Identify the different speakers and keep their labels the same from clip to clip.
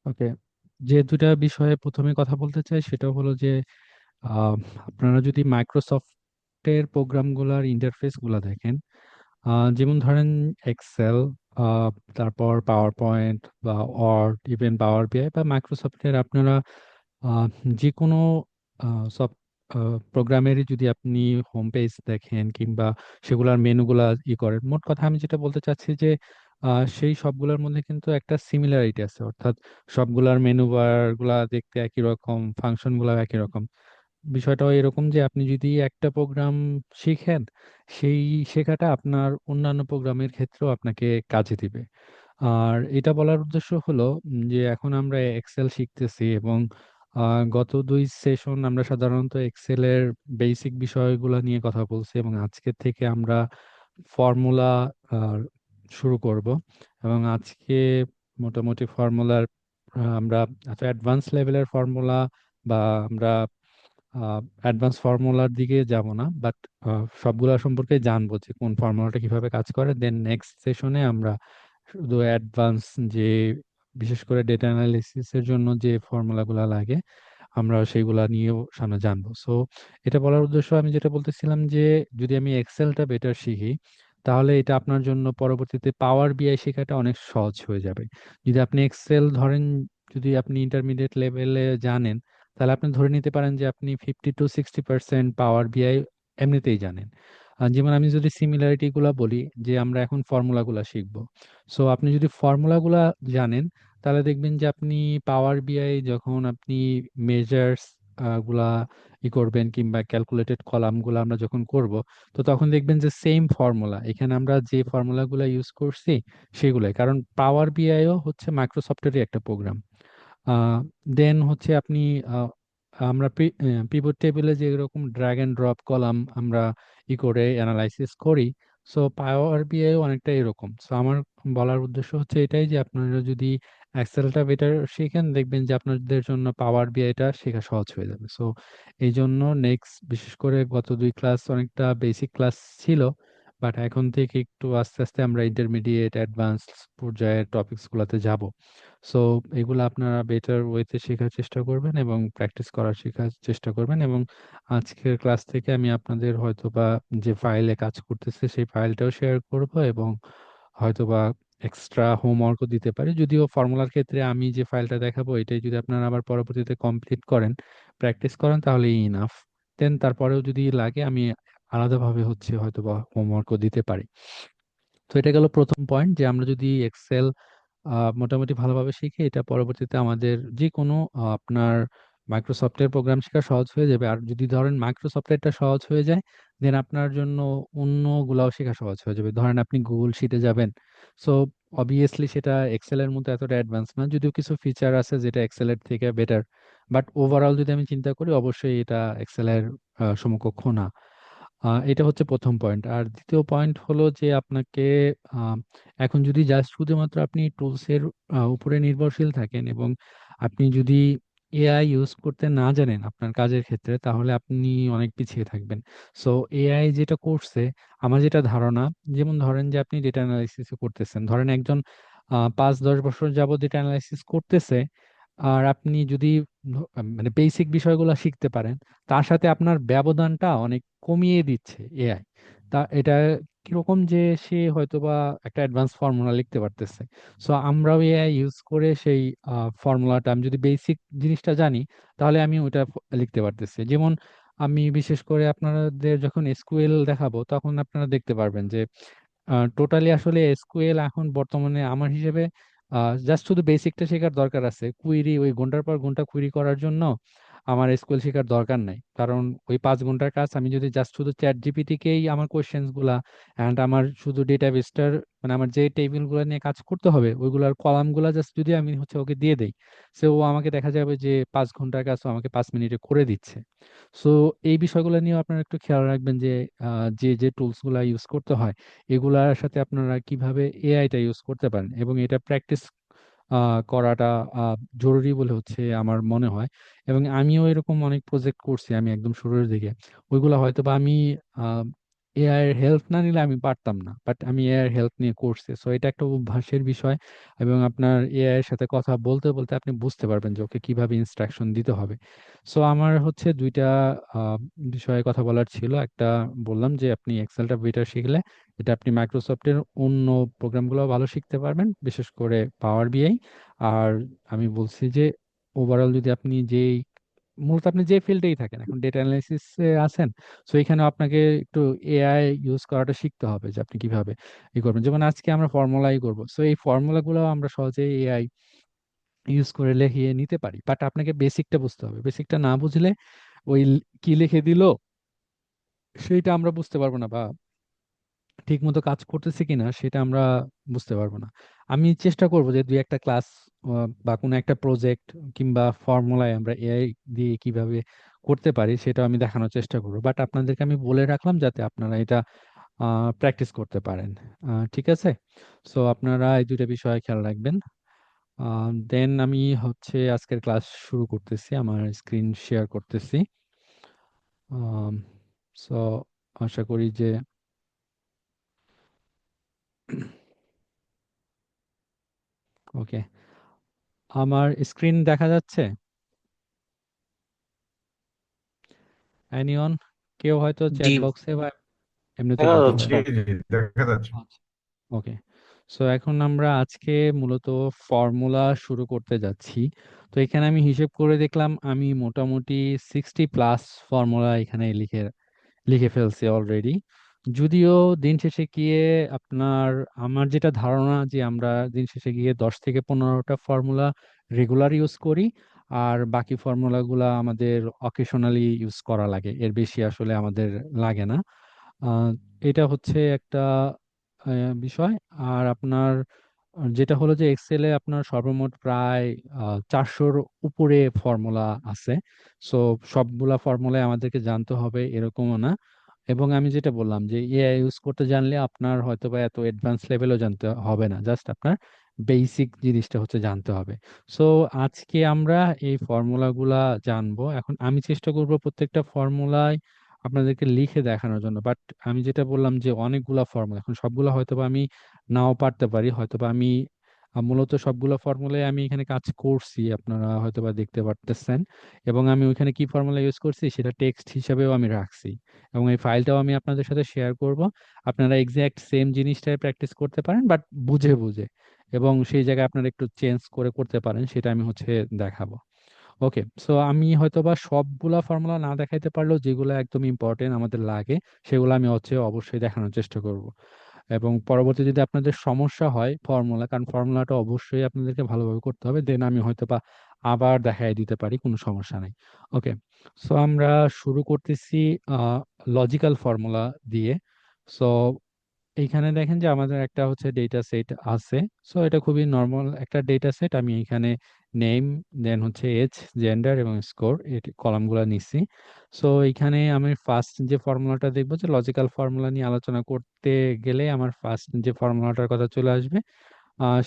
Speaker 1: ওকে, যে দুটা বিষয়ে প্রথমে কথা বলতে চাই সেটা হলো যে আহ, আপনারা যদি মাইক্রোসফটের প্রোগ্রামগুলোর ইন্টারফেস গুলা দেখেন, যেমন ধরেন এক্সেল, তারপর পাওয়ার পয়েন্ট বা ওয়ার্ড, ইভেন পাওয়ার বিআই বা মাইক্রোসফটের আপনারা আহ, যে কোনো সব প্রোগ্রামেরই যদি আপনি হোম পেজ দেখেন কিংবা সেগুলোর মেনুগুলা করেন, মোট কথা আমি যেটা বলতে চাচ্ছি যে সেই সবগুলোর মধ্যে কিন্তু একটা সিমিলারিটি আছে, অর্থাৎ সবগুলার মেনু বার গুলা দেখতে একই রকম, ফাংশন গুলা একই রকম। বিষয়টাও এরকম যে আপনি যদি একটা প্রোগ্রাম শিখেন, সেই শেখাটা আপনার অন্যান্য প্রোগ্রামের ক্ষেত্রেও আপনাকে কাজে দিবে। আর এটা বলার উদ্দেশ্য হলো যে এখন আমরা এক্সেল শিখতেছি এবং গত দুই সেশন আমরা সাধারণত এক্সেলের বেসিক বিষয়গুলো নিয়ে কথা বলছি, এবং আজকে থেকে আমরা ফর্মুলা শুরু করব। এবং আজকে মোটামুটি ফর্মুলার আমরা এত অ্যাডভান্স লেভেলের ফর্মুলা বা আমরা অ্যাডভান্স ফর্মুলার দিকে যাব না, বাট সবগুলা সম্পর্কে জানবো যে কোন ফর্মুলাটা কিভাবে কাজ করে। দেন নেক্সট সেশনে আমরা শুধু অ্যাডভান্স যে বিশেষ করে ডেটা অ্যানালিসিস এর জন্য যে ফর্মুলাগুলো লাগে আমরা সেইগুলা নিয়েও সামনে জানবো। সো এটা বলার উদ্দেশ্য, আমি যেটা বলতেছিলাম যে যদি আমি এক্সেলটা বেটার শিখি, তাহলে এটা আপনার জন্য পরবর্তীতে পাওয়ার বিআই শেখাটা অনেক সহজ হয়ে যাবে। যদি আপনি এক্সেল ধরেন, যদি আপনি ইন্টারমিডিয়েট লেভেলে জানেন, তাহলে আপনি ধরে নিতে পারেন যে আপনি 50 to 60% পাওয়ার বিআই এমনিতেই জানেন। যেমন আমি যদি সিমিলারিটি গুলা বলি, যে আমরা এখন ফর্মুলা গুলা শিখবো। সো আপনি যদি ফর্মুলা গুলা জানেন, তাহলে দেখবেন যে আপনি পাওয়ার বিআই যখন আপনি মেজার্স গুলা করবেন কিংবা ক্যালকুলেটেড কলাম গুলা আমরা যখন করব, তো তখন দেখবেন যে সেম ফর্মুলা, এখানে আমরা যে ফর্মুলা গুলা ইউজ করছি সেগুলাই, কারণ পাওয়ার বিআইও হচ্ছে মাইক্রোসফটেরই একটা প্রোগ্রাম। দেন হচ্ছে আপনি আহ, আমরা পিভট টেবিলে যে এরকম ড্র্যাগ এন্ড ড্রপ কলাম আমরা করে অ্যানালাইসিস করি, সো পাওয়ার বিআই অনেকটা এরকম। সো আমার বলার উদ্দেশ্য হচ্ছে এটাই যে আপনারা যদি এক্সেলটা বেটার শিখেন, দেখবেন যে আপনাদের জন্য পাওয়ার বিআইটা শেখা সহজ হয়ে যাবে। সো এই জন্য নেক্সট, বিশেষ করে গত দুই ক্লাস অনেকটা বেসিক ক্লাস ছিল, বাট এখন থেকে একটু আস্তে আস্তে আমরা ইন্টারমিডিয়েট অ্যাডভান্স পর্যায়ের টপিকস গুলাতে যাব। সো এগুলো আপনারা বেটার ওয়েতে শেখার চেষ্টা করবেন এবং প্র্যাকটিস করার শেখার চেষ্টা করবেন। এবং আজকের ক্লাস থেকে আমি আপনাদের হয়তোবা যে ফাইলে কাজ করতেছে সেই ফাইলটাও শেয়ার করব, এবং হয়তোবা এক্সট্রা হোমওয়ার্কও দিতে পারি। যদিও ফর্মুলার ক্ষেত্রে আমি যে ফাইলটা দেখাবো এটাই যদি আপনারা আবার পরবর্তীতে কমপ্লিট করেন, প্র্যাকটিস করেন, তাহলে ইনাফ। দেন তারপরেও যদি লাগে আমি আলাদাভাবে হচ্ছে হয়তোবা হোমওয়ার্কও দিতে পারি। তো এটা গেল প্রথম পয়েন্ট, যে আমরা যদি এক্সেল মোটামুটি ভালোভাবে শিখে, এটা পরবর্তীতে আমাদের যে কোনো আপনার মাইক্রোসফটের প্রোগ্রাম শেখা সহজ হয়ে যাবে। আর যদি ধরেন মাইক্রোসফটেরটা সহজ হয়ে যায়, দেন আপনার জন্য অন্য গুলাও শেখা সহজ হয়ে যাবে। ধরেন আপনি গুগল শিটে যাবেন, সো অবভিয়াসলি সেটা এক্সেলের মতো এতটা অ্যাডভান্স না, যদিও কিছু ফিচার আছে যেটা এক্সেলের থেকে বেটার, বাট ওভারঅল যদি আমি চিন্তা করি অবশ্যই এটা এক্সেলের সমকক্ষ না। এটা হচ্ছে প্রথম পয়েন্ট। আর দ্বিতীয় পয়েন্ট হলো যে আপনাকে আহ, এখন যদি জাস্ট শুধুমাত্র আপনি টুলস এর উপরে নির্ভরশীল থাকেন এবং আপনি যদি এআই ইউজ করতে না জানেন আপনার কাজের ক্ষেত্রে, তাহলে আপনি অনেক পিছিয়ে থাকবেন। সো এআই যেটা করছে, আমার যেটা ধারণা, যেমন ধরেন যে আপনি ডেটা অ্যানালাইসিস করতেছেন, ধরেন একজন 5-10 বছর যাবত ডেটা অ্যানালাইসিস করতেছে, আর আপনি যদি মানে বেসিক বিষয়গুলো শিখতে পারেন, তার সাথে আপনার ব্যবধানটা অনেক কমিয়ে দিচ্ছে এআই। তা এটা কিরকম, যে সে হয়তোবা একটা অ্যাডভান্স ফর্মুলা লিখতে পারতেছে, সো আমরাও এআই ইউজ করে সেই ফর্মুলাটা, আমি যদি বেসিক জিনিসটা জানি, তাহলে আমি ওটা লিখতে পারতেছি। যেমন আমি বিশেষ করে আপনাদের যখন এসকিউএল দেখাবো, তখন আপনারা দেখতে পারবেন যে টোটালি আসলে এসকিউএল এখন বর্তমানে আমার হিসেবে জাস্ট শুধু বেসিকটা শেখার দরকার আছে। কুইরি ওই ঘন্টার পর ঘন্টা কুইরি করার জন্য আমার এসকিউএল শেখার দরকার নাই, কারণ ওই 5 ঘন্টার কাজ আমি যদি জাস্ট শুধু চ্যাট জিপিটিকেই আমার কোয়েশ্চেন্স গুলা অ্যান্ড আমার শুধু ডেটাবেসটার, মানে আমার যে টেবিল গুলা নিয়ে কাজ করতে হবে ওইগুলার কলাম গুলা জাস্ট যদি আমি হচ্ছে ওকে দিয়ে দেই, সে ও আমাকে দেখা যাবে যে 5 ঘন্টার কাজ ও আমাকে 5 মিনিটে করে দিচ্ছে। সো এই বিষয়গুলো নিয়ে আপনারা একটু খেয়াল রাখবেন যে যে যে টুলস গুলা ইউজ করতে হয় এগুলার সাথে আপনারা কিভাবে এআইটা ইউজ করতে পারেন, এবং এটা প্র্যাকটিস করাটা জরুরি বলে হচ্ছে আমার মনে হয়। এবং আমিও এরকম অনেক প্রজেক্ট করছি আমি একদম শুরুর দিকে, ওইগুলা হয়তো বা আমি এআই এর হেল্প না নিলে আমি পারতাম না, বাট আমি এআই এর হেল্প নিয়ে করছি। সো এটা একটা অভ্যাসের বিষয়, এবং আপনার এআই এর সাথে কথা বলতে বলতে আপনি বুঝতে পারবেন যে ওকে কিভাবে ইনস্ট্রাকশন দিতে হবে। সো আমার হচ্ছে দুইটা আহ, বিষয়ে কথা বলার ছিল। একটা বললাম যে আপনি এক্সেলটা বেটার শিখলে এটা আপনি মাইক্রোসফটের অন্য প্রোগ্রামগুলো ভালো শিখতে পারবেন, বিশেষ করে পাওয়ার বিআই। আর আমি বলছি যে ওভারঅল যদি আপনি যেই মূলত আপনি যে ফিল্ডেই থাকেন, এখন ডেটা অ্যানালাইসিসে আছেন, সো এখানেও আপনাকে একটু এআই ইউজ করাটা শিখতে হবে যে আপনি কিভাবে করবেন। যেমন আজকে আমরা ফর্মুলাই করব, সো এই ফর্মুলাগুলো আমরা সহজে এআই ইউজ করে লিখিয়ে নিতে পারি, বাট আপনাকে বেসিকটা বুঝতে হবে। বেসিকটা না বুঝলে ওই কি লিখে দিল সেইটা আমরা বুঝতে পারবো না, বা ঠিক মতো কাজ করতেছে কিনা সেটা আমরা বুঝতে পারবো না। আমি চেষ্টা করব যে দুই একটা ক্লাস বা কোনো একটা প্রজেক্ট কিংবা ফর্মুলায় আমরা এআই দিয়ে কিভাবে করতে পারি সেটা আমি দেখানোর চেষ্টা করবো, বাট আপনাদেরকে আমি বলে রাখলাম যাতে আপনারা এটা প্র্যাকটিস করতে পারেন। ঠিক আছে, সো আপনারা এই দুইটা বিষয়ে খেয়াল রাখবেন। দেন আমি হচ্ছে আজকের ক্লাস শুরু করতেছি, আমার স্ক্রিন শেয়ার করতেছি। সো আশা করি যে ওকে, আমার স্ক্রিন দেখা যাচ্ছে এনিওন? কেউ হয়তো
Speaker 2: জি,
Speaker 1: চ্যাট বক্সে বা এমনিতেও
Speaker 2: দেখা
Speaker 1: বলতে
Speaker 2: যাচ্ছে।
Speaker 1: পারে।
Speaker 3: জি জি, দেখা যাচ্ছে।
Speaker 1: আচ্ছা, ওকে। সো এখন আমরা আজকে মূলত ফর্মুলা শুরু করতে যাচ্ছি। তো এখানে আমি হিসেব করে দেখলাম আমি মোটামুটি 60+ ফর্মুলা এখানে লিখে লিখে ফেলছি অলরেডি। যদিও দিন শেষে গিয়ে আপনার, আমার যেটা ধারণা যে আমরা দিন শেষে গিয়ে 10 থেকে 15টা ফর্মুলা রেগুলার ইউজ করি, আর বাকি ফর্মুলাগুলা আমাদের অকেশনালি ইউজ করা লাগে, এর বেশি আসলে আমাদের লাগে না। আহ, এটা হচ্ছে একটা বিষয়। আর আপনার যেটা হলো যে এক্সেলে আপনার সর্বমোট প্রায় 400-র উপরে ফর্মুলা আছে। সো সবগুলা ফর্মুলা আমাদেরকে জানতে হবে এরকমও না। এবং আমি যেটা বললাম যে এআই ইউজ করতে জানলে আপনার হয়তো বা এত অ্যাডভান্স লেভেলও জানতে হবে না, জাস্ট আপনার বেসিক জিনিসটা হচ্ছে জানতে হবে। সো আজকে আমরা এই ফর্মুলাগুলা জানবো। এখন আমি চেষ্টা করব প্রত্যেকটা ফর্মুলায় আপনাদেরকে লিখে দেখানোর জন্য, বাট আমি যেটা বললাম যে অনেকগুলা ফর্মুলা, এখন সবগুলা হয়তোবা আমি নাও পারতে পারি। হয়তোবা আমি মূলত সবগুলো ফর্মুলায় আমি এখানে কাজ করছি, আপনারা হয়তোবা দেখতে পারতেছেন। এবং আমি ওইখানে কি ফর্মুলা ইউজ করছি সেটা টেক্সট হিসাবেও আমি রাখছি, এবং এই ফাইলটাও আমি আপনাদের সাথে শেয়ার করব। আপনারা এক্সাক্ট সেম জিনিসটাই প্র্যাকটিস করতে পারেন, বাট বুঝে বুঝে, এবং সেই জায়গায় আপনারা একটু চেঞ্জ করে করতে পারেন, সেটা আমি হচ্ছে দেখাবো। ওকে, সো আমি হয়তোবা সবগুলা ফর্মুলা না দেখাইতে পারলেও যেগুলো একদম ইম্পর্টেন্ট আমাদের লাগে সেগুলো আমি হচ্ছে অবশ্যই দেখানোর চেষ্টা করব। এবং পরবর্তী যদি আপনাদের সমস্যা হয় ফর্মুলা, কারণ ফর্মুলাটা অবশ্যই আপনাদেরকে ভালোভাবে করতে হবে, দেন আমি হয়তোবা আবার দেখাই দিতে পারি, কোনো সমস্যা নেই। ওকে, সো আমরা শুরু করতেছি লজিক্যাল ফর্মুলা দিয়ে। সো এইখানে দেখেন যে আমাদের একটা হচ্ছে ডেটা সেট আছে। সো এটা খুবই নর্মাল একটা ডেটা সেট। আমি এখানে নেম, দেন হচ্ছে এজ, জেন্ডার এবং স্কোর এই কলামগুলো নিচ্ছি। সো এখানে আমি ফার্স্ট যে ফর্মুলাটা দেখবো, যে লজিক্যাল ফর্মুলা নিয়ে আলোচনা করতে গেলে আমার ফার্স্ট যে ফর্মুলাটার কথা চলে আসবে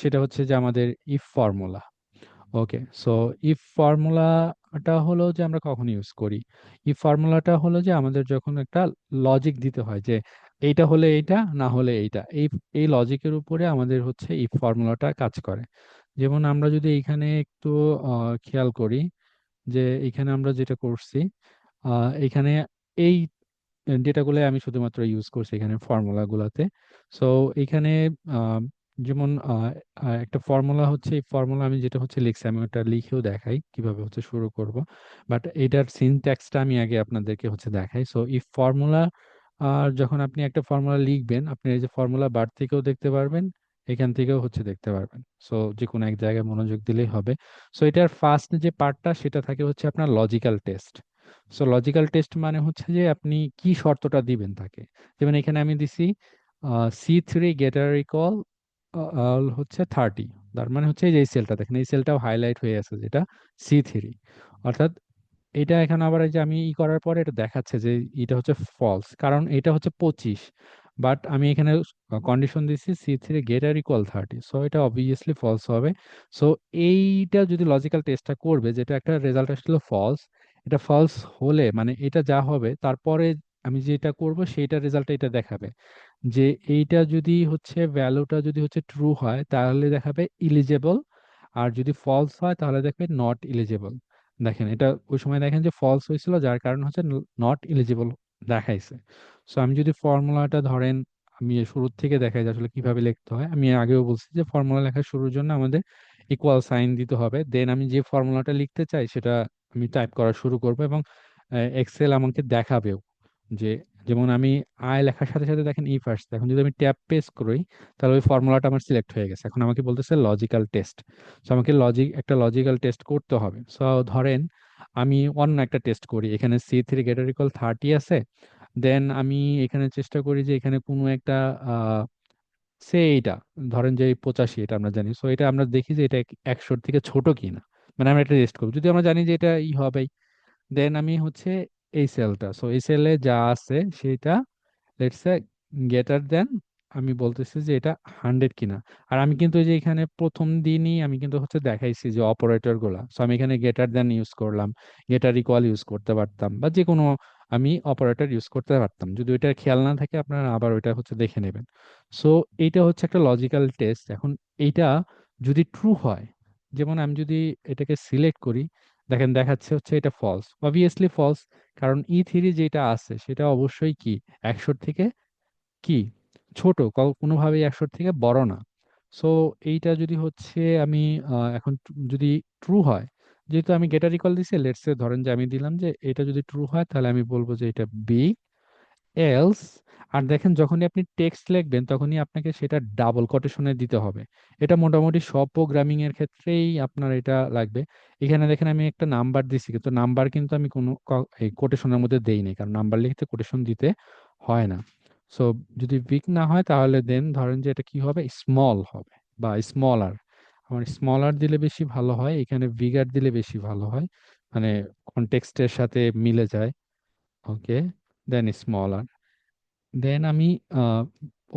Speaker 1: সেটা হচ্ছে যে আমাদের if formula. Okay, so if ফর্মুলাটা হলো যে আমরা কখন ইউজ করি। ইফ ফর্মুলাটা হলো যে আমাদের যখন একটা লজিক দিতে হয় যে এইটা হলে এইটা, না হলে এইটা, এই এই লজিকের উপরে আমাদের হচ্ছে ইফ ফর্মুলাটা কাজ করে। যেমন আমরা যদি এখানে একটু খেয়াল করি, যে এখানে আমরা যেটা করছি, এখানে এই ডেটাগুলো আমি শুধুমাত্র ইউজ করছি এখানে ফর্মুলা গুলাতে। সো এখানে আহ, যেমন একটা ফর্মুলা হচ্ছে, এই ফর্মুলা আমি যেটা হচ্ছে লিখছি, আমি ওটা লিখেও দেখাই কিভাবে হচ্ছে শুরু করব, বাট এটার সিনট্যাক্সটা আমি আগে আপনাদেরকে হচ্ছে দেখাই। সো এই ফর্মুলা, আর যখন আপনি একটা ফর্মুলা লিখবেন, আপনি এই যে ফর্মুলা বার থেকেও দেখতে পারবেন, এখান থেকেও হচ্ছে দেখতে পারবেন। সো যে কোনো এক জায়গায় মনোযোগ দিলেই হবে। সো এটার ফার্স্ট যে পার্টটা সেটা থাকে হচ্ছে আপনার logical test. So logical test মানে হচ্ছে যে আপনি কি শর্তটা দিবেন তাকে। যেমন এখানে আমি দিছি C3 গেটার ইকুয়াল হচ্ছে 30। তার মানে হচ্ছে এই যে এই সেলটা দেখেন, এই সেলটাও হাইলাইট হয়ে আছে, যেটা C3। অর্থাৎ এটা এখানে আবার এই যে আমি করার পরে এটা দেখাচ্ছে যে এটা হচ্ছে ফলস, কারণ এটা হচ্ছে 25, বাট আমি এখানে কন্ডিশন দিচ্ছি C3 গেটার ইকুয়াল 30, সো এটা অবভিয়াসলি ফলস হবে। সো এইটা যদি লজিক্যাল টেস্টটা করবে, যেটা একটা রেজাল্ট আসলে ফলস, এটা ফলস হলে মানে এটা যা হবে তারপরে আমি যেটা করব সেইটা রেজাল্ট এটা দেখাবে যে এইটা যদি হচ্ছে ভ্যালুটা যদি হচ্ছে ট্রু হয় তাহলে দেখাবে ইলিজেবল, আর যদি ফলস হয় তাহলে দেখবে নট ইলিজেবল। দেখেন এটা ওই সময় দেখেন যে ফলস হয়েছিল, যার কারণে হচ্ছে নট ইলিজেবল দেখাইছে। সো আমি যদি ফর্মুলাটা ধরেন আমি শুরুর থেকে দেখাই যে আসলে কিভাবে লিখতে হয়, আমি আগেও বলছি যে ফর্মুলা লেখার শুরুর জন্য আমাদের ইকুয়াল সাইন দিতে হবে, দেন আমি যে ফর্মুলাটা লিখতে চাই সেটা আমি টাইপ করা শুরু করবো, এবং এক্সেল আমাকে দেখাবেও যে, যেমন আমি আয় লেখার সাথে সাথে দেখেন ইফ আসছে, এখন যদি আমি ট্যাব পেস্ট করি তাহলে ওই ফর্মুলাটা আমার সিলেক্ট হয়ে গেছে। এখন আমাকে বলতেছে লজিক্যাল টেস্ট। সো আমাকে একটা লজিক্যাল টেস্ট করতে হবে। সো ধরেন আমি অন্য একটা টেস্ট করি, এখানে C3 গ্রেটার ইকুয়াল 30 আছে, দেন আমি এখানে চেষ্টা করি যে এখানে কোনো একটা এইটা ধরেন যে এই 85, এটা আমরা জানি। সো এটা আমরা দেখি যে এটা 100 থেকে ছোট কিনা, মানে আমরা একটা টেস্ট করবো, যদি আমরা জানি যে এটা হবে, দেন আমি হচ্ছে এই সেলটা, সো এই সেলে যা আছে সেটা লেটস সে গ্রেটার দেন, আমি বলতেছি যে এটা 100 কিনা। আর আমি কিন্তু এই যে এখানে প্রথম দিনই আমি কিন্তু হচ্ছে দেখাইছি যে অপারেটর গুলা, সো আমি এখানে গ্রেটার দেন ইউজ করলাম, গ্রেটার ইকুয়াল ইউজ করতে পারতাম, বা যে কোনো আমি অপারেটর ইউজ করতে পারতাম। যদি ওইটার খেয়াল না থাকে আপনারা আবার ওইটা হচ্ছে দেখে নেবেন। সো এইটা হচ্ছে একটা লজিক্যাল টেস্ট। এখন এইটা যদি ট্রু হয়, যেমন আমি যদি এটাকে সিলেক্ট করি, দেখেন দেখাচ্ছে হচ্ছে এটা ফলস, অবভিয়াসলি ফলস, কারণ E3 যেটা আছে সেটা অবশ্যই কি 100 থেকে কি ছোট, কোনোভাবেই 100 থেকে বড় না। সো এইটা যদি হচ্ছে আমি এখন যদি ট্রু হয়, যেহেতু আমি গেটার রিকল দিছি, লেটস সে ধরেন যে আমি দিলাম যে এটা যদি ট্রু হয় তাহলে আমি বলবো যে এটা বিগ এলস। আর দেখেন যখনই আপনি টেক্সট লিখবেন তখনই আপনাকে সেটা ডাবল কোটেশনে দিতে হবে। এটা মোটামুটি সব প্রোগ্রামিং এর ক্ষেত্রেই আপনার এটা লাগবে। এখানে দেখেন আমি একটা নাম্বার দিছি, কিন্তু নাম্বার কিন্তু আমি কোনো এই কোটেশনের মধ্যে দেই নাই, কারণ নাম্বার লিখতে কোটেশন দিতে হয় না। সো যদি বিগ না হয় তাহলে দেন ধরেন যে এটা কি হবে, স্মল হবে বা স্মলার। আমার স্মলার দিলে বেশি ভালো হয়, এখানে বিগার দিলে বেশি ভালো হয়, মানে কনটেক্সটের সাথে মিলে যায়। ওকে, দেন স্মলার, দেন আমি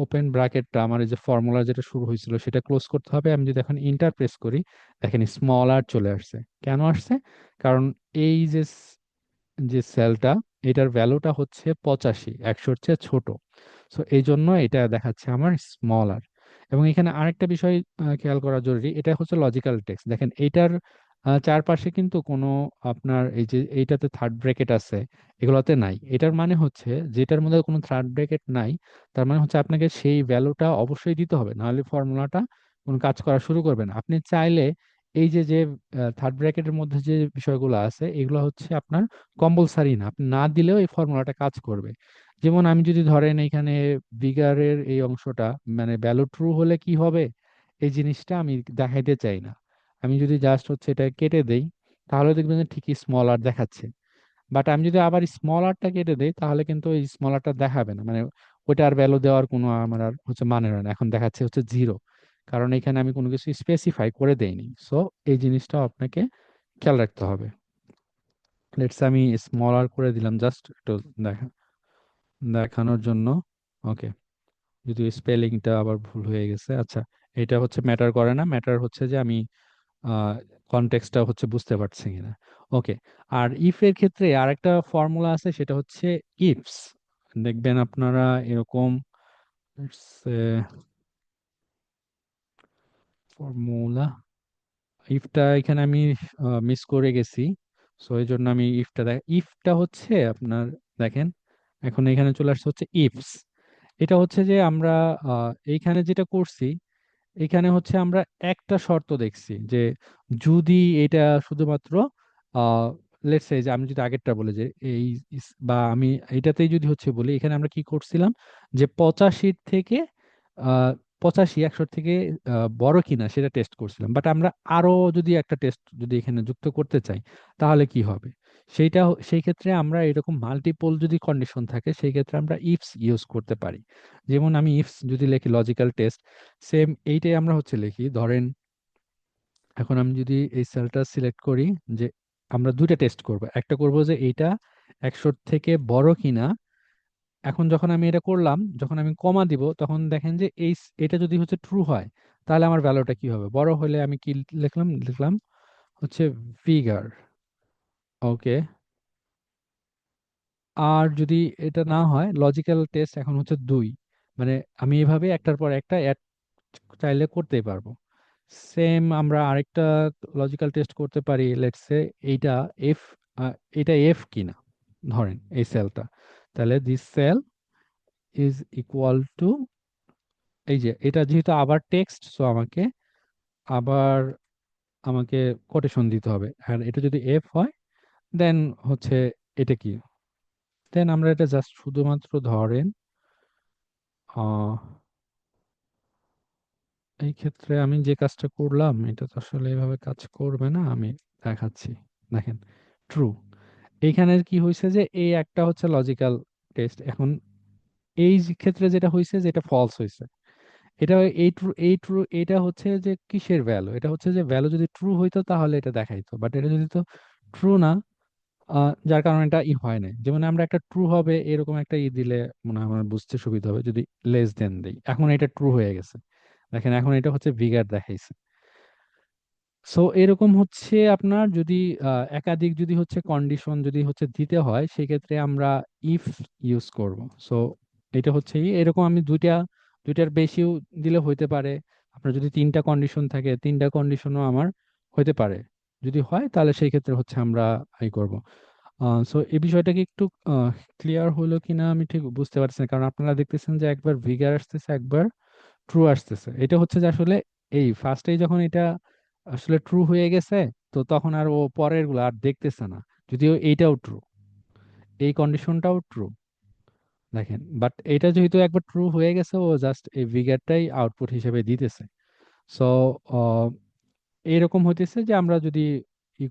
Speaker 1: ওপেন ব্র্যাকেটটা আমার এই যে ফর্মুলা যেটা শুরু হয়েছিল সেটা ক্লোজ করতে হবে। আমি যদি এখন ইন্টার প্রেস করি, দেখেন স্মল আর চলে আসছে। কেন আসছে? কারণ এই যে সেলটা, এটার ভ্যালুটা হচ্ছে 85, 100-র চেয়ে ছোট। সো এই জন্য এটা দেখাচ্ছে আমার স্মলার। এবং এখানে আরেকটা বিষয় খেয়াল করা জরুরি, এটা হচ্ছে লজিক্যাল টেক্সট। দেখেন এইটার চারপাশে কিন্তু কোনো আপনার এই যে এইটাতে থার্ড ব্র্যাকেট আছে, এগুলোতে নাই। এটার মানে হচ্ছে যেটার মধ্যে কোনো থার্ড ব্র্যাকেট নাই, তার মানে হচ্ছে আপনাকে সেই ভ্যালুটা অবশ্যই দিতে হবে, নাহলে ফর্মুলাটা কোনো কাজ করা শুরু করবে না। আপনি চাইলে এই যে যে থার্ড ব্র্যাকেটের মধ্যে যে বিষয়গুলো আছে এগুলো হচ্ছে আপনার কম্পালসারি না, আপনি না দিলেও এই ফর্মুলাটা কাজ করবে। যেমন আমি যদি ধরেন এখানে বিগারের এই অংশটা, মানে ভ্যালু ট্রু হলে কি হবে এই জিনিসটা আমি দেখাইতে চাই না। আমি যদি জাস্ট হচ্ছে এটা কেটে দেই তাহলে দেখবেন যে ঠিকই স্মল আর দেখাচ্ছে। বাট আমি যদি আবার স্মল আরটা কেটে দেই তাহলে কিন্তু এই স্মল আরটা দেখাবে না, মানে ওইটা আর ভ্যালু দেওয়ার কোনো আমার আর হচ্ছে মানে হয় না। এখন দেখাচ্ছে হচ্ছে 0, কারণ এখানে আমি কোনো কিছু স্পেসিফাই করে দেইনি। সো এই জিনিসটা আপনাকে খেয়াল রাখতে হবে। লেটস আমি স্মল আর করে দিলাম জাস্ট একটু দেখা দেখানোর জন্য। ওকে, যদি স্পেলিংটা আবার ভুল হয়ে গেছে, আচ্ছা এটা হচ্ছে ম্যাটার করে না, ম্যাটার হচ্ছে যে আমি কনটেক্সটটা হচ্ছে বুঝতে পারছি কিনা। ওকে, আর ইফ এর ক্ষেত্রে আরেকটা ফর্মুলা আছে, সেটা হচ্ছে ইফস। দেখবেন আপনারা এরকম ফর্মুলা, ইফটা এখানে আমি মিস করে গেছি। সো এই জন্য আমি ইফটা হচ্ছে আপনার দেখেন এখন এখানে চলে আসছে হচ্ছে ইফস। এটা হচ্ছে যে আমরা এইখানে যেটা করছি, এখানে হচ্ছে আমরা একটা শর্ত দেখছি যে যদি এটা শুধুমাত্র লেটস সে যে আমি যদি আগেরটা বলি যে এই বা আমি এটাতেই যদি হচ্ছে বলি, এখানে আমরা কি করছিলাম যে 85 থেকে আহ 85 100 থেকে বড় কিনা সেটা টেস্ট করছিলাম। বাট আমরা আরো যদি একটা টেস্ট যদি এখানে যুক্ত করতে চাই তাহলে কি হবে, সেই ক্ষেত্রে আমরা এরকম মাল্টিপল যদি কন্ডিশন থাকে সেই ক্ষেত্রে আমরা ইফস ইউজ করতে পারি। যেমন আমি ইফস যদি লিখি লজিক্যাল টেস্ট, সেম এইটাই আমরা হচ্ছে লিখি। ধরেন এখন আমি যদি এই সেলটা সিলেক্ট করি, যে আমরা দুইটা টেস্ট করব, একটা করব যে এইটা 100 থেকে বড় কিনা। এখন যখন আমি এটা করলাম, যখন আমি কমা দিব তখন দেখেন যে এটা যদি হচ্ছে ট্রু হয় তাহলে আমার ভ্যালুটা কি হবে, বড় হলে আমি কি লিখলাম, লিখলাম হচ্ছে ফিগার। ওকে, আর যদি এটা না হয়, লজিক্যাল টেস্ট এখন হচ্ছে 2, মানে আমি এভাবে একটার পর একটা অ্যাড চাইলে করতেই পারবো। সেম আমরা আরেকটা লজিক্যাল টেস্ট করতে পারি, লেটস সে এইটা এফ, এটা এফ কিনা ধরেন এই সেলটা, তাহলে this cell is equal to, এই যে এটা যেহেতু আবার টেক্সট, সো আবার আমাকে কোটেশন দিতে হবে, আর এটা যদি এফ হয় দেন হচ্ছে এটা কি, দেন আমরা এটা জাস্ট শুধুমাত্র ধরেন আহ, এই ক্ষেত্রে আমি যে কাজটা করলাম এটা তো আসলে এভাবে কাজ করবে না, আমি দেখাচ্ছি। দেখেন, ট্রু, এইখানে কি হয়েছে যে এই একটা হচ্ছে লজিক্যাল টেস্ট, এখন এই যে ক্ষেত্রে যেটা হয়েছে যেটা ফলস হয়েছে, এটা এই ট্রু এটা হচ্ছে যে কিসের ভ্যালু, এটা হচ্ছে যে ভ্যালু যদি ট্রু হইতো তাহলে এটা দেখাইতো, বাট এটা যদি তো ট্রু না, যার কারণে এটা হয় না। যেমন আমরা একটা ট্রু হবে এরকম একটা দিলে মনে হয় আমার বুঝতে সুবিধা হবে, যদি লেস দেন দিই, এখন এটা ট্রু হয়ে গেছে। দেখেন এখন এটা হচ্ছে ভিগার দেখাইছে। সো এরকম হচ্ছে আপনার যদি একাধিক যদি হচ্ছে কন্ডিশন যদি হচ্ছে দিতে হয় সেক্ষেত্রে আমরা ইফ ইউজ করব। সো এটা হচ্ছে এরকম আমি দুইটার বেশিও দিলে হইতে পারে। আপনার যদি 3টা কন্ডিশন থাকে 3টা কন্ডিশনও আমার হইতে পারে, যদি হয় তাহলে সেই ক্ষেত্রে হচ্ছে আমরা করব। সো এই বিষয়টা কি একটু ক্লিয়ার হলো কিনা আমি ঠিক বুঝতে পারছি না, কারণ আপনারা দেখতেছেন যে একবার ভিগার আসতেছে একবার ট্রু আসতেছে। এটা হচ্ছে যে আসলে এই ফার্স্টেই যখন এটা আসলে ট্রু হয়ে গেছে, তো তখন আর ও পরের গুলো আর দেখতেছে না, যদিও এইটাও ট্রু, এই কন্ডিশনটাও ট্রু। দেখেন, বাট এটা যেহেতু একবার ট্রু হয়ে গেছে, ও জাস্ট এই ভিগারটাই আউটপুট হিসেবে দিতেছে। সো এইরকম হইতেছে যে আমরা যদি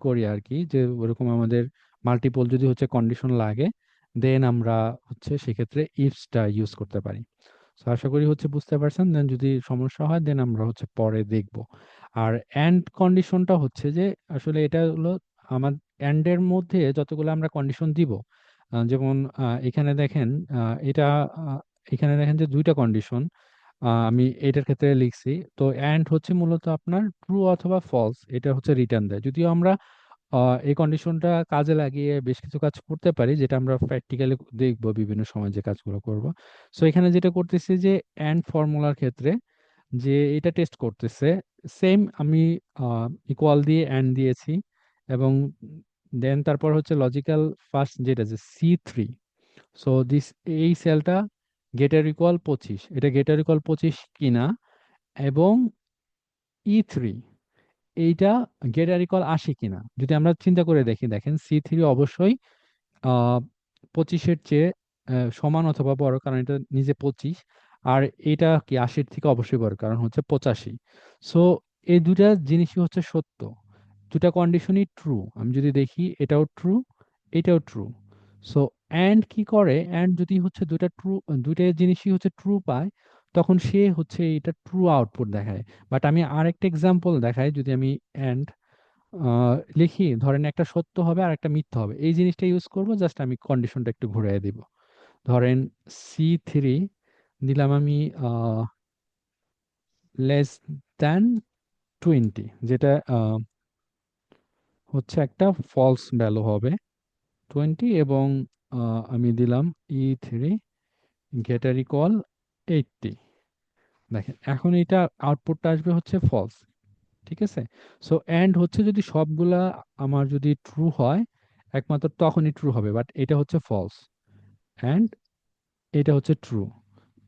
Speaker 1: করি আর কি, যে ওরকম আমাদের মাল্টিপল যদি হচ্ছে কন্ডিশন লাগে, দেন আমরা হচ্ছে সেক্ষেত্রে ইফসটা ইউজ করতে পারি। তো আশা করি হচ্ছে বুঝতে পারছেন, দেন যদি সমস্যা হয় দেন আমরা হচ্ছে পরে দেখব। আর এন্ড কন্ডিশনটা হচ্ছে যে আসলে এটা হলো আমার এন্ড এর মধ্যে যতগুলো আমরা কন্ডিশন দিব, যেমন এখানে দেখেন, এটা এখানে দেখেন যে 2টা কন্ডিশন আমি এটার ক্ষেত্রে লিখছি। তো এন্ড হচ্ছে মূলত আপনার ট্রু অথবা ফলস এটা হচ্ছে রিটার্ন দেয়, যদিও আমরা এই কন্ডিশনটা কাজে লাগিয়ে বেশ কিছু কাজ করতে পারি, যেটা আমরা প্র্যাকটিক্যালি দেখব বিভিন্ন সময় যে কাজগুলো করব। সো এখানে যেটা করতেছি যে এন্ড ফর্মুলার ক্ষেত্রে যে এটা টেস্ট করতেছে, সেম আমি ইকুয়াল দিয়ে এন্ড দিয়েছি, এবং দেন তারপর হচ্ছে লজিক্যাল ফার্স্ট যেটা যে C3। সো দিস, এই সেলটা গেটার ইকুয়াল 25, এটা গেটার ইকুয়াল 25 কিনা, এবং E3 এইটা গেটার ইকুয়াল 80 কিনা। যদি আমরা চিন্তা করে দেখি, দেখেন C3 অবশ্যই 25-এর চেয়ে সমান অথবা বড়, কারণ এটা নিজে 25, আর এটা কি 80-র থেকে অবশ্যই বড়, কারণ হচ্ছে 85। সো এই দুটা জিনিসই হচ্ছে সত্য, দুটা কন্ডিশনই ট্রু। আমি যদি দেখি এটাও ট্রু, এটাও ট্রু। সো অ্যান্ড কি করে, অ্যান্ড যদি হচ্ছে দুইটা জিনিসই হচ্ছে ট্রু পায়, তখন সে হচ্ছে এটা ট্রু আউটপুট দেখায়। বাট আমি আরেকটা এক্সাম্পল দেখাই, যদি আমি অ্যান্ড লিখি, ধরেন একটা সত্য হবে আর একটা মিথ্যা হবে, এই জিনিসটা ইউজ করব, জাস্ট আমি কন্ডিশনটা একটু ঘুরিয়ে দিব। ধরেন C3 দিলাম আমি লেস দ্যান 20, যেটা হচ্ছে একটা ফলস ভ্যালু হবে 20, এবং আমি দিলাম E3 গেটার ইকুয়াল 80। দেখেন এখন এটা আউটপুটটা আসবে হচ্ছে ফলস, ঠিক আছে। সো এন্ড হচ্ছে যদি সবগুলা আমার যদি ট্রু হয় একমাত্র তখনই ট্রু হবে, বাট এটা হচ্ছে ফলস। এন্ড এটা হচ্ছে ট্রু,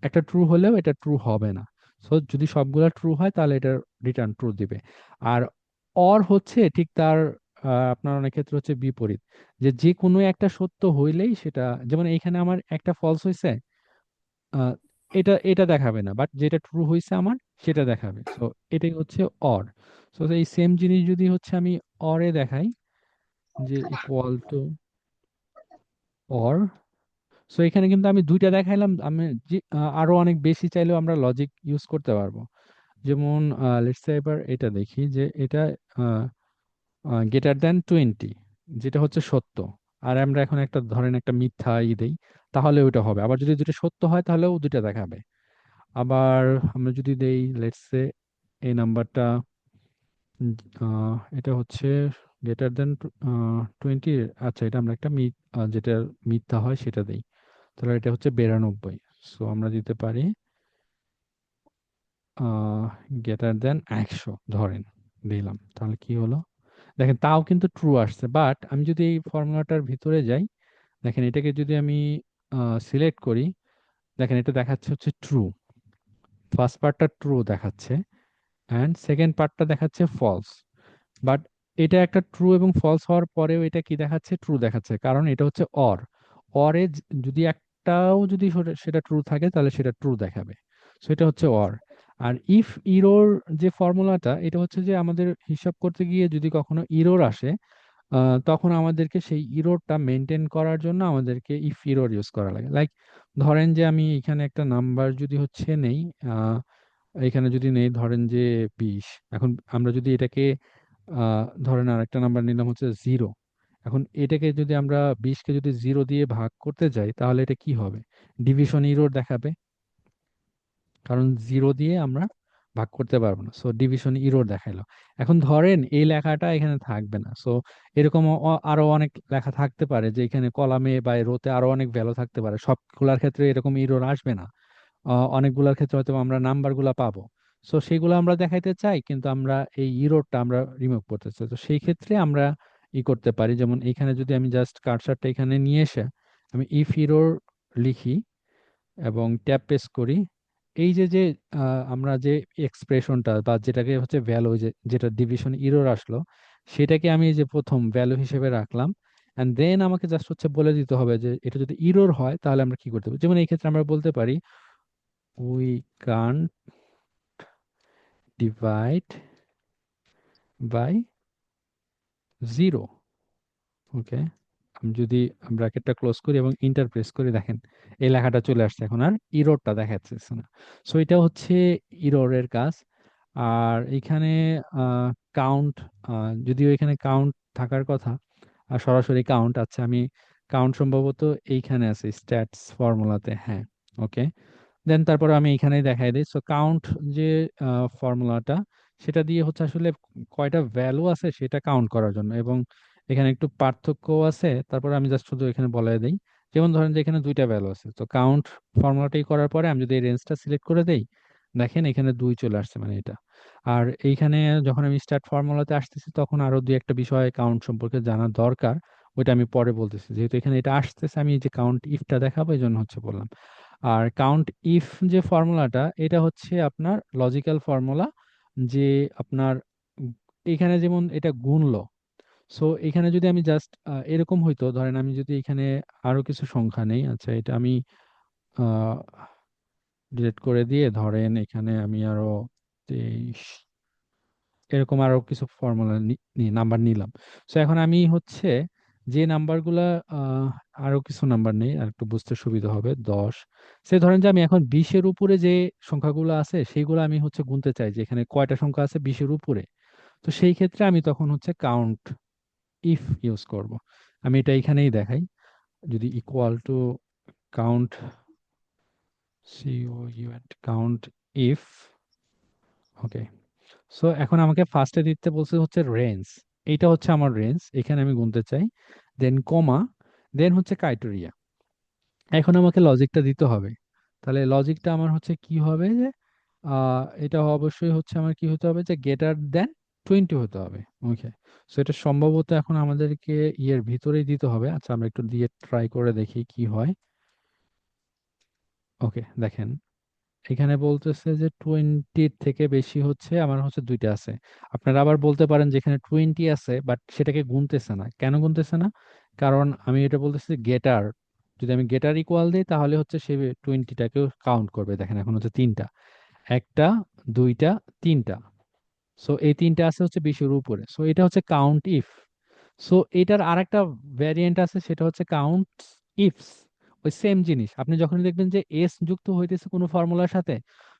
Speaker 1: একটা ট্রু হলেও এটা ট্রু হবে না। সো যদি সবগুলা ট্রু হয় তাহলে এটা রিটার্ন ট্রু দিবে। আর অর হচ্ছে ঠিক তার আপনার অনেক ক্ষেত্রে হচ্ছে বিপরীত, যে যে কোনো একটা সত্য হইলেই সেটা, যেমন এইখানে আমার একটা ফলস হয়েছে, আহ, এটা এটা দেখাবে না, বাট যেটা ট্রু হয়েছে আমার সেটা দেখাবে। সো এটাই হচ্ছে অর। সো এই সেম জিনিস যদি হচ্ছে আমি অরে দেখাই, যে ইকুয়াল টু অর, সো এখানে কিন্তু আমি 2টা দেখাইলাম, আমি আরো অনেক বেশি চাইলেও আমরা লজিক ইউজ করতে পারবো। যেমন লেটস সে এবার এটা দেখি যে এটা গ্রেটার দ্যান 20, যেটা হচ্ছে সত্য, আর আমরা এখন একটা ধরেন একটা মিথ্যা দেই, তাহলে ওইটা হবে। আবার যদি দুটো সত্য হয় তাহলেও দুইটা দেখাবে। আবার আমরা যদি দেই লেটস সে এই নাম্বারটা, এটা হচ্ছে গ্রেটার দেন 20, আচ্ছা এটা আমরা একটা যেটা মিথ্যা হয় সেটা দেই। তাহলে এটা হচ্ছে 92। সো আমরা দিতে পারি গ্রেটার দেন 100 ধরেন, দিলাম, তাহলে কি হলো? দেখেন তাও কিন্তু ট্রু আসছে, বাট আমি যদি এই ফর্মুলাটার ভিতরে যাই, দেখেন এটাকে যদি আমি সিলেক্ট করি, দেখেন এটা দেখাচ্ছে হচ্ছে ট্রু। ফার্স্ট পার্টটা ট্রু দেখাচ্ছে অ্যান্ড সেকেন্ড পার্টটা দেখাচ্ছে ফলস। বাট এটা একটা ট্রু এবং ফলস হওয়ার পরেও এটা কি দেখাচ্ছে? ট্রু দেখাচ্ছে, কারণ এটা হচ্ছে অর। অরে যদি একটাও যদি সেটা ট্রু থাকে তাহলে সেটা ট্রু দেখাবে। সো এটা হচ্ছে অর। আর ইফ ইরোর যে ফর্মুলাটা, এটা হচ্ছে যে আমাদের হিসাব করতে গিয়ে যদি কখনো ইরোর আসে, তখন আমাদেরকে সেই ইরোরটা মেনটেন করার জন্য আমাদেরকে ইফ ইরোর ইউজ করা লাগে। লাইক ধরেন যে আমি এখানে একটা নাম্বার যদি হচ্ছে নেই, এখানে যদি নেই ধরেন যে 20। এখন আমরা যদি এটাকে ধরেন আর একটা নাম্বার নিলাম হচ্ছে 0। এখন এটাকে যদি আমরা 20কে যদি 0 দিয়ে ভাগ করতে যাই তাহলে এটা কি হবে? ডিভিশন ইরর দেখাবে, কারণ 0 দিয়ে আমরা ভাগ করতে পারবো না, সো ডিভিশন ইরর দেখাইলো। এখন ধরেন এই লেখাটা এখানে থাকবে না, সো এরকম আরো অনেক লেখা থাকতে পারে যে এখানে কলামে বা রোতে আরো অনেক ভ্যালু থাকতে পারে, সবগুলার ক্ষেত্রে এরকম ইরর আসবে না। অনেকগুলোর ক্ষেত্রে হয়তো আমরা নাম্বারগুলো পাবো। সো সেগুলো আমরা দেখাইতে চাই, কিন্তু আমরা এই ইরোরটা আমরা রিমুভ করতে চাই। তো সেই ক্ষেত্রে আমরা করতে পারি, যেমন এখানে যদি আমি জাস্ট কার্সারটা এখানে নিয়ে এসে আমি ইফ ইরোর লিখি এবং ট্যাব পেস্ট করি, এই যে যে আমরা যে এক্সপ্রেশনটা বা যেটাকে হচ্ছে ভ্যালু, যেটা ডিভিশন ইরর আসলো, সেটাকে আমি এই যে প্রথম ভ্যালু হিসেবে রাখলাম। এন্ড দেন আমাকে জাস্ট হচ্ছে বলে দিতে হবে যে এটা যদি ইরর হয় তাহলে আমরা কি করতে পারি। যেমন এই ক্ষেত্রে আমরা বলতে পারি we can't divide by 0। ওকে, আমি যদি ব্র্যাকেটটা ক্লোজ করি এবং ইন্টার প্রেস করি, দেখেন এই লেখাটা চলে আসছে, এখন আর ইররটা দেখাচ্ছে না। সো এটা হচ্ছে ইররের কাজ। আর এখানে কাউন্ট, যদিও এখানে কাউন্ট থাকার কথা, আর সরাসরি কাউন্ট, আচ্ছা আমি কাউন্ট সম্ভবত এইখানে আছে স্ট্যাটস ফর্মুলাতে, হ্যাঁ। ওকে, দেন তারপর আমি এখানেই দেখাই দিই। সো কাউন্ট যে ফর্মুলাটা, সেটা দিয়ে হচ্ছে আসলে কয়টা ভ্যালু আছে সেটা কাউন্ট করার জন্য, এবং এখানে একটু পার্থক্য আছে। তারপর আমি জাস্ট শুধু এখানে বলে দিই, যেমন ধরেন যে এখানে দুইটা ভ্যালু আছে, তো কাউন্ট ফর্মুলাটাই করার পরে আমি যদি এই রেঞ্জটা সিলেক্ট করে দেই, দেখেন এখানে 2 চলে আসছে, মানে এটা। আর এইখানে যখন আমি স্টার্ট ফর্মুলাতে আসতেছি তখন আরো দুই একটা বিষয় কাউন্ট সম্পর্কে জানা দরকার, ওইটা আমি পরে বলতেছি। যেহেতু এখানে এটা আসতেছে, আমি এই যে কাউন্ট ইফটা দেখাবো এই জন্য হচ্ছে বললাম। আর কাউন্ট ইফ যে ফর্মুলাটা, এটা হচ্ছে আপনার লজিক্যাল ফর্মুলা, যে আপনার উম এখানে যেমন এটা গুণলো, সো এখানে যদি আমি জাস্ট এরকম হইতো, ধরেন আমি যদি এখানে আরো কিছু সংখ্যা নেই, আচ্ছা এটা আমি ডিলিট করে দিয়ে ধরেন এখানে আমি আরো 23, এরকম আরো কিছু ফর্মুলা নাম্বার নিলাম। সো এখন আমি হচ্ছে যে নাম্বারগুলা, আহ, আরো কিছু নাম্বার নেই আর একটু বুঝতে সুবিধা হবে, 10। সে ধরেন যে আমি এখন 20-এর উপরে যে সংখ্যাগুলো আছে সেইগুলো আমি হচ্ছে গুনতে চাই যে এখানে কয়টা সংখ্যা আছে 20-এর উপরে। তো সেই ক্ষেত্রে আমি তখন হচ্ছে কাউন্ট ইফ ইউজ করব। আমি এটা এখানেই দেখাই, যদি equal to count, count if. Okay, so এখন আমাকে ফার্স্টে দিতে বলছে হচ্ছে রেঞ্জ। এইটা হচ্ছে আমার রেঞ্জ, এখানে আমি গুনতে চাই। দেন কমা, দেন হচ্ছে ক্রাইটেরিয়া। এখন আমাকে লজিকটা দিতে হবে। তাহলে লজিকটা আমার হচ্ছে কি হবে যে এটা অবশ্যই হচ্ছে আমার কি হতে হবে, যে গ্রেটার দেন 20 হতে হবে। ওকে, সো এটা সম্ভবত এখন আমাদেরকে ইয়ের ভিতরেই দিতে হবে। আচ্ছা আমরা একটু দিয়ে ট্রাই করে দেখি কি হয়। ওকে, দেখেন এখানে বলতেছে যে 20 থেকে বেশি হচ্ছে আমার হচ্ছে দুইটা আছে। আপনারা আবার বলতে পারেন যেখানে 20 আছে বাট সেটাকে গুনতেছে না, কেন গুনতেছে না? কারণ আমি এটা বলতেছি গেটার, যদি আমি গেটার ইকুয়াল দিই তাহলে হচ্ছে সে 20টাকেও কাউন্ট করবে। দেখেন এখন হচ্ছে তিনটা, একটা, দুইটা, তিনটা। সো এই তিনটা আছে হচ্ছে 20-এর উপরে, সো এটা হচ্ছে কাউন্ট ইফ। সো এটার আরেকটা ভ্যারিয়েন্ট আছে, সেটা হচ্ছে কাউন্ট ইফস। ওই সেম জিনিস, আপনি যখন দেখবেন যে এস যুক্ত হইতেছে কোনো ফর্মুলার সাথে,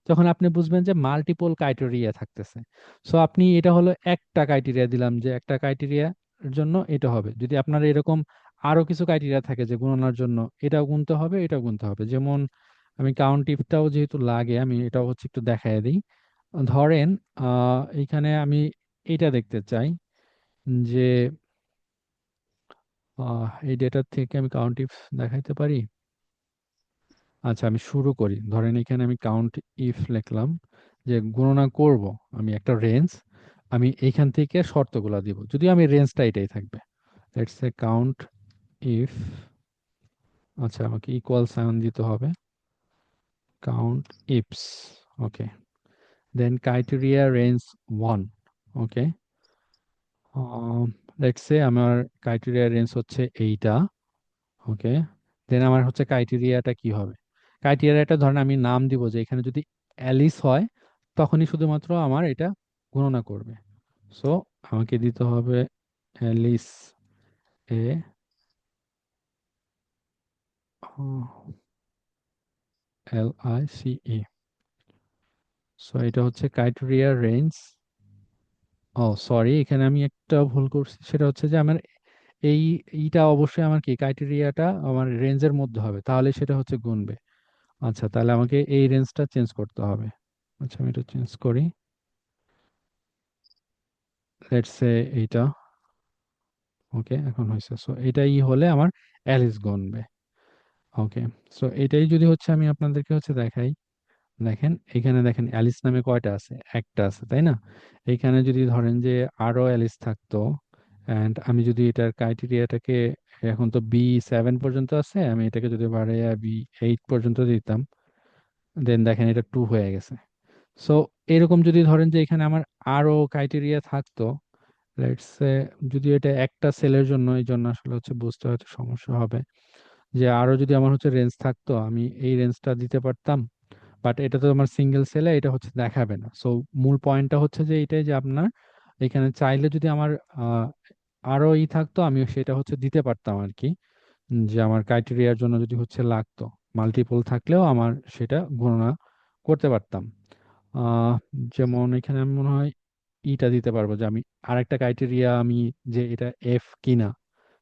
Speaker 1: তখন আপনি বুঝবেন যে মাল্টিপল ক্রাইটেরিয়া থাকতেছে। সো আপনি এটা হলো একটা ক্রাইটেরিয়া দিলাম, যে একটা ক্রাইটেরিয়ার জন্য এটা হবে। যদি আপনার এরকম আরো কিছু ক্রাইটেরিয়া থাকে যে গণনার জন্য এটাও গুনতে হবে এটাও গুনতে হবে, যেমন আমি কাউন্ট ইফটাও যেহেতু লাগে আমি এটাও হচ্ছে একটু দেখায় দিই। ধরেন এইখানে আমি এটা দেখতে চাই যে এই ডেটা থেকে আমি কাউন্ট ইফ দেখাইতে পারি। আচ্ছা, আমি শুরু করি। ধরেন এখানে আমি কাউন্ট ইফ লিখলাম, যে গণনা করব আমি একটা রেঞ্জ, আমি এইখান থেকে শর্তগুলা দিব, যদি আমি রেঞ্জটা এটাই থাকবে। লেটস সে কাউন্ট ইফ, আচ্ছা আমাকে ইকুয়াল সাইন দিতে হবে, count ifs, okay, then criteria range 1, okay, let's say আমার ক্রাইটেরিয়া রেঞ্জ হচ্ছে এইটা, ওকে, দেন আমার হচ্ছে ক্রাইটেরিয়াটা কি হবে, ক্রাইটেরিয়াটা ধরেন আমি নাম দিব যে এখানে যদি অ্যালিস হয় তখনই শুধুমাত্র আমার এটা গণনা করবে। সো আমাকে দিতে হবে অ্যালিস এ, LICE। সো এটা হচ্ছে ক্রাইটেরিয়া রেঞ্জ। ও সরি, এখানে আমি একটা ভুল করছি, সেটা হচ্ছে যে আমার এই এইটা অবশ্যই আমার কি ক্রাইটেরিয়াটা আমার রেঞ্জের মধ্যে হবে, তাহলে সেটা হচ্ছে গুনবে। আচ্ছা, তাহলে আমাকে এই রেঞ্জটা চেঞ্জ করতে হবে। আচ্ছা, আমি এটা চেঞ্জ করি, লেটস সে এইটা, ওকে, এখন হয়েছে। সো এটাই হলে আমার অ্যালিস গুনবে, ওকে। সো এটাই যদি হচ্ছে আমি আপনাদেরকে হচ্ছে দেখাই, দেখেন এখানে দেখেন অ্যালিস নামে কয়টা আছে, একটা আছে তাই না। এইখানে যদি ধরেন যে আরো অ্যালিস থাকতো, অ্যান্ড আমি যদি এটার ক্রাইটেরিয়াটাকে, এখন তো B7 পর্যন্ত আছে, আমি এটাকে যদি বাড়াইয়া B8 পর্যন্ত দিতাম, দেন দেখেন এটা 2 হয়ে গেছে। সো এরকম যদি ধরেন যে এখানে আমার আরো ক্রাইটেরিয়া থাকতো, লেটস সে, যদি এটা একটা সেলের জন্য, এই জন্য আসলে হচ্ছে বুঝতে হয়তো সমস্যা হবে, যে আরো যদি আমার হচ্ছে রেঞ্জ থাকতো আমি এই রেঞ্জটা দিতে পারতাম, বাট এটা তো আমার সিঙ্গেল সেলে, এটা হচ্ছে দেখাবে না। সো মূল পয়েন্টটা হচ্ছে যে এটাই, যে আপনার এখানে চাইলে যদি আমার আহ, আরো থাকতো, আমি সেটা হচ্ছে দিতে পারতাম আর কি, যে আমার ক্রাইটেরিয়ার জন্য যদি হচ্ছে লাগতো, মাল্টিপল থাকলেও আমার সেটা গণনা করতে পারতাম। আহ যেমন এখানে আমি মনে হয় ইটা দিতে পারবো, যে আমি আরেকটা ক্রাইটেরিয়া আমি, যে এটা এফ কিনা।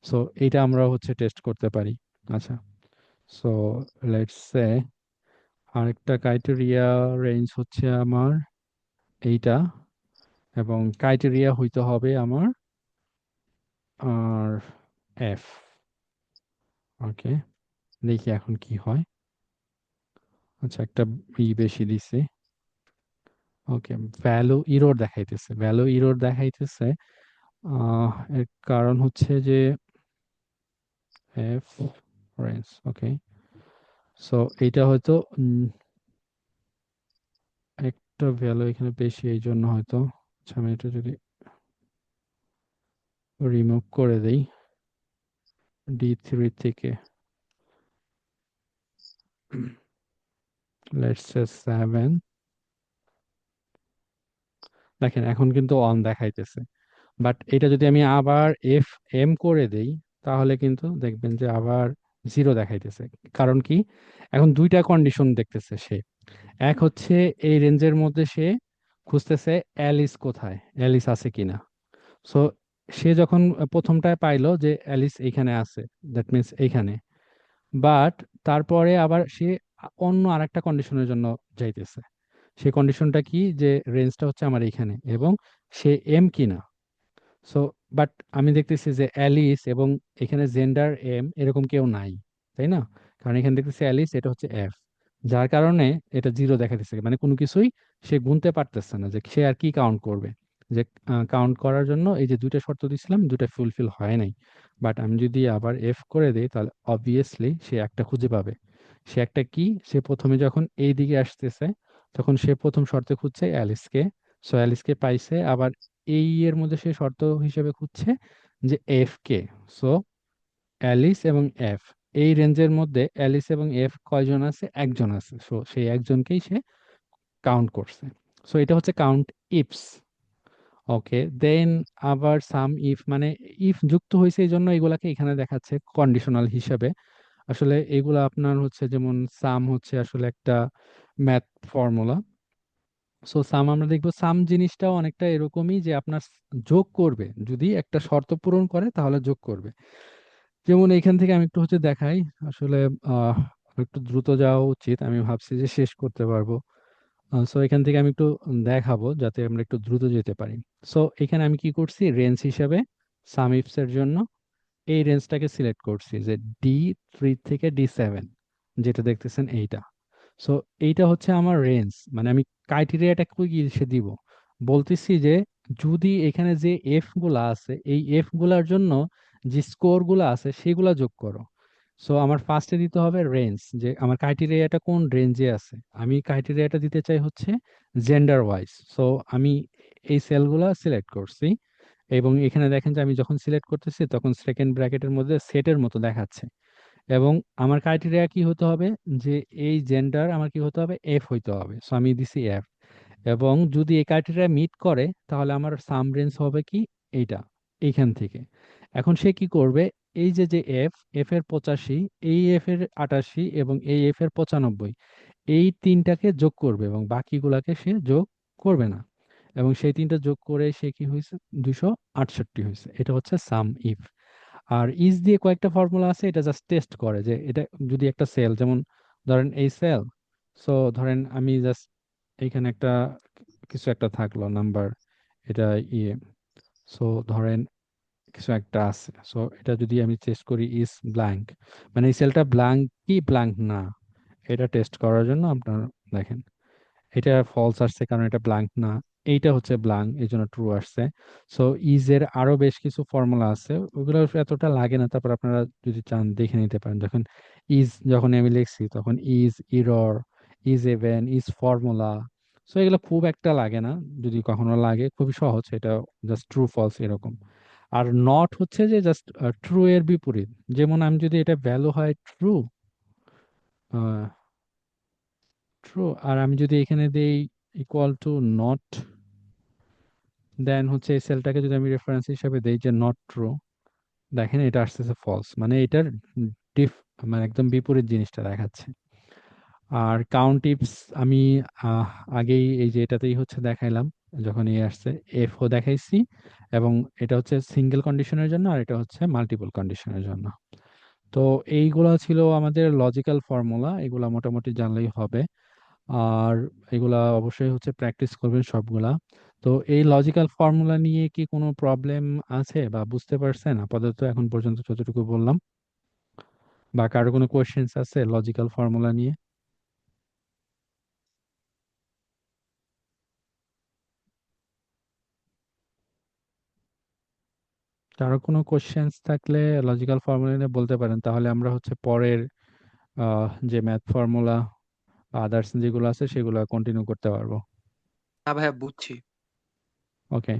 Speaker 1: সো এইটা আমরা হচ্ছে টেস্ট করতে পারি। আচ্ছা, সো লেটস সে আরেকটা ক্রাইটেরিয়া রেঞ্জ হচ্ছে আমার এইটা, এবং ক্রাইটেরিয়া হইতে হবে আমার আর এফ, ওকে, দেখি এখন কি হয়। আচ্ছা, একটা বেশি দিছে, ওকে, ভ্যালু ইরোর দেখাইতেছে, ভ্যালু ইরোর দেখাইতেছে। এর কারণ হচ্ছে যে এফ রেঞ্জ, ওকে। সো এইটা হয়তো একটা ভ্যালু এখানে বেশি, এই জন্য হয়তো। আচ্ছা, আমি এটা যদি রিমুভ করে দেই D3 থেকে, লেটস সে 7, দেখেন এখন কিন্তু অন দেখাইতেছে, বাট এটা যদি আমি আবার FM করে দেই, তাহলে কিন্তু দেখবেন যে আবার জিরো দেখাইতেছে। কারণ কি, এখন দুইটা কন্ডিশন দেখতেছে সে। এক হচ্ছে এই রেঞ্জের মধ্যে সে খুঁজতেছে অ্যালিস কোথায়, অ্যালিস আছে কিনা। সো সে যখন প্রথমটায় পাইলো যে অ্যালিস এইখানে আছে, দ্যাট মিনস এইখানে, বাট তারপরে আবার সে অন্য আরেকটা কন্ডিশনের জন্য যাইতেছে। সেই কন্ডিশনটা কি, যে রেঞ্জটা হচ্ছে আমার এইখানে এবং সে এম কিনা। সো বাট আমি দেখতেছি যে অ্যালিস এবং এখানে জেন্ডার এম এরকম কেউ নাই, তাই না। কারণ এখানে দেখতেছি অ্যালিস, এটা হচ্ছে এফ, যার কারণে এটা জিরো দেখা দিচ্ছে, মানে কোনো কিছুই সে গুনতে পারতেছে না, যে সে আর কি কাউন্ট করবে। যে কাউন্ট করার জন্য এই যে দুইটা শর্ত দিছিলাম, দুইটা ফুলফিল হয় নাই। বাট আমি যদি আবার এফ করে দিই, তাহলে অবভিয়াসলি সে একটা খুঁজে পাবে। সে একটা কি, সে প্রথমে যখন এই দিকে আসতেছে, তখন সে প্রথম শর্তে খুঁজছে অ্যালিসকে। সো অ্যালিসকে পাইছে, আবার এই এর মধ্যে সে শর্ত হিসেবে খুঁজছে যে এফ কে। সো অ্যালিস এবং এফ, এই রেঞ্জের মধ্যে অ্যালিস এবং এফ কয়জন আছে, একজন আছে। সো সেই একজনকেই সে কাউন্ট করছে। সো এটা হচ্ছে কাউন্ট ইফস, ওকে। দেন আবার সাম ইফ, মানে ইফ যুক্ত হয়েছে এই জন্য এগুলাকে এখানে দেখাচ্ছে কন্ডিশনাল হিসেবে। আসলে এগুলা আপনার হচ্ছে, যেমন সাম হচ্ছে আসলে একটা ম্যাথ ফর্মুলা। সো সাম আমরা দেখবো, সাম জিনিসটাও অনেকটা এরকমই, যে আপনার যোগ করবে, যদি একটা শর্ত পূরণ করে তাহলে যোগ করবে। যেমন এইখান থেকে আমি একটু হচ্ছে দেখাই, আসলে আহ একটু দ্রুত যাওয়া উচিত, আমি ভাবছি যে শেষ করতে পারবো। সো এখান থেকে আমি একটু দেখাবো যাতে আমরা একটু দ্রুত যেতে পারি। সো এখানে আমি কি করছি, রেঞ্জ হিসাবে সাম ইফস এর জন্য এই রেঞ্জটাকে সিলেক্ট করছি যে D3 থেকে D7, যেটা দেখতেছেন এইটা। সো এইটা হচ্ছে আমার রেঞ্জ, মানে আমি ক্রাইটেরিয়াটা কি সে দিব, বলতেছি যে যদি এখানে যে এফ গুলা আছে এই এফ গুলার জন্য যে স্কোর গুলা আছে সেগুলা যোগ করো। সো আমার ফার্স্টে দিতে হবে রেঞ্জ, যে আমার ক্রাইটেরিয়াটা কোন রেঞ্জে আছে। আমি ক্রাইটেরিয়াটা দিতে চাই হচ্ছে জেন্ডার ওয়াইজ। সো আমি এই সেলগুলা সিলেক্ট করছি, এবং এখানে দেখেন যে আমি যখন সিলেক্ট করতেছি তখন সেকেন্ড ব্র্যাকেটের মধ্যে সেটের মতো দেখাচ্ছে। এবং আমার ক্রাইটেরিয়া কি হতে হবে, যে এই জেন্ডার আমার কি হতে হবে, এফ হইতে হবে। সো আমি দিছি এফ। এবং যদি এই ক্রাইটেরিয়া মিট করে তাহলে আমার সাম রেঞ্জ হবে কি, এইটা, এইখান থেকে। এখন সে কি করবে, এই যে যে এফ, এফ এর 85, এই এফ এর 88 এবং এই এফ এর 95, এই তিনটাকে যোগ করবে এবং বাকিগুলাকে সে যোগ করবে না। এবং সেই তিনটা যোগ করে সে কি হয়েছে, 268 হয়েছে। এটা হচ্ছে সাম ইফ। আর ইজ দিয়ে কয়েকটা ফর্মুলা আছে, এটা জাস্ট টেস্ট করে যে এটা যদি একটা সেল, যেমন ধরেন এই সেল, সো ধরেন আমি জাস্ট এইখানে একটা কিছু একটা থাকলো নাম্বার, এটা ইয়ে, সো ধরেন কিছু একটা আছে, সো এটা যদি আমি টেস্ট করি ইজ ব্ল্যাঙ্ক, মানে এই সেলটা ব্ল্যাঙ্ক কি ব্ল্যাঙ্ক না, এটা টেস্ট করার জন্য আপনার দেখেন এটা ফলস আসছে কারণ এটা ব্ল্যাঙ্ক না। এইটা হচ্ছে ব্ল্যাঙ্ক, এই জন্য ট্রু আসছে। সো ইজ এর আরো বেশ কিছু ফর্মুলা আছে, ওগুলো এতটা লাগে না, তারপর আপনারা যদি চান দেখে নিতে পারেন। যখন আমি লিখছি তখন is, error, is even, is formula. So এগুলো খুব একটা লাগে না, যদি কখনো লাগে খুবই সহজ, এটা জাস্ট ট্রু ফলস এরকম। আর নট হচ্ছে যে জাস্ট ট্রু এর বিপরীত। যেমন আমি যদি এটা ভ্যালু হয় ট্রু, ট্রু, আর আমি যদি এখানে দেই ইকুয়াল টু নট, দেন হচ্ছে এই সেলটাকে যদি আমি রেফারেন্স হিসাবে দেই যে নট ট্রু, দেখেন এটা আসতেছে ফলস, মানে এটার ডিফ, মানে একদম বিপরীত জিনিসটা দেখাচ্ছে। আর কাউন্ট টিপস আমি আহ, আগেই এই যে এটাতেই হচ্ছে দেখাইলাম, যখন এই আসছে এফ ও দেখাইছি, এবং এটা হচ্ছে সিঙ্গেল কন্ডিশনের জন্য আর এটা হচ্ছে মাল্টিপল কন্ডিশনের জন্য। তো এইগুলা ছিল আমাদের লজিক্যাল ফর্মুলা, এগুলা মোটামুটি জানলেই হবে। আর এগুলা অবশ্যই হচ্ছে প্র্যাকটিস করবেন সবগুলা। তো এই লজিক্যাল ফর্মুলা নিয়ে কি কোনো প্রবলেম আছে বা বুঝতে পারছেন আপাতত এখন পর্যন্ত যতটুকু বললাম, বা কারো কোনো কোয়েশ্চেন্স আছে লজিক্যাল ফর্মুলা নিয়ে? কারো কোনো কোয়েশ্চেন্স থাকলে লজিক্যাল ফর্মুলা নিয়ে বলতে পারেন, তাহলে আমরা হচ্ছে পরের যে ম্যাথ ফর্মুলা আদার্স যেগুলো আছে সেগুলো কন্টিনিউ করতে পারবো।
Speaker 2: না ভাইয়া, বুঝছি।
Speaker 1: ওকে,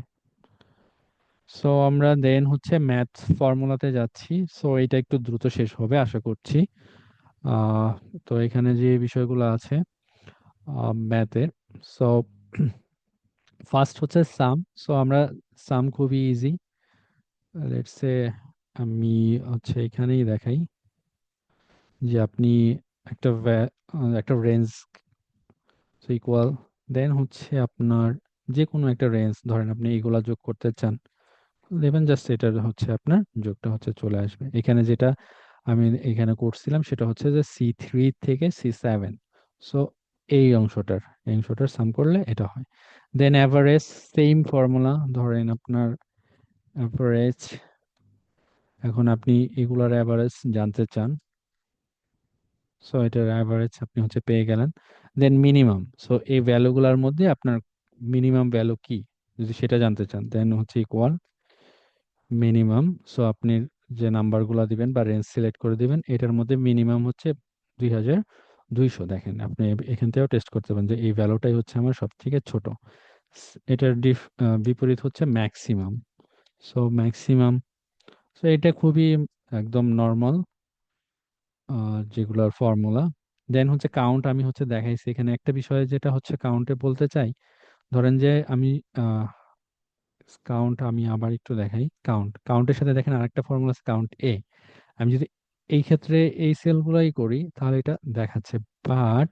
Speaker 1: সো আমরা দেন হচ্ছে ম্যাথ ফর্মুলাতে যাচ্ছি। সো এটা একটু দ্রুত শেষ হবে আশা করছি। আহ তো এখানে যে বিষয়গুলো আছে ম্যাথের, সো ফার্স্ট হচ্ছে সাম। সো আমরা সাম খুবই ইজি, লেটস সে আমি হচ্ছে এখানেই দেখাই যে আপনি একটা একটা রেঞ্জ ইকুয়াল, দেন হচ্ছে আপনার যে কোনো একটা রেঞ্জ, ধরেন আপনি এগুলা যোগ করতে চান, দেবেন জাস্ট এটার হচ্ছে আপনার যোগটা হচ্ছে চলে আসবে। এখানে যেটা আমি এখানে করছিলাম সেটা হচ্ছে যে C3 থেকে C7। সো এই অংশটার সাম করলে এটা হয়। দেন অ্যাভারেজ, সেম ফর্মুলা, ধরেন আপনার অ্যাভারেজ, এখন আপনি এগুলার অ্যাভারেজ জানতে চান, সো এটার অ্যাভারেজ আপনি হচ্ছে পেয়ে গেলেন। দেন মিনিমাম, সো এই ভ্যালুগুলোর মধ্যে আপনার মিনিমাম ভ্যালু কি, যদি সেটা জানতে চান দেন হচ্ছে ইকুয়াল মিনিমাম। সো আপনি যে নাম্বারগুলো দিবেন বা রেঞ্জ সিলেক্ট করে দিবেন, এটার মধ্যে মিনিমাম হচ্ছে 2200। দেখেন আপনি এখান থেকেও টেস্ট করতে পারেন যে এই ভ্যালুটাই হচ্ছে আমার সব থেকে ছোট। এটার বিপরীত হচ্ছে ম্যাক্সিমাম। সো ম্যাক্সিমাম, সো এটা খুবই একদম নর্মাল যেগুলোর ফর্মুলা। দেন হচ্ছে কাউন্ট, আমি হচ্ছে দেখাইছি এখানে একটা বিষয় যেটা হচ্ছে কাউন্টে বলতে চাই। ধরেন যে আমি কাউন্ট, আমি আবার একটু দেখাই, কাউন্টের সাথে দেখেন আরেকটা ফর্মুলা আছে কাউন্ট এ। আমি যদি এই ক্ষেত্রে এই সেলগুলাই করি তাহলে এটা দেখাচ্ছে, বাট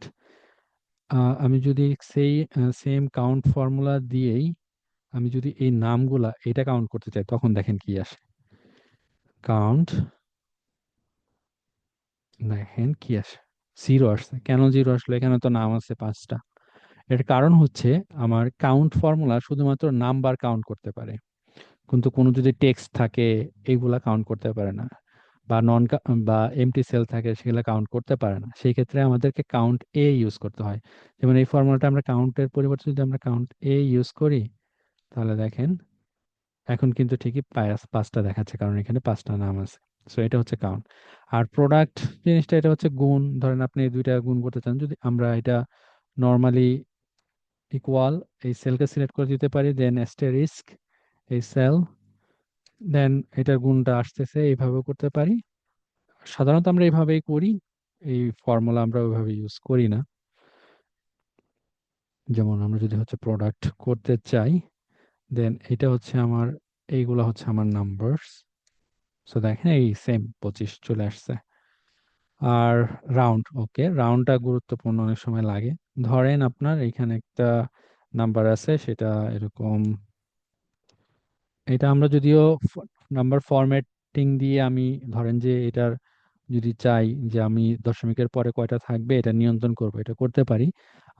Speaker 1: আমি যদি সেই সেম কাউন্ট ফর্মুলা দিয়েই আমি যদি এই নামগুলা এটা কাউন্ট করতে চাই তখন দেখেন কি আসে, কাউন্ট, দেখেন কি আসে, জিরো আসছে। কেন জিরো আসলো, এখানে তো নাম আছে 5টা। এর কারণ হচ্ছে আমার কাউন্ট ফর্মুলা শুধুমাত্র নাম্বার কাউন্ট করতে পারে, কিন্তু কোনো যদি টেক্সট থাকে এগুলা কাউন্ট করতে পারে না, বা নন বা এমটি সেল থাকে সেগুলো কাউন্ট করতে পারে না। সেই ক্ষেত্রে আমাদেরকে কাউন্ট এ ইউজ করতে হয়। যেমন এই ফর্মুলাটা আমরা কাউন্টের পরিবর্তে যদি আমরা কাউন্ট এ ইউজ করি, তাহলে দেখেন এখন কিন্তু ঠিকই পাঁচটা দেখাচ্ছে, কারণ এখানে পাঁচটা নাম আছে। সো এটা হচ্ছে কাউন্ট। আর প্রোডাক্ট জিনিসটা এটা হচ্ছে গুণ। ধরেন আপনি এই দুইটা গুণ করতে চান, যদি আমরা এটা নর্মালি ইকুয়াল এই সেলকে সিলেক্ট করে দিতে পারি, দেন অ্যাস্টেরিস্ক এই সেল, দেন এটার গুণটা আসতেছে, এইভাবে করতে পারি। সাধারণত আমরা এইভাবেই করি, এই ফর্মুলা আমরা ওইভাবে ইউজ করি না। যেমন আমরা যদি হচ্ছে প্রোডাক্ট করতে চাই, দেন এটা হচ্ছে আমার, এইগুলা হচ্ছে আমার নাম্বারস। সো দেখেন এই সেম 25 চলে আসছে। আর রাউন্ড, ওকে, রাউন্ডটা গুরুত্বপূর্ণ, অনেক সময় লাগে। ধরেন আপনার এখানে একটা নাম্বার আছে, সেটা এরকম, এটা আমরা যদিও নাম্বার ফরম্যাটিং দিয়ে আমি, ধরেন যে এটার যদি চাই যে আমি দশমিকের পরে কয়টা থাকবে এটা নিয়ন্ত্রণ করব, এটা করতে পারি।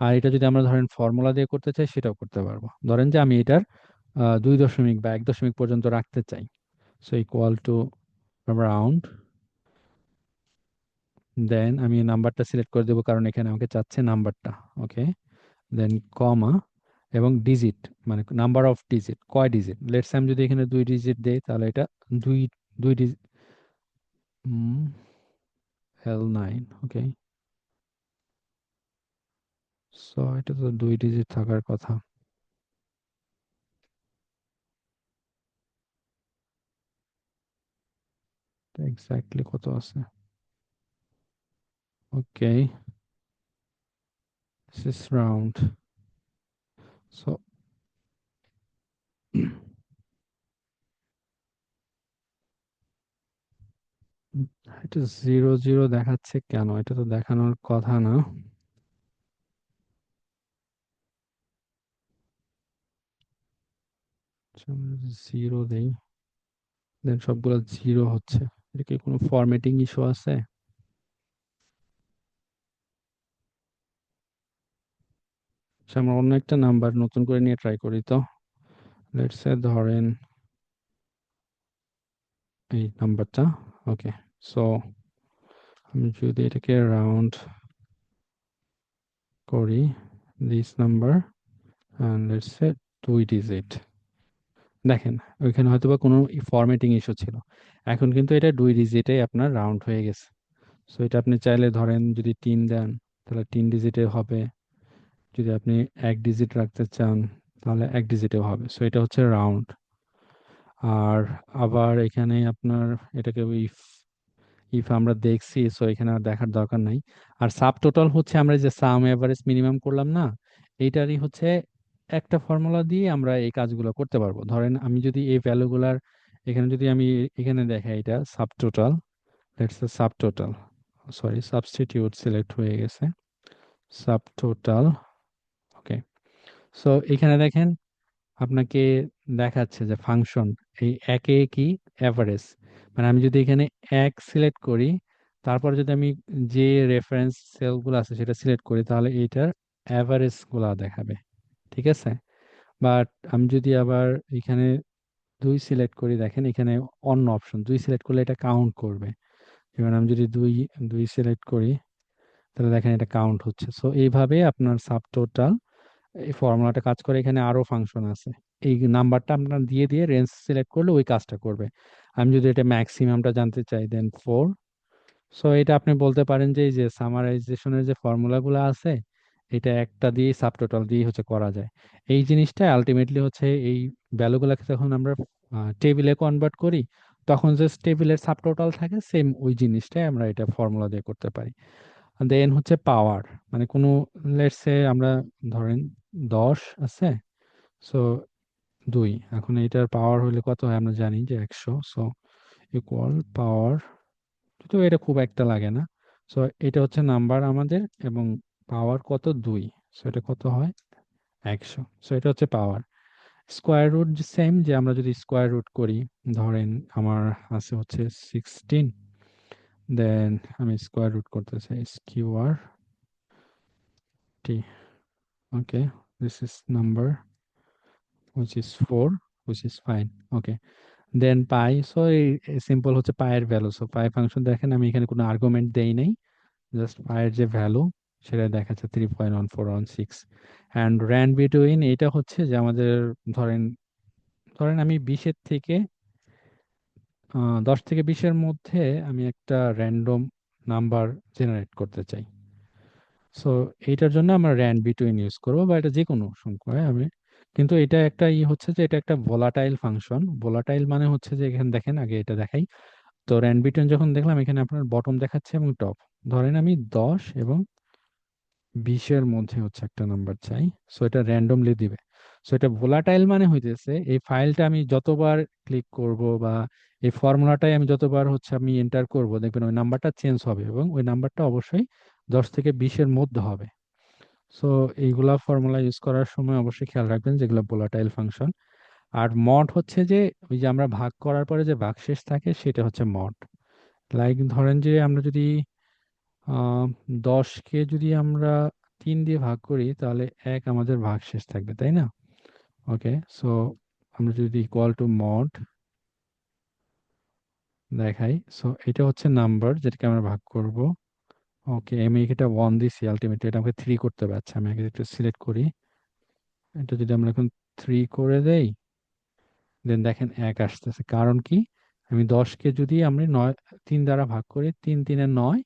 Speaker 1: আর এটা যদি আমরা ধরেন ফর্মুলা দিয়ে করতে চাই, সেটাও করতে পারবো। ধরেন যে আমি এটার 2 দশমিক বা 1 দশমিক পর্যন্ত রাখতে চাই। সো ইকুয়াল টু রাউন্ড, দেন আমি নাম্বারটা সিলেক্ট করে দেবো, কারণ এখানে আমাকে চাচ্ছে নাম্বারটা। ওকে, দেন কমা, এবং ডিজিট, মানে নাম্বার অফ ডিজিট, কয় ডিজিট। লেটস আমি যদি এখানে 2 ডিজিট দেই, তাহলে এটা দুই দুই ডিজিট, L9, ওকে। সো এটা তো 2 ডিজিট থাকার কথা। এক্স্যাক্টলি কত আছে? ওকে, দিস ইজ রাউন্ড। সো এটা 0 0 দেখাচ্ছে কেন? এটা তো দেখানোর কথা না। জিরো দেই, দেন সবগুলো জিরো হচ্ছে। এটা কি কোনো ফরম্যাটিং ইস্যু আছে? আচ্ছা, আমরা অন্য একটা নাম্বার নতুন করে নিয়ে ট্রাই করি তো। লেটস সে ধরেন এই নাম্বারটা। ওকে, সো আমি যদি এটাকে রাউন্ড করি, this number, and let's say 2 digit. দেখেন ওইখানে হয়তো বা কোনো ফরম্যাটিং ইস্যু ছিল, এখন কিন্তু এটা 2 ডিজিটে আপনার রাউন্ড হয়ে গেছে। সো এটা আপনি চাইলে ধরেন যদি 3 দেন, তাহলে 3 ডিজিটে হবে। যদি আপনি 1 ডিজিট রাখতে চান, তাহলে 1 ডিজিটেও হবে। সো এটা হচ্ছে রাউন্ড। আর আবার এখানে আপনার এটাকে ইফ, ইফ আমরা দেখছি, সো এখানে আর দেখার দরকার নাই। আর সাব টোটাল হচ্ছে আমরা যে সাম এভারেজ মিনিমাম করলাম না, এইটারই হচ্ছে একটা ফর্মুলা দিয়ে আমরা এই কাজগুলো করতে পারবো। ধরেন আমি যদি এই ভ্যালুগুলার, এখানে যদি আমি এখানে দেখাই এটা sub total, let's say sub total, sorry substitute select হয়ে গেছে, সাব টোটাল। ওকে, সো এখানে দেখেন আপনাকে দেখাচ্ছে যে ফাংশন এই একে কি অ্যাভারেজ, মানে আমি যদি এখানে এক সিলেক্ট করি, তারপর যদি আমি যে রেফারেন্স সেলগুলো আছে সেটা সিলেক্ট করি, তাহলে এইটার অ্যাভারেজ গুলা দেখাবে। ঠিক আছে, বাট আমি যদি আবার এখানে 2 সিলেক্ট করি, দেখেন এখানে অন্য অপশন 2 সিলেক্ট করলে এটা কাউন্ট করবে। এবার আমি যদি দুই দুই সিলেক্ট করি, তাহলে দেখেন এটা কাউন্ট হচ্ছে। সো এইভাবে আপনার সাব টোটাল এই ফর্মুলাটা কাজ করে। এখানে আরো ফাংশন আছে, এই নাম্বারটা আপনার দিয়ে দিয়ে রেঞ্জ সিলেক্ট করলে ওই কাজটা করবে। আমি যদি এটা ম্যাক্সিমামটা জানতে চাই, দেন 4। সো এটা আপনি বলতে পারেন যে এই যে সামারাইজেশনের যে ফর্মুলাগুলো আছে, এটা একটা দিয়ে সাবটোটাল দিয়ে হচ্ছে করা যায়। এই জিনিসটা আলটিমেটলি হচ্ছে এই ভ্যালুগুলোকে যখন আমরা টেবিলে কনভার্ট করি, তখন যে টেবিলের সাবটোটাল থাকে, সেম ওই জিনিসটাই আমরা এটা ফর্মুলা দিয়ে করতে পারি। দেন হচ্ছে পাওয়ার, মানে কোনো, লেটস সে আমরা ধরেন 10 আছে, সো 2, এখন এটার পাওয়ার হলে কত হয় আমরা জানি যে 100। সো ইকুয়াল পাওয়ার, তো এটা খুব একটা লাগে না। সো এটা হচ্ছে নাম্বার আমাদের, এবং পাওয়ার কত 2, সো এটা কত হয় 100। সো এটা হচ্ছে পাওয়ার। স্কোয়ার রুট সেম, যে আমরা যদি স্কোয়ার রুট করি, ধরেন আমার আছে হচ্ছে 16, দেন আমি স্কোয়ার রুট করতে চাই QR T. Okay, this is number which is 4, which is fine. Okay, then pi, so এই সিম্পল হচ্ছে পায়ের ভ্যালু। সো পাই ফাংশন দেখেন আমি এখানে কোনো আর্গুমেন্ট দেই নাই, জাস্ট পায়ের যে ভ্যালু সেটা দেখাচ্ছে 3.1416। অ্যান্ড র্যান্ড বিটুইন এটা হচ্ছে যে আমাদের, ধরেন ধরেন আমি 20-এর থেকে 10 থেকে 20-এর মধ্যে আমি একটা র্যান্ডম নাম্বার জেনারেট করতে চাই। সো এইটার জন্য আমরা র্যান্ড বিটুইন ইউজ করবো, বা এটা যে কোনো সংখ্যায় আমি, কিন্তু এটা একটা হচ্ছে যে এটা একটা ভোলাটাইল ফাংশন। ভোলাটাইল মানে হচ্ছে যে এখানে দেখেন, আগে এটা দেখাই। তো র্যান্ড বিটুইন যখন দেখলাম এখানে আপনার বটম দেখাচ্ছে এবং টপ, ধরেন আমি 10 এবং 20-এর মধ্যে হচ্ছে একটা নাম্বার চাই। সো এটা র্যান্ডমলি দিবে। সো এটা ভোলাটাইল মানে হইতেছে এই ফাইলটা আমি যতবার ক্লিক করব, বা এই ফর্মুলাটাই আমি যতবার হচ্ছে আমি এন্টার করব, দেখবেন ওই নাম্বারটা চেঞ্জ হবে এবং ওই নাম্বারটা অবশ্যই 10 থেকে 20-এর মধ্যে হবে। সো এইগুলা ফর্মুলা ইউজ করার সময় অবশ্যই খেয়াল রাখবেন যেগুলো ভোলাটাইল ফাংশন। আর মড হচ্ছে যে ওই যে আমরা ভাগ করার পরে যে ভাগশেষ থাকে সেটা হচ্ছে মড। লাইক ধরেন যে আমরা যদি আহ 10-কে যদি আমরা 3 দিয়ে ভাগ করি তাহলে 1 আমাদের ভাগশেষ থাকবে, তাই না? ওকে, সো আমরা যদি ইকুয়াল টু মড দেখাই, সো এটা হচ্ছে নাম্বার যেটাকে আমরা ভাগ করব। ওকে, আমি এটা 1 দিছি, আলটিমেটলি এটা আমাকে 3 করতে হবে। আচ্ছা, আমি আগে একটু সিলেক্ট করি। এটা যদি আমরা এখন 3 করে দেই, দেন দেখেন 1 আসতেছে। কারণ কি, আমি 10-কে যদি আমরা 3 দ্বারা ভাগ করি, 3 3 9,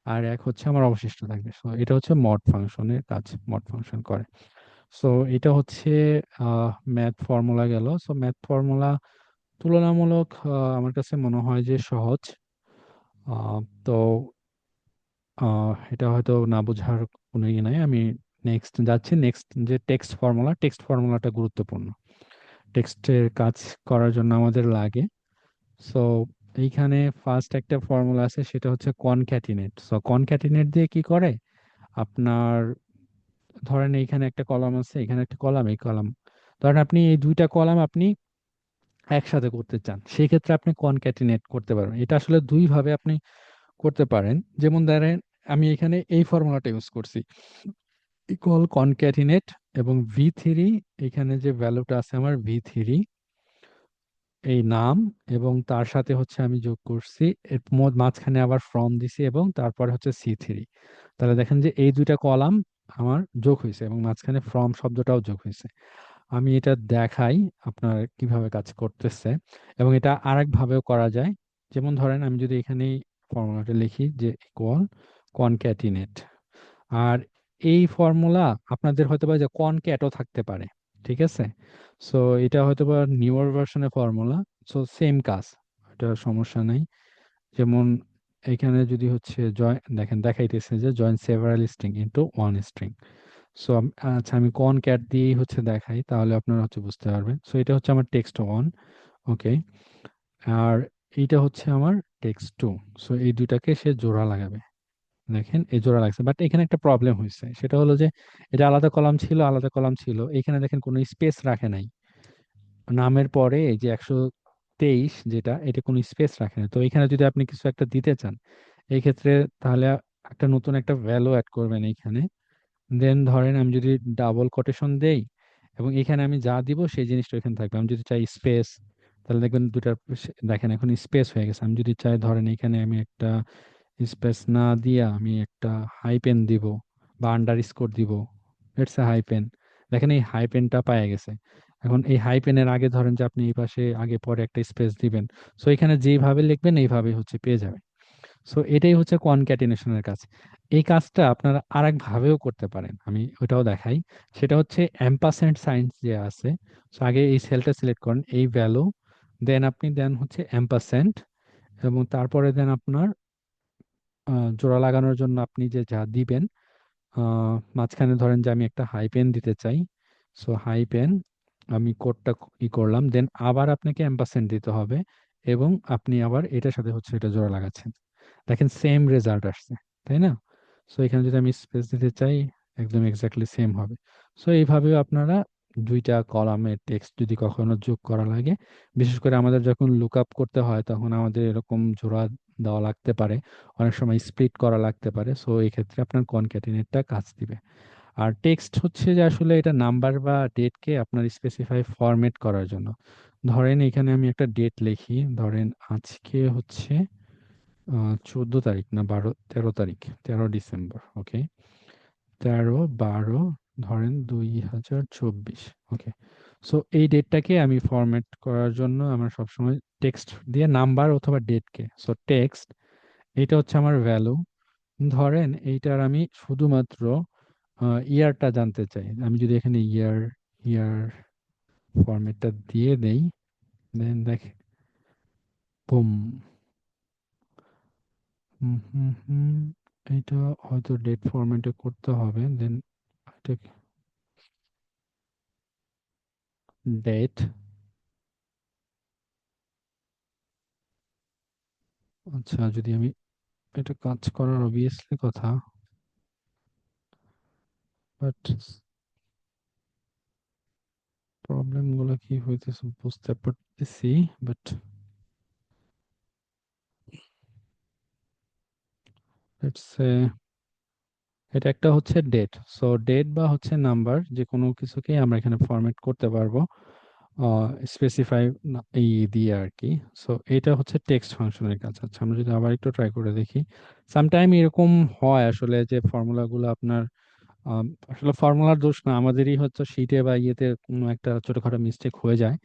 Speaker 1: আর 1 হচ্ছে আমার অবশিষ্ট থাকবে। সো এটা হচ্ছে মড ফাংশনের কাজ, মড ফাংশন করে। সো এটা হচ্ছে ম্যাথ ফর্মুলা গেল। সো ম্যাথ ফর্মুলা তুলনামূলক আমার কাছে মনে হয় যে সহজ। তো এটা হয়তো না বোঝার কোনো ইয়ে নাই। আমি নেক্সট যাচ্ছি। নেক্সট যে টেক্সট ফর্মুলা, টেক্সট ফর্মুলাটা গুরুত্বপূর্ণ। টেক্সটের কাজ করার জন্য আমাদের লাগে। সো এইখানে ফার্স্ট একটা ফর্মুলা আছে, সেটা হচ্ছে কনক্যাটিনেট। সো কনক্যাটিনেট দিয়ে কি করে আপনার, ধরেন এইখানে একটা কলাম আছে, এখানে একটা কলাম, এই কলাম, ধরেন আপনি এই দুইটা কলাম আপনি একসাথে করতে চান, সেই ক্ষেত্রে আপনি কনক্যাটিনেট করতে পারবেন। এটা আসলে দুই ভাবে আপনি করতে পারেন। যেমন ধরেন আমি এখানে এই ফর্মুলাটা ইউজ করছি, ইকুয়াল কনক্যাটিনেট এবং V3, এখানে যে ভ্যালুটা আছে আমার V3, এই নাম, এবং তার সাথে হচ্ছে আমি যোগ করছি এর মাঝখানে আবার ফ্রম দিছি, এবং তারপরে হচ্ছে C3। তাহলে দেখেন যে এই দুইটা কলাম আমার যোগ হয়েছে এবং মাঝখানে ফ্রম শব্দটাও যোগ হয়েছে। আমি এটা দেখাই আপনার কিভাবে কাজ করতেছে, এবং এটা আরেক ভাবেও করা যায়। যেমন ধরেন আমি যদি এখানে ফর্মুলাটা লিখি যে ইকুয়াল কনক্যাটিনেট, আর এই ফর্মুলা আপনাদের হয়তো বা যে কনক্যাটও থাকতে পারে, ঠিক আছে? সো এটা হয়তো বা নিউয়ার ভার্সনের ফর্মুলা, সো সেম কাজ, এটা সমস্যা নাই। যেমন এখানে যদি হচ্ছে জয় দেখেন দেখাইতেছে যে join several string into one string. So আচ্ছা, আমি কনক্যাট দিয়েই হচ্ছে দেখাই, তাহলে আপনারা হচ্ছে বুঝতে পারবেন। সো এটা হচ্ছে আমার টেক্সট ওয়ান। ওকে, আর এইটা হচ্ছে আমার টেক্সট টু। সো এই দুইটাকে সে জোড়া লাগাবে। দেখেন এই জোড়া লাগছে, বাট এখানে একটা প্রবলেম হয়েছে, সেটা হলো যে এটা আলাদা কলাম ছিল, আলাদা কলাম ছিল, এখানে দেখেন কোনো স্পেস রাখে নাই। নামের পরে এই যে 123 যেটা, এটা কোনো স্পেস রাখে না। তো এখানে যদি আপনি কিছু একটা দিতে চান এই ক্ষেত্রে, তাহলে একটা নতুন একটা ভ্যালু অ্যাড করবেন এইখানে। দেন ধরেন আমি যদি ডাবল কোটেশন দেই এবং এখানে আমি যা দিব সেই জিনিসটা এখানে থাকবে। আমি যদি চাই স্পেস, তাহলে দেখবেন দুটার দেখেন এখন স্পেস হয়ে গেছে। আমি যদি চাই ধরেন এখানে আমি একটা স্পেস না দিয়া আমি একটা হাইপেন দিব বা আন্ডার স্কোর দিব, ইটস এ হাইপেন। দেখেন এই হাইপেনটা পাওয়া গেছে। এখন এই হাইপেনের আগে ধরেন যে আপনি এই পাশে আগে পরে একটা স্পেস দিবেন, সো এখানে যেভাবে লিখবেন এইভাবে হচ্ছে পেয়ে যাবে। সো এটাই হচ্ছে কনক্যাটিনেশনের কাজ। এই কাজটা আপনারা আরেক ভাবেও করতে পারেন, আমি ওটাও দেখাই। সেটা হচ্ছে এম্পারস্যান্ড সাইন যে আছে। সো আগে এই সেলটা সিলেক্ট করেন, এই ভ্যালু, দেন আপনি দেন হচ্ছে এম্পারস্যান্ড, এবং তারপরে দেন আপনার জোড়া লাগানোর জন্য আপনি যে যা দিবেন, মাঝখানে ধরেন যে আমি একটা হাই পেন দিতে চাই। সো হাই পেন, আমি কোডটা করলাম, দেন আবার আপনাকে এম্পারসেন্ট দিতে হবে, এবং আপনি আবার এটার সাথে হচ্ছে এটা জোড়া লাগাচ্ছেন। দেখেন সেম রেজাল্ট আসছে, তাই না? সো এখানে যদি আমি স্পেস দিতে চাই, একদম এক্স্যাক্টলি সেম হবে। সো এইভাবেও আপনারা দুইটা কলামের টেক্সট যদি কখনো যোগ করা লাগে, বিশেষ করে আমাদের যখন লুক আপ করতে হয় তখন আমাদের এরকম জোড়া দেওয়া লাগতে পারে, অনেক সময় স্প্লিট করা লাগতে পারে। সো এই ক্ষেত্রে আপনার কনক্যাটিনেটটা কাজ দিবে। আর টেক্সট হচ্ছে যে আসলে এটা নাম্বার বা ডেটকে আপনার স্পেসিফাই ফরম্যাট করার জন্য। ধরেন এখানে আমি একটা ডেট লিখি, ধরেন আজকে হচ্ছে 14 তারিখ না 13 তারিখ, 13 ডিসেম্বর। ওকে, 13/12 ধরেন 2024। ওকে, সো এই ডেটটাকে আমি ফরম্যাট করার জন্য আমার সবসময় টেক্সট দিয়ে নাম্বার অথবা ডেটকে, সো টেক্সট এটা হচ্ছে আমার ভ্যালু। ধরেন এইটার আমি শুধুমাত্র ইয়ারটা জানতে চাই, আমি যদি এখানে ইয়ার ইয়ার ফরম্যাটটা দিয়ে দেই, দেন দেখে বুম। হুম হুম হুম এটা হয়তো ডেট ফরম্যাটে করতে হবে, দেন এটাকে ডেট। আচ্ছা, যদি আমি এটা কাজ করার অবভিয়াসলি কথা, বাট প্রবলেম গুলো কি হইতেছে বুঝতে পারতেছি, বাট লেটস সে এটা একটা হচ্ছে ডেট। সো ডেট বা হচ্ছে নাম্বার, যে কোনো কিছুকে আমরা এখানে ফরম্যাট করতে পারবো স্পেসিফাই এই দিয়ে আর কি। সো এটা হচ্ছে টেক্সট ফাংশনের কাজ। আচ্ছা, আমরা যদি আবার একটু ট্রাই করে দেখি, সামটাইম এরকম হয় আসলে যে ফর্মুলাগুলো আপনার আসলে ফর্মুলার দোষ না, আমাদেরই হচ্ছে শীটে বা ইয়েতে কোনো একটা ছোটখাটো মিস্টেক হয়ে যায়।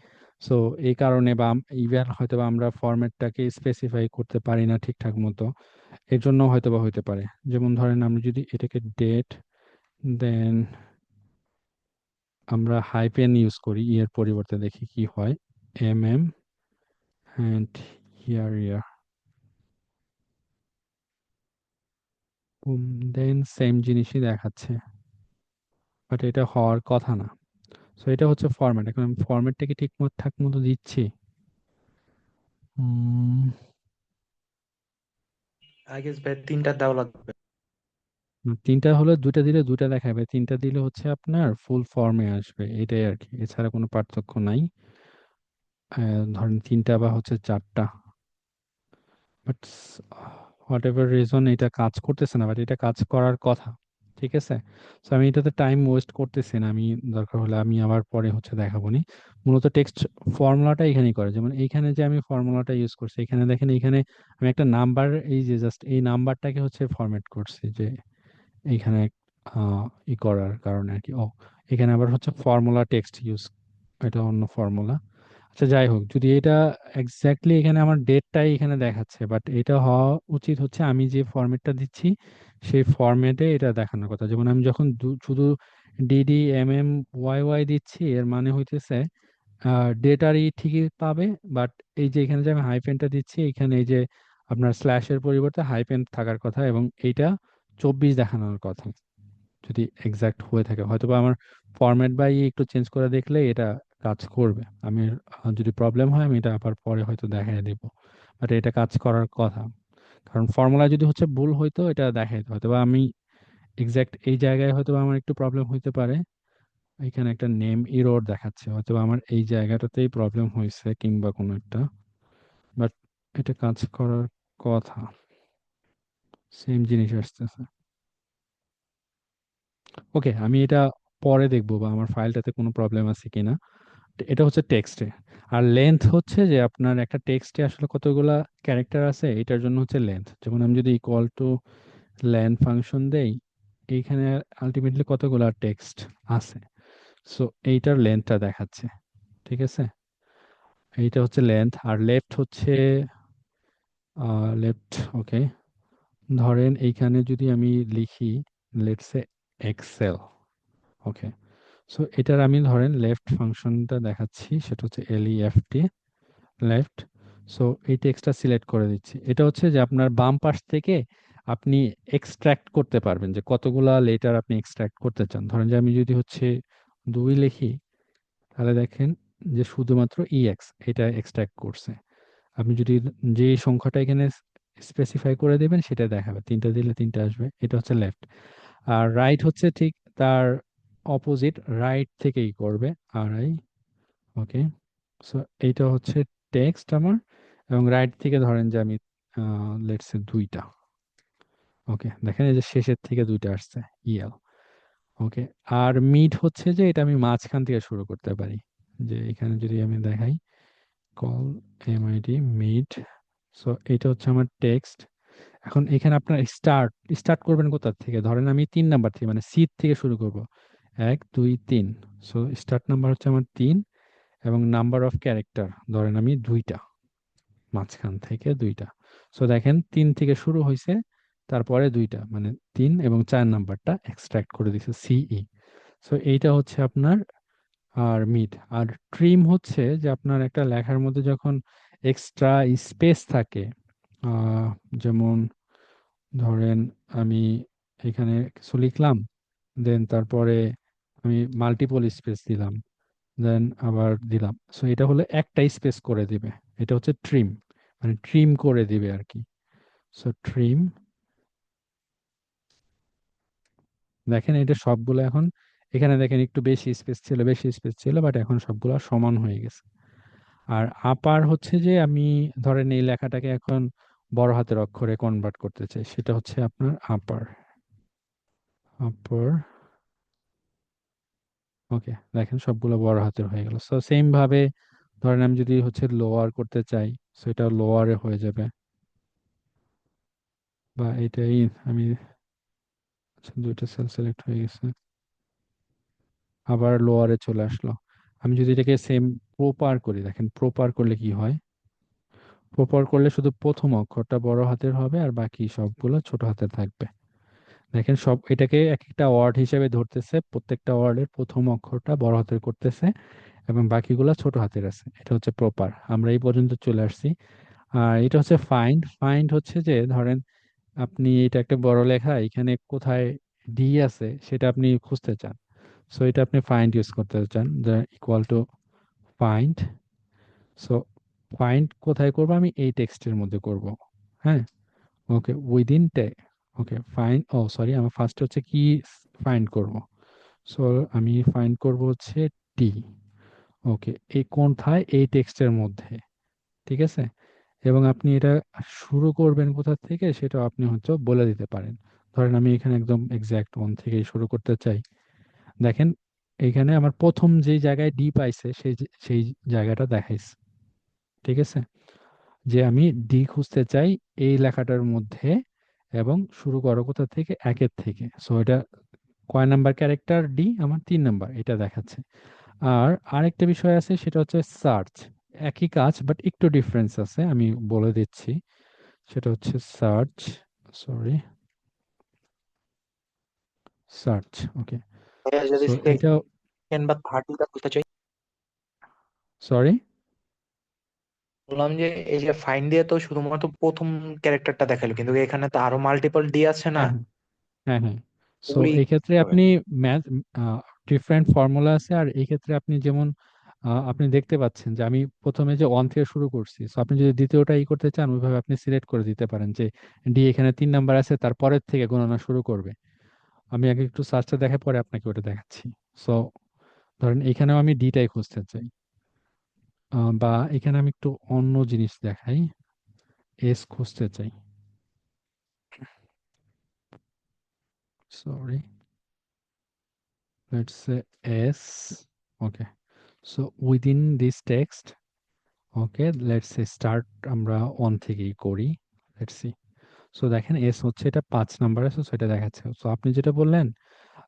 Speaker 1: সো এই কারণে বা ইভেন হয়তো বা আমরা ফরম্যাটটাকে স্পেসিফাই করতে পারি না ঠিকঠাক মতো, এর জন্য হয়তো বা হইতে পারে। যেমন ধরেন আমরা যদি এটাকে ডেট, দেন আমরা হাইপেন ইউজ করি এর পরিবর্তে, দেখি কি হয়। M and here year, then same জিনিসই দেখাচ্ছে, বাট এটা হওয়ার কথা না। সো এটা হচ্ছে ফরম্যাট। এখন আমি ফরম্যাটটাকে ঠিক মতো ঠাক মতো দিচ্ছি। উম,
Speaker 2: আই গেস ভাই তিনটা দেওয়া লাগবে।
Speaker 1: তিনটা হলে দুইটা দিলে দুইটা দেখাবে, তিনটা দিলে হচ্ছে আপনার ফুল ফর্মে আসবে, এটাই আর কি, এছাড়া কোনো পার্থক্য নাই। ধরেন তিনটা বা হচ্ছে চারটা, বাট হোয়াট এভার রিজন এটা কাজ করতেছে না, বাট এটা কাজ করার কথা। ঠিক আছে, তো আমি এটাতে টাইম ওয়েস্ট করতেছি না, আমি দরকার হলে আমি আবার পরে হচ্ছে দেখাবো নি। মূলত টেক্সট ফর্মুলাটা এখানেই করে, যেমন এইখানে যে আমি ফর্মুলাটা ইউজ করছি, এখানে দেখেন এইখানে আমি একটা নাম্বার, এই যে জাস্ট এই নাম্বারটাকে হচ্ছে ফরম্যাট করছি, যে এইখানে করার কারণে আর কি। ও, এখানে আবার হচ্ছে ফর্মুলা টেক্সট ইউজ, এটা অন্য ফর্মুলা। আচ্ছা, যাই হোক, যদি এটা এক্স্যাক্টলি এখানে আমার ডেটটাই এখানে দেখাচ্ছে, বাট এটা হওয়া উচিত হচ্ছে আমি যে ফরম্যাটটা দিচ্ছি সেই ফরম্যাটে এটা দেখানোর কথা। যেমন আমি যখন শুধু ডিডি ওয়াই ওয়াই দিচ্ছি, এর মানে হইতেছে ডেটারই ঠিকই পাবে, বাট এই যে এখানে যে আমি হাইফেনটা দিচ্ছি, এখানে এই যে আপনার স্ল্যাশের পরিবর্তে হাইফেন থাকার কথা, এবং এইটা 24 দেখানোর কথা। যদি এক্সাক্ট হয়ে থাকে, হয়তো বা আমার ফরম্যাট বা একটু চেঞ্জ করে দেখলে এটা কাজ করবে। আমি যদি প্রবলেম হয় আমি এটা আবার পরে হয়তো দেখাই দিব, বাট এটা কাজ করার কথা। কারণ ফর্মুলা যদি হচ্ছে ভুল হইতো এটা দেখাইতো, হয়তো বা আমি এক্সাক্ট এই জায়গায় হয়তো বা আমার একটু প্রবলেম হইতে পারে। এখানে একটা নেম ইরর দেখাচ্ছে, হয়তো বা আমার এই জায়গাটাতেই প্রবলেম হয়েছে কিংবা কোনো একটা, বাট এটা কাজ করার কথা। সেম জিনিস আসতেছে। ওকে, আমি এটা পরে দেখবো বা আমার ফাইলটাতে কোনো প্রবলেম আছে কিনা। এটা হচ্ছে টেক্সটে। আর লেন্থ হচ্ছে যে আপনার একটা টেক্সটে আসলে কতগুলা ক্যারেক্টার আছে, এটার জন্য হচ্ছে লেন্থ। যেমন আমি যদি ইকুয়াল টু লেন ফাংশন দেই, এইখানে আলটিমেটলি কতগুলা টেক্সট আছে, সো এইটার লেন্থটা দেখাচ্ছে। ঠিক আছে, এইটা হচ্ছে লেন্থ। আর লেফট হচ্ছে লেফট। ওকে, ধরেন এইখানে যদি আমি লিখি let's say Excel. Okay, so এটার আমি ধরেন লেফট ফাংশনটা দেখাচ্ছি, সেটা হচ্ছে এলইএফটি, লেফট। সো এই টেক্সটটা সিলেক্ট করে দিচ্ছি। এটা হচ্ছে যে আপনার বাম পাশ থেকে আপনি এক্সট্রাক্ট করতে পারবেন, যে কতগুলা লেটার আপনি এক্সট্রাক্ট করতে চান। ধরেন যে আমি যদি হচ্ছে 2 লিখি, তাহলে দেখেন যে শুধুমাত্র ইএক্স এটা এক্সট্রাক্ট করছে। আপনি যদি যে সংখ্যাটা এখানে স্পেসিফাই করে দেবেন সেটা দেখাবে, তিনটা দিলে তিনটা আসবে। এটা হচ্ছে লেফট। আর রাইট হচ্ছে ঠিক তার অপোজিট, রাইট থেকেই করবে আর আই। ওকে, সো এইটা হচ্ছে টেক্সট আমার, এবং রাইট থেকে ধরেন যে আমি লেটস সে দুইটা। ওকে, দেখেন এই যে শেষের থেকে দুইটা আসছে ইএল। ওকে। আর মিড হচ্ছে যে এটা আমি মাঝখান থেকে শুরু করতে পারি, যে এখানে যদি আমি দেখাই কল এমআইডি মিড। সো এটা হচ্ছে আমার টেক্সট। এখন এখানে আপনার স্টার্ট স্টার্ট করবেন কোথা থেকে, ধরেন আমি 3 নাম্বার থেকে মানে সি থেকে শুরু করব, 1 2 3। সো স্টার্ট নাম্বার হচ্ছে আমার 3, এবং নাম্বার অফ ক্যারেক্টার ধরেন আমি 2টা, মাঝখান থেকে 2টা। সো দেখেন 3 থেকে শুরু হয়েছে, তারপরে 2টা মানে 3 এবং 4 নাম্বারটা এক্সট্রাক্ট করে দিছে সিই। সো এইটা হচ্ছে আপনার আর মিড। আর ট্রিম হচ্ছে যে আপনার একটা লেখার মধ্যে যখন এক্সট্রা স্পেস থাকে, আহ, যেমন ধরেন আমি এখানে কিছু লিখলাম, দেন তারপরে আমি মাল্টিপল স্পেস দিলাম, দেন আবার দিলাম, সো এটা হলো একটা স্পেস করে দিবে। এটা হচ্ছে ট্রিম, মানে ট্রিম করে দিবে আর কি। সো ট্রিম, দেখেন এটা সবগুলো এখন, এখানে দেখেন একটু বেশি স্পেস ছিল বাট এখন সবগুলো সমান হয়ে গেছে। আর আপার হচ্ছে যে আমি ধরেন এই লেখাটাকে এখন বড় হাতের অক্ষরে কনভার্ট করতে চাই, সেটা হচ্ছে আপনার আপার। আপার, ওকে, দেখেন সবগুলো বড় হাতের হয়ে গেল। সো সেম ভাবে ধরেন আমি যদি হচ্ছে লোয়ার করতে চাই, সেটা লোয়ারে হয়ে যাবে, বা এটাই আমি, আচ্ছা 2টা সেল সিলেক্ট হয়ে গেছে, আবার লোয়ারে চলে আসলো। আমি যদি এটাকে সেম প্রপার করি, দেখেন প্রপার করলে কি হয়, প্রপার করলে শুধু প্রথম অক্ষরটা বড় হাতের হবে আর বাকি সবগুলো ছোট হাতের থাকবে। দেখেন সব এটাকে এক একটা ওয়ার্ড হিসেবে ধরতেছে, প্রত্যেকটা ওয়ার্ডের প্রথম অক্ষরটা বড় হাতের করতেছে এবং বাকিগুলো ছোট হাতের আছে। এটা হচ্ছে প্রপার, আমরা এই পর্যন্ত চলে আসছি। আর এটা হচ্ছে ফাইন্ড। ফাইন্ড হচ্ছে যে ধরেন আপনি এটা একটা বড় লেখা, এখানে কোথায় ডি আছে সেটা আপনি খুঁজতে চান, সো এটা আপনি ফাইন্ড ইউজ করতে চান, equal to find. So find কোথায় করব, আমি এই টেক্সটের মধ্যে করব। হ্যাঁ, ওকে, উইদিন ওকে ফাইন্ড, ও সরি, আমার ফার্স্ট হচ্ছে কি ফাইন্ড করব। সো আমি ফাইন্ড করব হচ্ছে টি। ওকে, এই কোথায়, এই টেক্সটের মধ্যে, ঠিক আছে। এবং আপনি এটা শুরু করবেন কোথা থেকে সেটাও আপনি হয়তো বলে দিতে পারেন। ধরেন আমি এখানে একদম এক্সাক্ট ওয়ান থেকেই শুরু করতে চাই। দেখেন এইখানে আমার প্রথম যেই জায়গায় ডি পাইছে সেই জায়গাটা দেখাইছে, ঠিক আছে। যে আমি ডি খুঁজতে চাই এই লেখাটার মধ্যে, এবং শুরু করো কোথা থেকে, 1-এর থেকে। সো এটা কয় নাম্বার ক্যারেক্টার, ডি আমার 3 নাম্বার, এটা দেখাচ্ছে। আর আরেকটা বিষয় আছে, সেটা হচ্ছে সার্চ। একই কাজ বাট একটু ডিফারেন্স আছে, আমি বলে দিচ্ছি। সেটা হচ্ছে সার্চ, সরি, সার্চ, ওকে।
Speaker 2: ভাইয়া যদি
Speaker 1: সো এটা,
Speaker 2: সেকেন্ড বা থার্ডটা খুলতে চাই,
Speaker 1: সরি,
Speaker 2: বললাম যে এই যে ফাইন দিয়ে তো শুধুমাত্র প্রথম ক্যারেক্টারটা দেখালো, কিন্তু এখানে তো আরো মাল্টিপল ডি আছে না?
Speaker 1: হ্যাঁ, হ্যাঁ, হ্যাঁ, হ্যাঁ। সো
Speaker 2: ওগুলি
Speaker 1: এই ক্ষেত্রে
Speaker 2: কিভাবে?
Speaker 1: আপনি ম্যাথ, ডিফারেন্ট ফর্মুলা আছে। আর এই ক্ষেত্রে আপনি যেমন আপনি দেখতে পাচ্ছেন যে আমি প্রথমে যে ওয়ান থেকে শুরু করছি, সো আপনি যদি দ্বিতীয়টা ই করতে চান ওইভাবে আপনি সিলেক্ট করে দিতে পারেন যে ডি এখানে 3 নাম্বার আছে, তারপরের থেকে গণনা শুরু করবে। আমি আগে একটু সার্চটা দেখে পরে আপনাকে ওটা দেখাচ্ছি। সো ধরেন এখানেও আমি ডিটাই খুঁজতে চাই, বা এখানে আমি একটু অন্য জিনিস দেখাই, এস খুঁজতে চাই, sorry, let's say S. Okay, so within this text, okay, let's say start, আমরা অন থেকেই করি, লেটস সি। সো দেখেন এস হচ্ছে এটা 5 নাম্বার আছে, সো এটা দেখাচ্ছে। সো আপনি যেটা বললেন,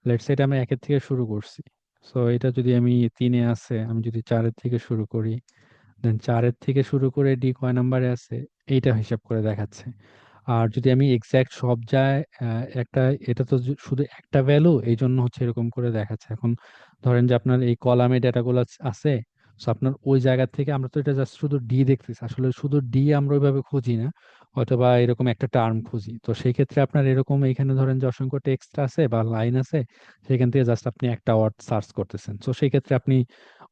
Speaker 1: লেটস সে এটা আমি 1-এর থেকে শুরু করছি। সো এটা যদি আমি 3-এ আছে, আমি যদি 4-এর থেকে শুরু করি, দেন 4-এর থেকে শুরু করে ডি কয় নাম্বারে আছে এইটা হিসাব করে দেখাচ্ছে। আর যদি আমি এক্সাক্ট সব যায় একটা, এটা তো শুধু একটা ভ্যালু, এই জন্য হচ্ছে এরকম করে দেখাচ্ছে। এখন ধরেন যে আপনার এই কলামে ডেটাগুলো আছে, তো আপনার ওই জায়গা থেকে আমরা তো এটা জাস্ট শুধু ডি দেখতেছি, আসলে শুধু ডি আমরা ওইভাবে খুঁজি না, অথবা এরকম একটা টার্ম খুঁজি। তো সেই ক্ষেত্রে আপনার এরকম এখানে ধরেন যে অসংখ্য টেক্সট আছে বা লাইন আছে, সেখান থেকে জাস্ট আপনি একটা ওয়ার্ড সার্চ করতেছেন। তো সেই ক্ষেত্রে আপনি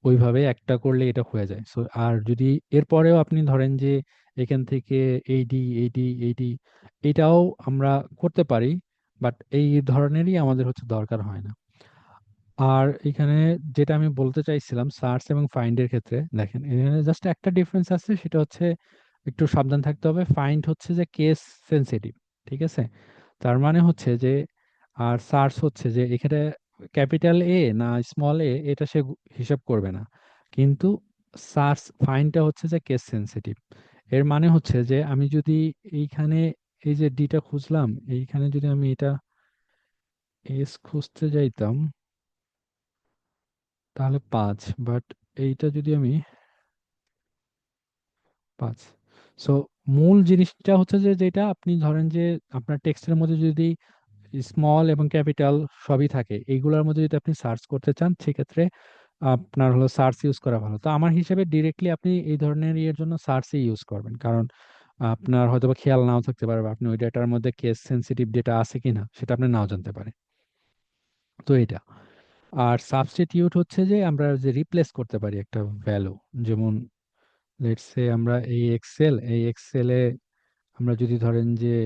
Speaker 1: ওইভাবে একটা করলে এটা হয়ে যায়। সো আর যদি এরপরেও আপনি ধরেন যে এখান থেকে এইডি এইডি এইডি, এটাও আমরা করতে পারি, বাট এই ধরনেরই আমাদের হচ্ছে দরকার হয় না। আর এখানে যেটা আমি বলতে চাইছিলাম সার্চ এবং ফাইন্ডের ক্ষেত্রে, দেখেন এখানে জাস্ট একটা ডিফারেন্স আছে, সেটা হচ্ছে একটু সাবধান থাকতে হবে। ফাইন্ড হচ্ছে যে কেস সেনসিটিভ, ঠিক আছে। তার মানে হচ্ছে যে, আর সার্চ হচ্ছে যে এখানে ক্যাপিটাল এ না স্মল এ এটা সে হিসাব করবে না। কিন্তু সার্চ ফাইনটা হচ্ছে যে কেস সেন্সিটিভ। এর মানে হচ্ছে যে আমি যদি এইখানে এই যে ডিটা খুঁজলাম, এইখানে যদি আমি এটা এস খুঁজতে যাইতাম তাহলে 5, বাট এইটা যদি আমি 5, সো মূল জিনিসটা হচ্ছে যে যেটা আপনি ধরেন যে আপনার টেক্সটের মধ্যে যদি স্মল এবং ক্যাপিটাল সবই থাকে, এইগুলোর মধ্যে যদি আপনি সার্চ করতে চান সেক্ষেত্রে আপনার হলো সার্চ ইউজ করা ভালো। তো আমার হিসেবে ডিরেক্টলি আপনি এই ধরনের ইয়ের জন্য সার্চই ইউজ করবেন, কারণ আপনার হয়তো বা খেয়াল নাও থাকতে পারে বা আপনি ওই ডেটার মধ্যে কেস সেন্সিটিভ ডেটা আছে কিনা সেটা আপনি নাও জানতে পারে। তো এটা। আর সাবস্টিটিউট হচ্ছে যে আমরা যে রিপ্লেস করতে পারি একটা ভ্যালু, যেমন লেটস সে আমরা এই এক্সেলে আমরা যদি ধরেন যে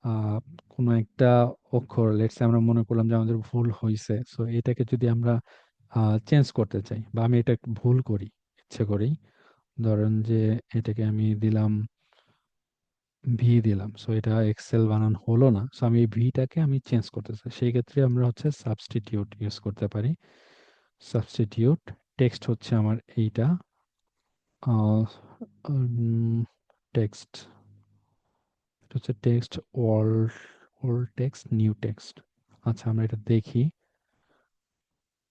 Speaker 1: আহ, কোনো একটা অক্ষর, লেটস সে আমরা মনে করলাম যে আমাদের ভুল হয়েছে, সো এটাকে যদি আমরা চেঞ্জ করতে চাই বা আমি এটা ভুল করি ইচ্ছে করেই, ধরেন যে এটাকে আমি দিলাম ভি দিলাম, সো এটা এক্সেল বানান হলো না, সো আমি এই ভিটাকে আমি চেঞ্জ করতে চাই, সেই ক্ষেত্রে আমরা হচ্ছে সাবস্টিটিউট ইউজ করতে পারি। সাবস্টিটিউট টেক্সট হচ্ছে আমার এইটা, টেক্সট, এটা হচ্ছে text old, old text new text. আচ্ছা আমরা এটা দেখি।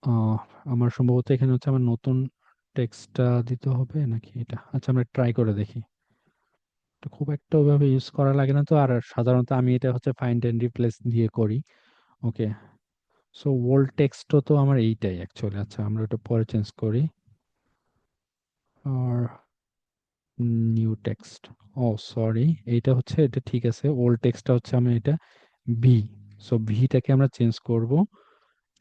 Speaker 1: আহ, আমার সম্ভবত এখানে হচ্ছে আমার নতুন টেক্সটটা দিতে হবে নাকি এটা, আচ্ছা আমরা ট্রাই করে দেখি। তো খুব একটা ওইভাবে ইউজ করা লাগে না তো, আর সাধারণত আমি এটা হচ্ছে ফাইন্ড এন্ড রিপ্লেস দিয়ে করি। ওকে, সো ওল্ড টেক্সটও তো আমার এইটাই অ্যাকচুয়ালি। আচ্ছা আমরা এটা পরে চেঞ্জ করি। আর নিউ টেক্সট, ও সরি, এইটা হচ্ছে, এটা ঠিক আছে, ওল্ড টেক্সটটা হচ্ছে আমি এটা বি, সো ভিটাকে আমরা চেঞ্জ করব,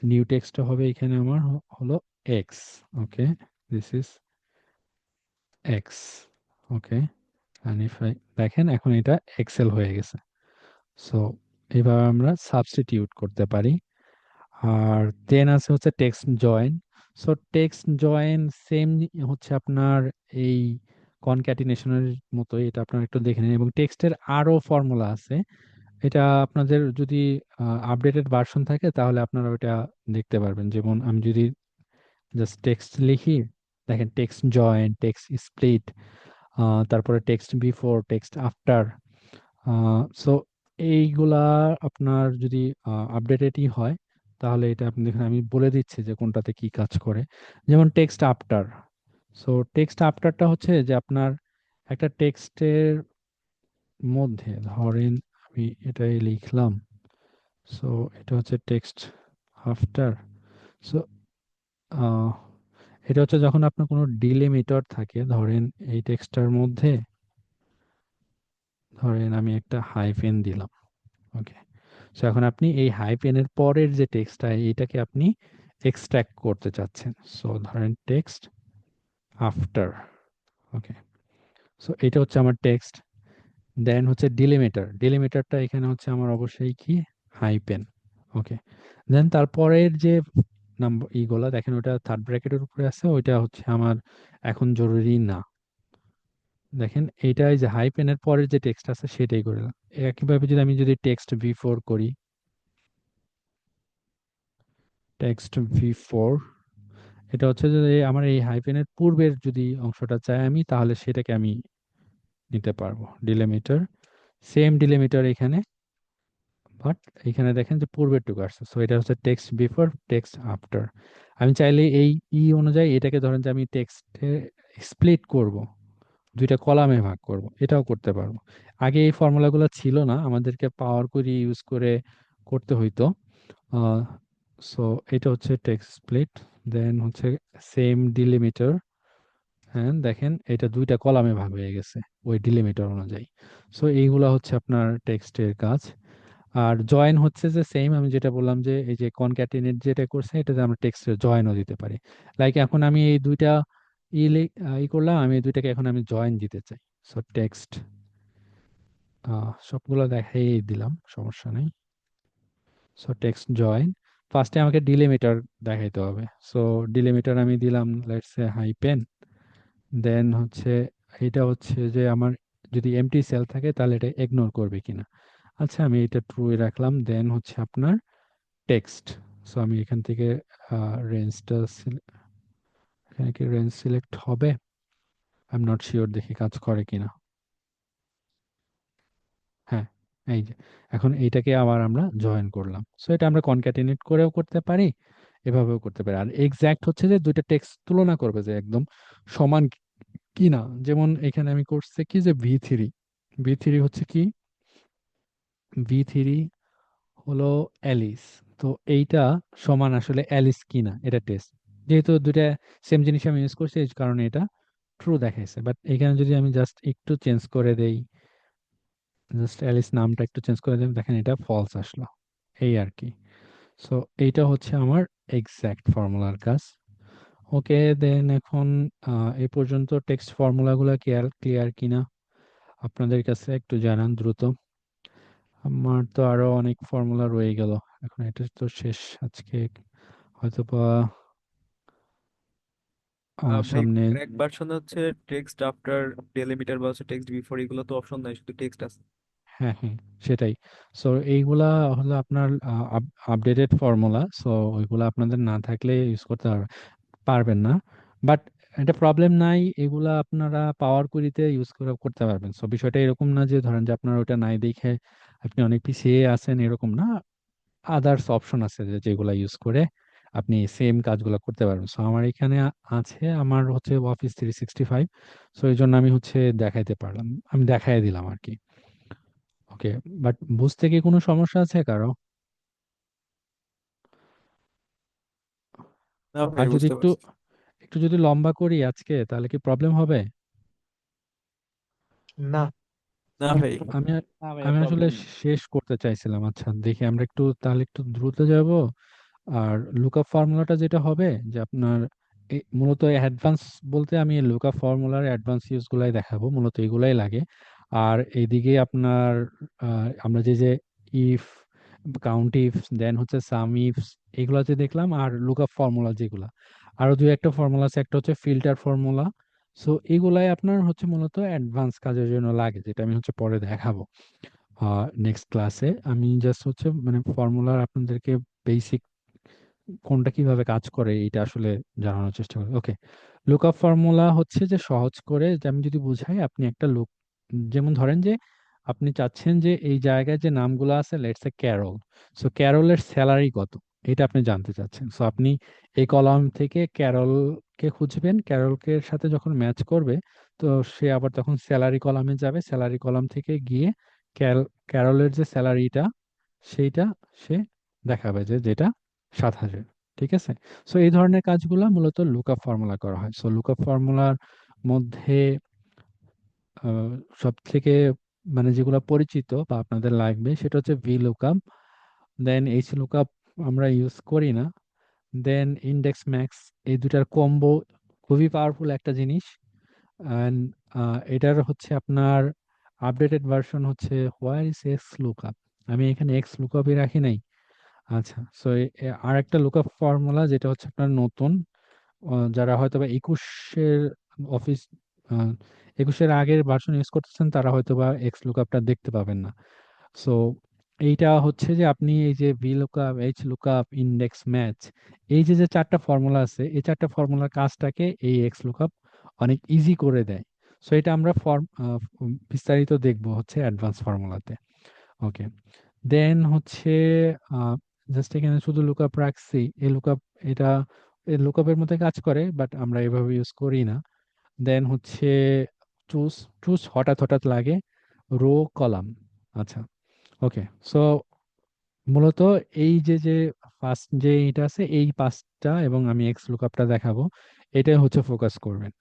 Speaker 1: নিউ টেক্সটটা হবে এখানে আমার হলো x. Okay, this is x. Okay, and if I দেখেন এখন এটা এক্সেল হয়ে গেছে। সো এবার আমরা সাবস্টিটিউট করতে পারি। আর দেন আছে হচ্ছে text join. So text join same হচ্ছে আপনার এই কনক্যাটিনেশনের মতো, এটা আপনারা একটু দেখে নিন, এবং টেক্সটের আরো ফর্মুলা আছে। এটা আপনাদের যদি আপডেটেড ভার্সন থাকে তাহলে আপনারা ওটা দেখতে পারবেন। যেমন আমি যদি জাস্ট টেক্সট লিখি, দেখেন টেক্সট জয়েন, টেক্সট স্প্লিট, তারপরে text before, text after. So এইগুলা আপনার যদি আপডেটেডই হয় তাহলে এটা আপনি দেখেন, আমি বলে দিচ্ছি যে কোনটাতে কি কাজ করে। যেমন টেক্সট আফটার, সো টেক্সট আফটারটা হচ্ছে যে আপনার একটা টেক্সটের মধ্যে ধরেন আমি এটাই লিখলাম, সো এটা হচ্ছে টেক্সট আফটার। সো এটা হচ্ছে যখন আপনার কোনো ডিলিমিটার থাকে, ধরেন এই টেক্সটটার মধ্যে ধরেন আমি একটা হাইফেন দিলাম। ওকে, সো এখন আপনি এই হাইফেনের পরের যে টেক্সটটা এইটাকে আপনি এক্সট্রাক্ট করতে চাচ্ছেন, সো ধরেন টেক্সট আফটার। ওকে, সো এটা হচ্ছে আমার টেক্সট। দেন হচ্ছে ডিলিমিটার, ডিলিমিটারটা এখানে হচ্ছে আমার অবশ্যই কি হাইপেন। ওকে, দেন তারপরের যে নাম্বার ইগুলা দেখেন ওটা থার্ড ব্র্যাকেটের উপরে আছে, ওইটা হচ্ছে আমার এখন জরুরি না। দেখেন এইটাই যে হাইপেনের পরের যে টেক্সট আছে সেটাই করে দিলাম। একইভাবে যদি আমি যদি টেক্সট ভি ফোর করি, টেক্সট ভি ফোর, এটা হচ্ছে যে আমার এই হাইফেনের পূর্বের যদি অংশটা চাই আমি তাহলে সেটাকে আমি নিতে পারবো, ডিলিমিটার, সেম ডিলিমিটার এখানে, বাট এখানে দেখেন যে পূর্বের টুকু আসছে, সো এটা হচ্ছে টেক্সট বিফোর, টেক্সট আফটার। আমি চাইলে এই অনুযায়ী এটাকে ধরেন যে আমি টেক্সটে স্প্লিট করব, দুইটা কলামে ভাগ করব, এটাও করতে পারবো। আগে এই ফর্মুলাগুলো ছিল না, আমাদেরকে পাওয়ার কোয়েরি ইউজ করে করতে হইতো। সো এটা হচ্ছে টেক্সট স্প্লিট, দেন হচ্ছে সেম ডিলিমিটার, হ্যাঁ দেখেন এটা দুইটা কলামে ভাগ হয়ে গেছে ওই ডিলিমিটার অনুযায়ী। সো এইগুলা হচ্ছে আপনার টেক্সটের কাজ। আর জয়েন হচ্ছে যে সেম আমি যেটা বললাম যে এই যে কনক্যাটিনেট যেটা করছে এটাতে আমরা টেক্সটের জয়েনও দিতে পারি। লাইক এখন আমি এই দুইটা ই করলাম, আমি এই দুইটাকে এখন আমি জয়েন দিতে চাই, সো টেক্সট সবগুলো দেখাই দিলাম, সমস্যা নেই। সো টেক্সট জয়েন, ফার্স্টে আমাকে ডিলিমিটার দেখাইতে হবে, সো ডিলিমিটার আমি দিলাম লেটস সে হাইপেন, দেন হচ্ছে এটা হচ্ছে যে আমার যদি এমটি সেল থাকে তাহলে এটা ইগনোর করবে কিনা। আচ্ছা আমি এটা ট্রু রাখলাম, দেন হচ্ছে আপনার টেক্সট। সো আমি এখান থেকে রেঞ্জটা, এখানে কি রেঞ্জ সিলেক্ট হবে? আই এম নট শিওর, দেখি কাজ করে কিনা। হ্যাঁ, এই যে এখন এইটাকে আবার আমরা জয়েন করলাম। সো এটা আমরা কনক্যাটিনেট করেও করতে পারি, এভাবেও করতে পারি। আর এক্সাক্ট হচ্ছে যে দুইটা টেক্সট তুলনা করবে যে একদম সমান কিনা। যেমন এখানে আমি করছি কি যে ভি থ্রি হচ্ছে কি, ভি থ্রি হলো অ্যালিস। তো এইটা সমান আসলে অ্যালিস কিনা এটা টেস্ট। যেহেতু দুইটা সেম জিনিস আমি ইউজ করছি, এই কারণে এটা ট্রু দেখাইছে। বাট এখানে যদি আমি জাস্ট একটু চেঞ্জ করে দেই, জাস্ট অ্যালিস নামটা একটু চেঞ্জ করে দেই, দেখেন এটা ফলস আসলো, এই আর কি। সো এইটা হচ্ছে আমার এক্সাক্ট ফর্মুলার কাজ। ওকে, দেন এখন এই পর্যন্ত টেক্সট ফর্মুলাগুলো ক্লিয়ার ক্লিয়ার কিনা আপনাদের কাছে একটু জানান দ্রুত। আমার তো আরো অনেক ফর্মুলা রয়ে গেল, এখন এটা তো শেষ আজকে, হয়তো বা
Speaker 3: ভাই,
Speaker 1: সামনে।
Speaker 3: ক্র্যাক ভার্সনে হচ্ছে টেক্সট আফটার ডেলিমিটার বা হচ্ছে টেক্সট বিফোর, এগুলো তো অপশন নাই, শুধু টেক্সট আছে।
Speaker 1: হ্যাঁ হ্যাঁ, সেটাই। সো এইগুলা হলো আপনার আপডেটেড ফর্মুলা। সো ওইগুলা আপনাদের না থাকলে ইউজ করতে পারবেন না। বাট এটা প্রবলেম নাই, এগুলা আপনারা পাওয়ার কুড়িতে ইউজ করে করতে পারবেন। সো বিষয়টা এরকম না যে ধরেন যে আপনার ওটা নাই দেখে আপনি অনেক পিছিয়ে আছেন, এরকম না। আদার্স অপশন আছে যে যেগুলা ইউজ করে আপনি সেম কাজগুলো করতে পারবেন। সো আমার এখানে আছে, আমার হচ্ছে অফিস 365। সো এই জন্য আমি হচ্ছে দেখাইতে পারলাম, আমি দেখাই দিলাম আর কি। ওকে, বাট বুঝতে কি কোনো সমস্যা আছে কারো?
Speaker 3: না ভাই,
Speaker 1: আর যদি
Speaker 3: বুঝতে
Speaker 1: একটু
Speaker 3: পারছি।
Speaker 1: একটু যদি লম্বা করি আজকে, তাহলে কি প্রবলেম হবে?
Speaker 2: না।
Speaker 3: না ভাই।
Speaker 1: আমি
Speaker 4: না ভাইয়া,
Speaker 1: আমি আসলে
Speaker 4: প্রবলেম নেই।
Speaker 1: শেষ করতে চাইছিলাম। আচ্ছা দেখি আমরা একটু তাহলে একটু দ্রুত যাব। আর লুকআপ ফর্মুলাটা যেটা হবে যে আপনার মূলত অ্যাডভান্স বলতে আমি লুকআপ ফর্মুলার অ্যাডভান্স ইউজ গুলাই দেখাবো, মূলত এগুলাই লাগে। আর এইদিকে আপনার আমরা যে যে ইফ, কাউন্ট ইফস, দেন হচ্ছে সাম ইফস, এগুলা যে দেখলাম, আর লুকআপ ফর্মুলা যেগুলা, আরো দুই একটা ফর্মুলা আছে, একটা হচ্ছে ফিল্টার ফর্মুলা। সো এগুলাই আপনার হচ্ছে মূলত অ্যাডভান্স কাজের জন্য লাগে, যেটা আমি হচ্ছে পরে দেখাবো নেক্সট ক্লাসে। আমি জাস্ট হচ্ছে মানে ফর্মুলার আপনাদেরকে বেসিক কোনটা কিভাবে কাজ করে এটা আসলে জানানোর চেষ্টা করি। ওকে, লুকআপ ফর্মুলা হচ্ছে যে সহজ করে যে আমি যদি বুঝাই, আপনি একটা লুক, যেমন ধরেন যে আপনি চাচ্ছেন যে এই জায়গায় যে নামগুলো আছে, লেটস সে ক্যারল। সো ক্যারলের স্যালারি কত, এটা আপনি জানতে চাচ্ছেন। সো আপনি এই কলাম থেকে ক্যারলকে খুঁজবেন, ক্যারলকে সাথে যখন ম্যাচ করবে, তো সে আবার তখন স্যালারি কলামে যাবে, স্যালারি কলাম থেকে গিয়ে ক্যারলের যে স্যালারিটা সেইটা সে দেখাবে যে যেটা 7,000। ঠিক আছে। সো এই ধরনের কাজগুলো মূলত লুকআপ ফর্মুলা করা হয়। সো লুকআপ ফর্মুলার মধ্যে সব থেকে মানে যেগুলো পরিচিত বা আপনাদের লাগবে সেটা হচ্ছে ভি লুকআপ, দেন এইচ লুকআপ আমরা ইউজ করি না, দেন ইন্ডেক্স ম্যাক্স। এই দুটার কম্বো খুবই পাওয়ারফুল একটা জিনিস। অ্যান্ড এটার হচ্ছে আপনার আপডেটেড ভার্সন হচ্ছে হোয়ার ইজ এক্স লুকআপ। আমি এখানে এক্স লুকআপই রাখি নাই। আচ্ছা, সো আর একটা লুকআপ ফর্মুলা যেটা হচ্ছে আপনার নতুন, যারা হয়তো বা 21-এর অফিস 21-এর আগের ভার্সন ইউজ করতেছেন, তারা হয়তো বা এক্স লুকআপটা দেখতে পাবেন না। সো এইটা হচ্ছে যে আপনি এই যে V lookup, H lookup, index match, এই যে যে চারটা ফর্মুলা আছে, এই চারটা ফর্মুলার কাজটাকে এই এক্স লুকআপ অনেক ইজি করে দেয়। সো এটা আমরা বিস্তারিত দেখবো হচ্ছে অ্যাডভান্স ফর্মুলাতে। ওকে, দেন হচ্ছে জাস্ট এখানে শুধু লুকআপ রাখছি, এই লুকআপ, এটা এই লুকআপের মধ্যে কাজ করে, বাট আমরা এভাবে ইউজ করি না। দেন হচ্ছে চুজ, চুজ হঠাৎ হঠাৎ লাগে, রো কলাম। আচ্ছা, ওকে। সো মূলত এই যে যে ফার্স্ট যে এটা আছে, এই পাঁচটা, এবং আমি এক্স লুকআপটা দেখাবো, এটাই হচ্ছে ফোকাস করবেন।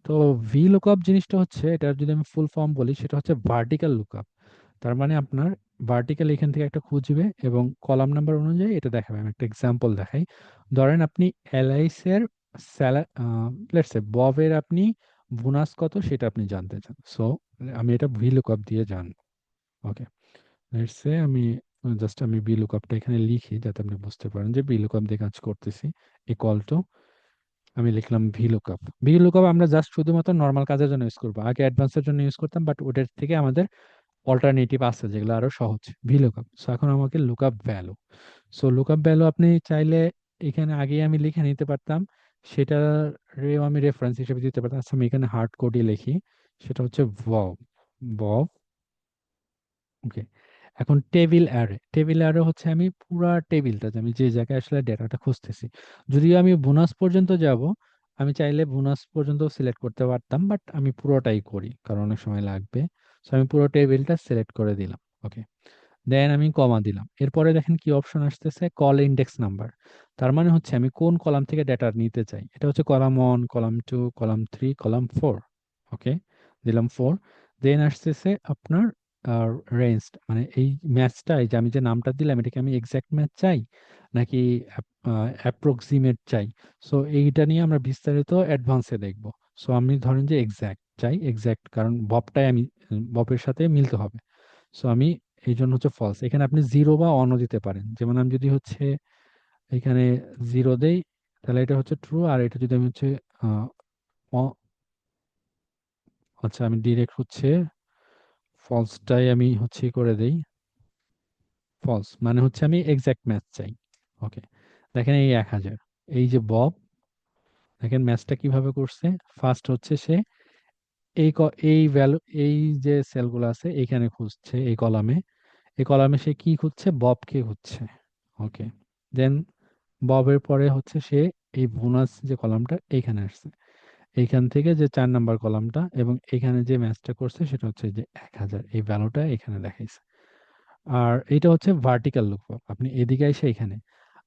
Speaker 1: তো ভি লুকআপ জিনিসটা হচ্ছে, এটার যদি আমি ফুল ফর্ম বলি, সেটা হচ্ছে ভার্টিক্যাল লুকআপ। তার মানে আপনার ভার্টিক্যাল এখান থেকে একটা খুঁজবে এবং কলাম নাম্বার অনুযায়ী এটা দেখাবে। আমি একটা এক্সাম্পল দেখাই। ধরেন আপনি এলআইস এর লেটস সে ববের আপনি বোনাস কত সেটা আপনি জানতে চান। সো আমি এটা ভি লুকআপ দিয়ে জানবো। ওকে, লেটস সে আমি জাস্ট আমি ভি লুকআপটা এখানে লিখি যাতে আপনি বুঝতে পারেন যে ভি লুকআপ দিয়ে কাজ করতেছি। ইকুয়াল টু, আমি লিখলাম ভি লুকআপ। ভি লুকআপ আমরা জাস্ট শুধুমাত্র নর্মাল কাজের জন্য ইউজ করবো, আগে অ্যাডভান্সের জন্য ইউজ করতাম, বাট ওটার থেকে আমাদের অল্টারনেটিভ আছে যেগুলো আরো সহজ, ভিলুকআপ। সো এখন আমাকে lookup value. So lookup value আপনি চাইলে এখানে আগেই আমি লিখে নিতে পারতাম, সেটা আমি রেফারেন্স হিসেবে দিতে পারতাম। আচ্ছা আমি এখানে হার্ড কোডে লিখি, সেটা হচ্ছে ভব ভব ওকে। এখন টেবিল অ্যারে হচ্ছে আমি পুরা টেবিলটা, যে আমি যে জায়গায় আসলে ডেটাটা খুঁজতেছি, যদিও আমি বোনাস পর্যন্ত যাব, আমি চাইলে বোনাস পর্যন্ত সিলেক্ট করতে পারতাম, বাট আমি পুরোটাই করি কারণ অনেক সময় লাগবে। সো আমি পুরো টেবিলটা সিলেক্ট করে দিলাম। ওকে, দেন আমি কমা দিলাম। এরপরে দেখেন কি অপশন আসতেছে, কল ইন্ডেক্স নাম্বার। তার মানে হচ্ছে আমি কোন কলাম থেকে ডেটা নিতে চাই। এটা হচ্ছে কলাম 1, কলাম 2, কলাম 3, কলাম 4। ওকে, দিলাম 4। দেন আসতেছে আপনার রেঞ্জ, মানে এই ম্যাচটা, এই যে আমি যে নামটা দিলাম, এটা কি আমি এক্সাক্ট ম্যাচ চাই নাকি অ্যাপ্রক্সিমেট চাই। সো এইটা নিয়ে আমরা বিস্তারিত অ্যাডভান্সে দেখব। সো আমি ধরেন যে এক্সাক্ট চাই, এক্সাক্ট কারণ ববটাই আমি ববের সাথে মিলতে হবে। সো আমি এই জন্য হচ্ছে ফলস। এখানে আপনি জিরো বা অনও দিতে পারেন। যেমন আমি যদি হচ্ছে এখানে জিরো দেই, তাহলে এটা হচ্ছে ট্রু, আর এটা যদি আমি হচ্ছে আহ, আচ্ছা আমি ডিরেক্ট হচ্ছে ফলসটাই আমি হচ্ছে করে দেই, ফলস মানে হচ্ছে আমি এক্সাক্ট ম্যাচ চাই। ওকে, দেখেন এই 1000, এই যে বব, দেখেন ম্যাচটা কিভাবে করছে। ফার্স্ট হচ্ছে সে এই ভ্যালু, এই যে সেলগুলো আছে এখানে খুঁজছে, এই কলামে সে কি খুঁজছে, ববকে খুঁজছে। ওকে, দেন ববের পরে হচ্ছে সে এই বোনাস যে কলামটা এইখানে আসছে, এইখান থেকে যে 4 নাম্বার কলামটা, এবং এখানে যে ম্যাচটা করছে সেটা হচ্ছে যে 1000, এই ভ্যালুটা এখানে দেখাইছে। আর এটা হচ্ছে ভার্টিক্যাল লুকআপ, আপনি এদিকে এসে এখানে।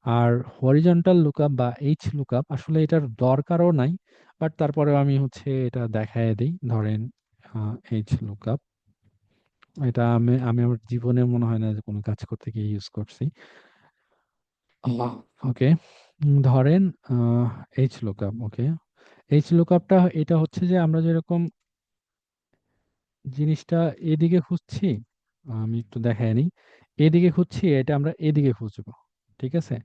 Speaker 1: আর হরিজন্টাল লুকআপ বা এইচ লুকআপ আসলে এটার দরকারও নাই, বাট তারপরেও আমি হচ্ছে এটা দেখায় দিই। ধরেন এইচ লুকআপ, এটা আমি আমার জীবনে মনে হয় না যে কোনো কাজ করতে গিয়ে ইউজ করছি। ওকে, ধরেন এইচ লুকআপ। ওকে, এইচ লুকআপটা এটা হচ্ছে যে আমরা যেরকম জিনিসটা এদিকে খুঁজছি, আমি একটু দেখাই নিই, এদিকে খুঁজছি, এটা আমরা এদিকে খুঁজবো। ঠিক আছে,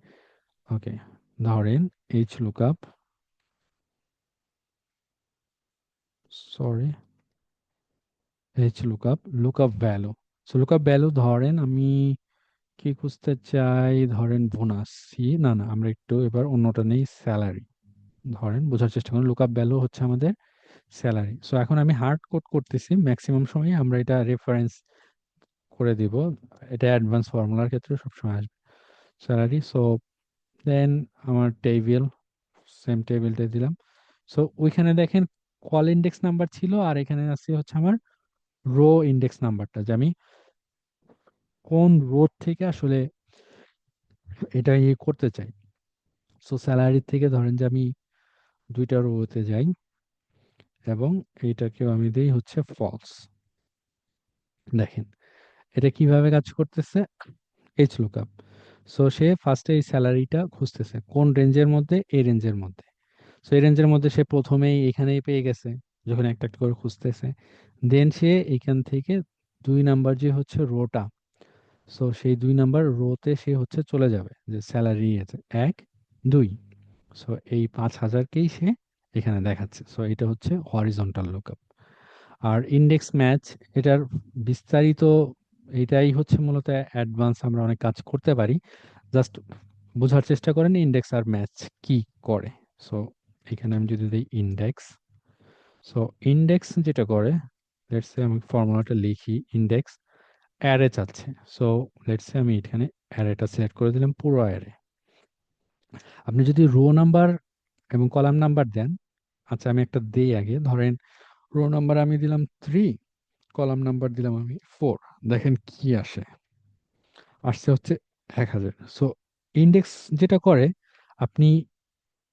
Speaker 1: ওকে, ধরেন H lookup, sorry, H lookup, lookup value. So lookup value ধরেন আমি কি খুঁজতে চাই, ধরেন বোনাস সি, না না আমরা একটু এবার অন্যটা নেই, স্যালারি। ধরেন বোঝার চেষ্টা করুন, লুকআপ ভ্যালু হচ্ছে আমাদের স্যালারি। সো এখন আমি হার্ড কোড করতেছি, ম্যাক্সিমাম সময় আমরা এটা রেফারেন্স করে দিব, এটা অ্যাডভান্স ফর্মুলার ক্ষেত্রে সবসময় আসবে স্যালারি। সো দেন আমার টেবিল, সেম টেবিলটা দিলাম। সো ওইখানে দেখেন কল ইন্ডেক্স নাম্বার ছিল, আর এখানে আছে হচ্ছে আমার রো ইন্ডেক্স নাম্বারটা, যে আমি কোন রো থেকে আসলে এটা ইয়ে করতে চাই। সো স্যালারি থেকে ধরেন যে আমি 2টা রোতে যাই, এবং এইটাকেও আমি দিই হচ্ছে ফলস। দেখেন এটা কিভাবে কাজ করতেছে, এইচ লুকআপ। সো সে ফার্স্টে এই স্যালারিটা খুঁজতেছে কোন রেঞ্জের মধ্যে, এই রেঞ্জের মধ্যে। সো এই রেঞ্জের মধ্যে সে প্রথমেই এখানেই পেয়ে গেছে, যখন একটা একটা করে খুঁজতেছে। দেন সে এখান থেকে 2 নাম্বার যে হচ্ছে রোটা, সো সেই 2 নাম্বার রোতে সে হচ্ছে চলে যাবে, যে স্যালারি আছে 1, 2। সো এই 5000কেই সে এখানে দেখাচ্ছে। সো এটা হচ্ছে হরিজন্টাল লুকআপ। আর ইন্ডেক্স ম্যাচ, এটার বিস্তারিত, এটাই হচ্ছে মূলত অ্যাডভান্স, আমরা অনেক কাজ করতে পারি। জাস্ট বোঝার চেষ্টা করেন ইন্ডেক্স আর ম্যাচ কি করে। সো এখানে আমি যদি দিই ইন্ডেক্স, সো ইন্ডেক্স যেটা করে, লেটস সে আমি ফর্মুলাটা লিখি, ইন্ডেক্স অ্যারে চাচ্ছে। সো লেটস সে আমি এখানে অ্যারেটা সিলেক্ট করে দিলাম, পুরো অ্যারে। আপনি যদি রো নাম্বার এবং কলাম নাম্বার দেন, আচ্ছা আমি একটা দেই আগে, ধরেন রো নাম্বার আমি দিলাম 3, কলাম নাম্বার দিলাম আমি 4। দেখেন কি আসে, আসছে হচ্ছে 1000। সো ইন্ডেক্স যেটা করে, আপনি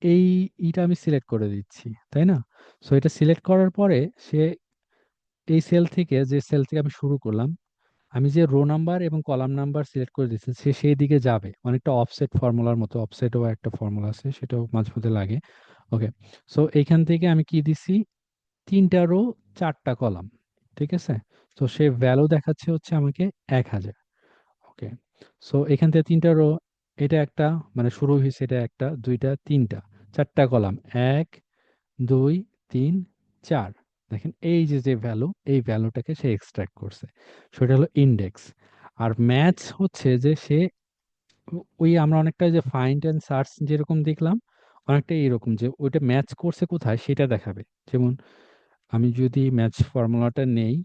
Speaker 1: এই ইটা আমি সিলেক্ট করে দিচ্ছি, তাই না। সো এটা সিলেক্ট করার পরে সে এই সেল থেকে, যে সেল থেকে আমি শুরু করলাম, আমি যে রো নাম্বার এবং কলাম নাম্বার সিলেক্ট করে দিচ্ছি, সে সেই দিকে যাবে। অনেকটা অফসেট ফর্মুলার মতো, অফসেটও একটা ফর্মুলা আছে, সেটাও মাঝে মধ্যে লাগে। ওকে, সো এইখান থেকে আমি কি দিছি, 3টা রো, 4টা কলাম। ঠিক আছে, তো সে ভ্যালু দেখাচ্ছে হচ্ছে আমাকে 1000। ওকে, সো এখান থেকে 3টা রো, এটা একটা, মানে শুরু হয়েছে এটা একটা, দুইটা, তিনটা, 4টা কলাম, 1, 2, 3, 4। দেখেন এই যে যে ভ্যালু, এই ভ্যালুটাকে সে এক্সট্রাক্ট করছে, সেটা হলো ইন্ডেক্স। আর ম্যাচ হচ্ছে যে সে ওই আমরা অনেকটা যে ফাইন্ড অ্যান্ড সার্চ যেরকম দেখলাম, অনেকটা এরকম যে ওইটা ম্যাচ করছে কোথায় সেটা দেখাবে। যেমন আমি যদি ম্যাচ ফর্মুলাটা নেই,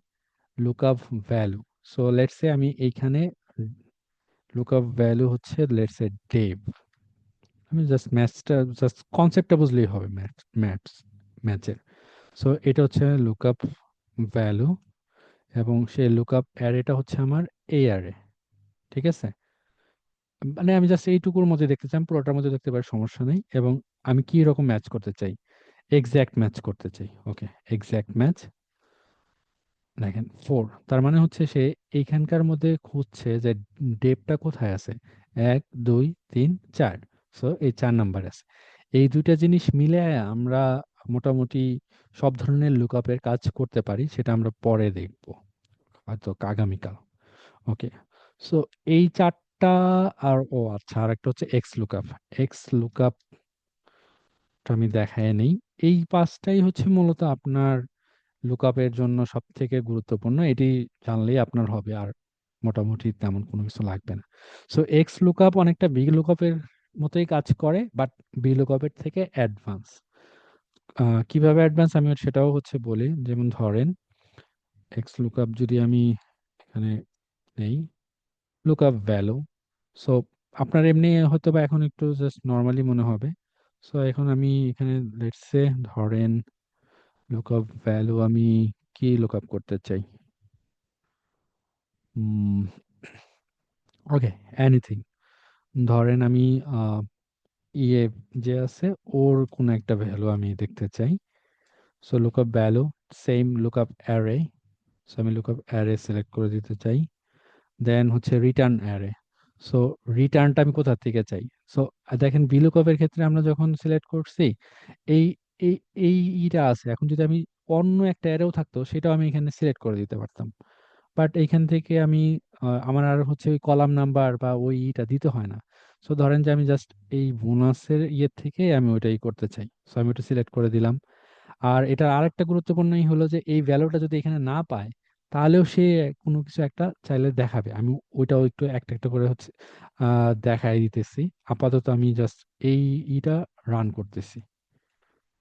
Speaker 1: look up value, so let's say আমি এইখানে লুক আপ ভ্যালু হচ্ছে লেটস সে ডেভ, আমি জাস্ট ম্যাচটা জাস্ট কনসেপ্টটা বুঝলেই হবে ম্যাথস ম্যাচের। সো এটা হচ্ছে লুক আপ ভ্যালু, এবং সেই লুক আপ অ্যারেটা হচ্ছে আমার এই অ্যারে, ঠিক আছে? মানে আমি জাস্ট এইটুকুর মধ্যে দেখতে চাই, আমি পুরোটার মধ্যে দেখতে পারি, সমস্যা নেই। এবং আমি কি রকম ম্যাচ করতে চাই, এক্স্যাক্ট ম্যাচ করতে চাই। ওকে, এক্স্যাক্ট ম্যাচ। দেখেন 4, তার মানে হচ্ছে সে এইখানকার মধ্যে খুঁজছে যে ডেপটা কোথায় আছে, 1 2 3 4, সো এই 4 নাম্বার আছে। এই দুইটা জিনিস মিলে আমরা মোটামুটি সব ধরনের লুকআপের কাজ করতে পারি, সেটা আমরা পরে দেখব, হয়তো আগামীকাল। ওকে, সো এই 4টা। আর ও আচ্ছা, আর একটা হচ্ছে এক্স লুকআপটা আমি দেখায় নেই। এই 5টাই হচ্ছে মূলত আপনার লুকআপের জন্য সব থেকে গুরুত্বপূর্ণ, এটি জানলেই আপনার হবে, আর মোটামুটি তেমন কোনো কিছু লাগবে না। সো এক্স লুকআপ অনেকটা বি লুকআপের মতোই কাজ করে, বাট বি লুকআপের থেকে অ্যাডভান্স। কিভাবে অ্যাডভান্স আমি সেটাও হচ্ছে বলি। যেমন ধরেন এক্স লুকআপ যদি আমি এখানে নেই, লুকআপ ভ্যালু, সো আপনার এমনি হয়তো বা এখন একটু জাস্ট নর্মালি মনে হবে। সো এখন আমি এখানে লেটস সে ধরেন লুকআপ ভ্যালু আমি কি লুকআপ করতে চাই, ওকে, এনিথিং। ধরেন আমি আহ, ইয়ে যে আছে ওর কোন একটা ভ্যালু আমি দেখতে চাই। So lookup value, same lookup array, so আমি লুকআপ অ্যারে সিলেক্ট করে দিতে চাই। দেন হচ্ছে রিটার্ন অ্যারে, সো রিটার্নটা আমি কোথা থেকে চাই। সো দেখেন ভিলুকআপের ক্ষেত্রে আমরা যখন সিলেক্ট করছি, এই এই এই ইটা আছে, এখন যদি আমি অন্য একটা অ্যারেও থাকতো সেটাও আমি এখানে সিলেক্ট করে দিতে পারতাম। বাট এইখান থেকে আমি আমার আর হচ্ছে ওই কলাম নাম্বার বা ওই ইটা দিতে হয় না। সো ধরেন যে আমি জাস্ট এই বোনাসের ইয়ে থেকে আমি ওইটাই করতে চাই, সো আমি ওটা সিলেক্ট করে দিলাম। আর এটার আরেকটা গুরুত্বপূর্ণই হলো যে এই ভ্যালুটা যদি এখানে না পায়, তাহলেও সে কোনো কিছু একটা চাইলে দেখাবে। আমি ওইটাও একটু একটা একটা করে হচ্ছে দেখাই দিতেছি। আপাতত আমি জাস্ট এই ইটা রান করতেছি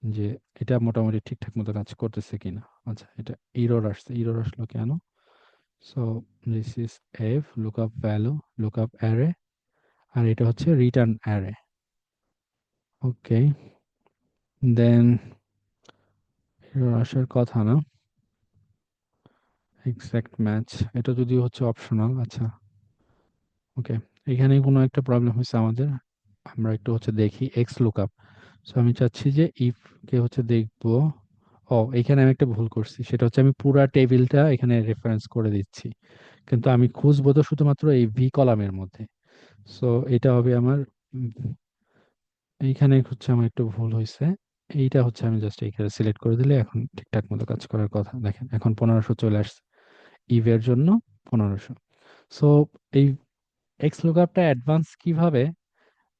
Speaker 1: যে এটা মোটামুটি ঠিকঠাক মতো কাজ করতেছে কিনা। আচ্ছা, এটা ইরর আসছে, ইরর আসলো কেন? So this is F lookup value, lookup array, আর এটা হচ্ছে return array. Okay, then error আসার কথা না, এক্সাক্ট ম্যাচ, এটা যদি হচ্ছে অপশনাল। আচ্ছা, ওকে, এখানে কোনো একটা প্রবলেম হয়েছে আমাদের। আমরা একটু হচ্ছে দেখি এক্স লুকআপ। সো আমি চাচ্ছি যে ইফ কে হচ্ছে দেখবো। ও, এখানে আমি একটা ভুল করছি, সেটা হচ্ছে আমি পুরা টেবিলটা এখানে রেফারেন্স করে দিচ্ছি, কিন্তু আমি খুঁজবো তো শুধুমাত্র এই ভি কলামের মধ্যে। সো এটা হবে আমার এইখানে হচ্ছে আমার একটু ভুল হয়েছে। এইটা হচ্ছে আমি জাস্ট এইখানে সিলেক্ট করে দিলে এখন ঠিকঠাক মতো কাজ করার কথা। দেখেন এখন 1500 চলে আসছে ইভের জন্য, 1500। সো এই এক্স লুকআপটা অ্যাডভান্স কিভাবে,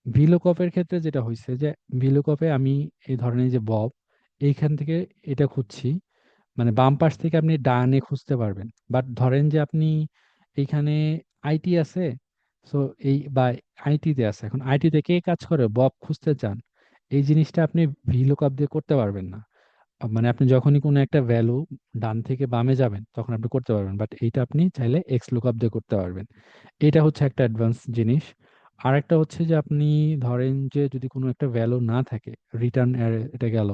Speaker 1: ভিলুকপের ক্ষেত্রে যেটা হয়েছে যে ভিলুকপে আমি এই ধরনের যে বব, এইখান থেকে এটা খুঁজছি, মানে বাম পাশ থেকে আপনি ডানে খুঁজতে পারবেন। বাট ধরেন যে আপনি এইখানে আইটি আছে, সো এই বা আইটিতে আছে, এখন আইটিতে কে কাজ করে, বব খুঁজতে চান, এই জিনিসটা আপনি ভিলুকআপ দিয়ে করতে পারবেন না। মানে আপনি যখনই কোনো একটা ভ্যালু ডান থেকে বামে যাবেন তখন আপনি করতে পারবেন, বাট এইটা আপনি চাইলে এক্স লুকআপ দিয়ে করতে পারবেন। এটা হচ্ছে একটা অ্যাডভান্স জিনিস। আর একটা হচ্ছে যে আপনি ধরেন যে যদি কোনো একটা ভ্যালু না থাকে, রিটার্ন এটা গেল,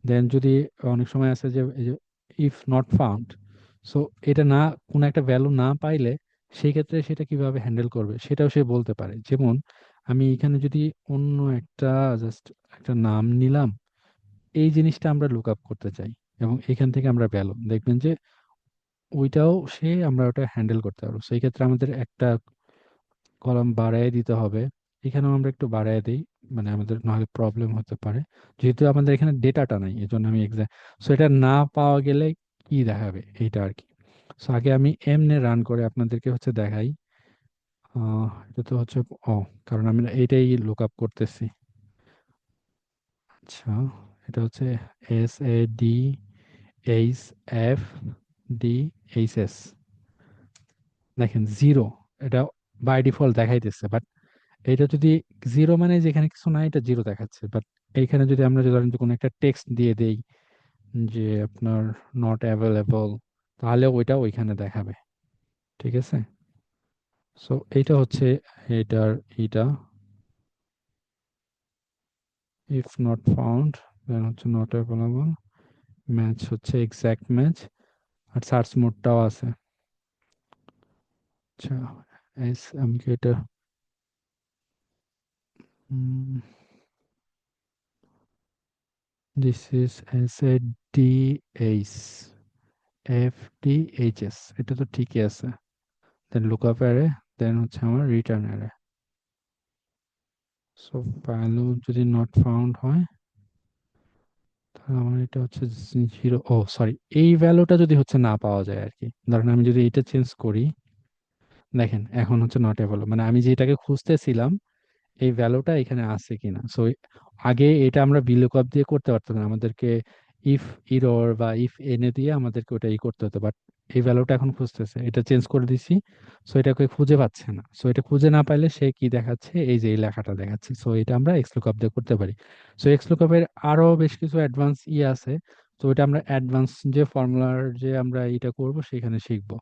Speaker 1: দেন যদি অনেক সময় আছে যে এই যে ইফ নট ফাউন্ড, সো এটা না, কোনো একটা ভ্যালু না পাইলে সেই ক্ষেত্রে সেটা কিভাবে হ্যান্ডেল করবে সেটাও সে বলতে পারে। যেমন আমি এখানে যদি অন্য একটা জাস্ট একটা নাম নিলাম, এই জিনিসটা আমরা লুক আপ করতে চাই, এবং এখান থেকে আমরা ভ্যালু দেখবেন যে ওইটাও সে আমরা ওটা হ্যান্ডেল করতে পারবো। সেই ক্ষেত্রে আমাদের একটা কলাম বাড়ায় দিতে হবে, এখানেও আমরা একটু বাড়ায় দিই, মানে আমাদের নাহলে প্রবলেম হতে পারে, যেহেতু আমাদের এখানে ডেটাটা নাই, এই জন্য আমি এক্সাক্ট। সো এটা না পাওয়া গেলে কি দেখাবে এইটা আর কি। সো আগে আমি এমনে রান করে আপনাদেরকে হচ্ছে দেখাই। এটা তো হচ্ছে, ও, কারণ আমি এইটাই লুক আপ করতেছি। আচ্ছা, এটা হচ্ছে SAD H F D H S, দেখেন জিরো, এটা বাই ডিফল্ট দেখাইতেছে, বাট এটা যদি জিরো মানে যেখানে কিছু নাই এটা জিরো দেখাচ্ছে, বাট এইখানে যদি আমরা ধরেন যে কোনো একটা টেক্সট দিয়ে দেই যে আপনার নট অ্যাভেলেবল, তাহলে ওইটা ওইখানে দেখাবে। ঠিক আছে, সো এইটা হচ্ছে এটার এইটা, ইফ নট ফাউন্ড দেন হচ্ছে নট অ্যাভেলেবল, ম্যাচ হচ্ছে এক্সাক্ট ম্যাচ, আর সার্চ মোডটাও আছে। আচ্ছা, আমি কি এটা this is S A D H F D H S, এটা তো ঠিকই আছে। দেন লুকআপ অ্যারে, দেন হচ্ছে আমার রিটার্ন অ্যারে। সো ভ্যালু যদি নট ফাউন্ড হয় তাহলে আমার এটা হচ্ছে জিরো, ও সরি, এই ভ্যালুটা যদি হচ্ছে না পাওয়া যায় আর কি, ধরেন আমি যদি এটা চেঞ্জ করি, দেখেন এখন হচ্ছে নট অ্যাভেলেবল, মানে আমি যেটাকে খুঁজতেছিলাম এই ভ্যালুটা এখানে আছে কিনা। সো আগে এটা আমরা VLOOKUP দিয়ে করতে পারতাম না, আমাদেরকে ইফ ইরর বা ইফ এনে দিয়ে আমাদেরকে ওটা করতে হতো, বাট এই ভ্যালুটা এখন খুঁজতেছে, এটা চেঞ্জ করে দিছি, সো এটাকে খুঁজে পাচ্ছে না। সো এটা খুঁজে না পাইলে সে কি দেখাচ্ছে, এই যে এই লেখাটা দেখাচ্ছে। সো এটা আমরা XLOOKUP দিয়ে করতে পারি। সো XLOOKUP এর আরো বেশ কিছু অ্যাডভান্স আছে, তো এটা আমরা অ্যাডভান্স যে ফর্মুলার যে আমরা এটা করব সেখানে শিখবো।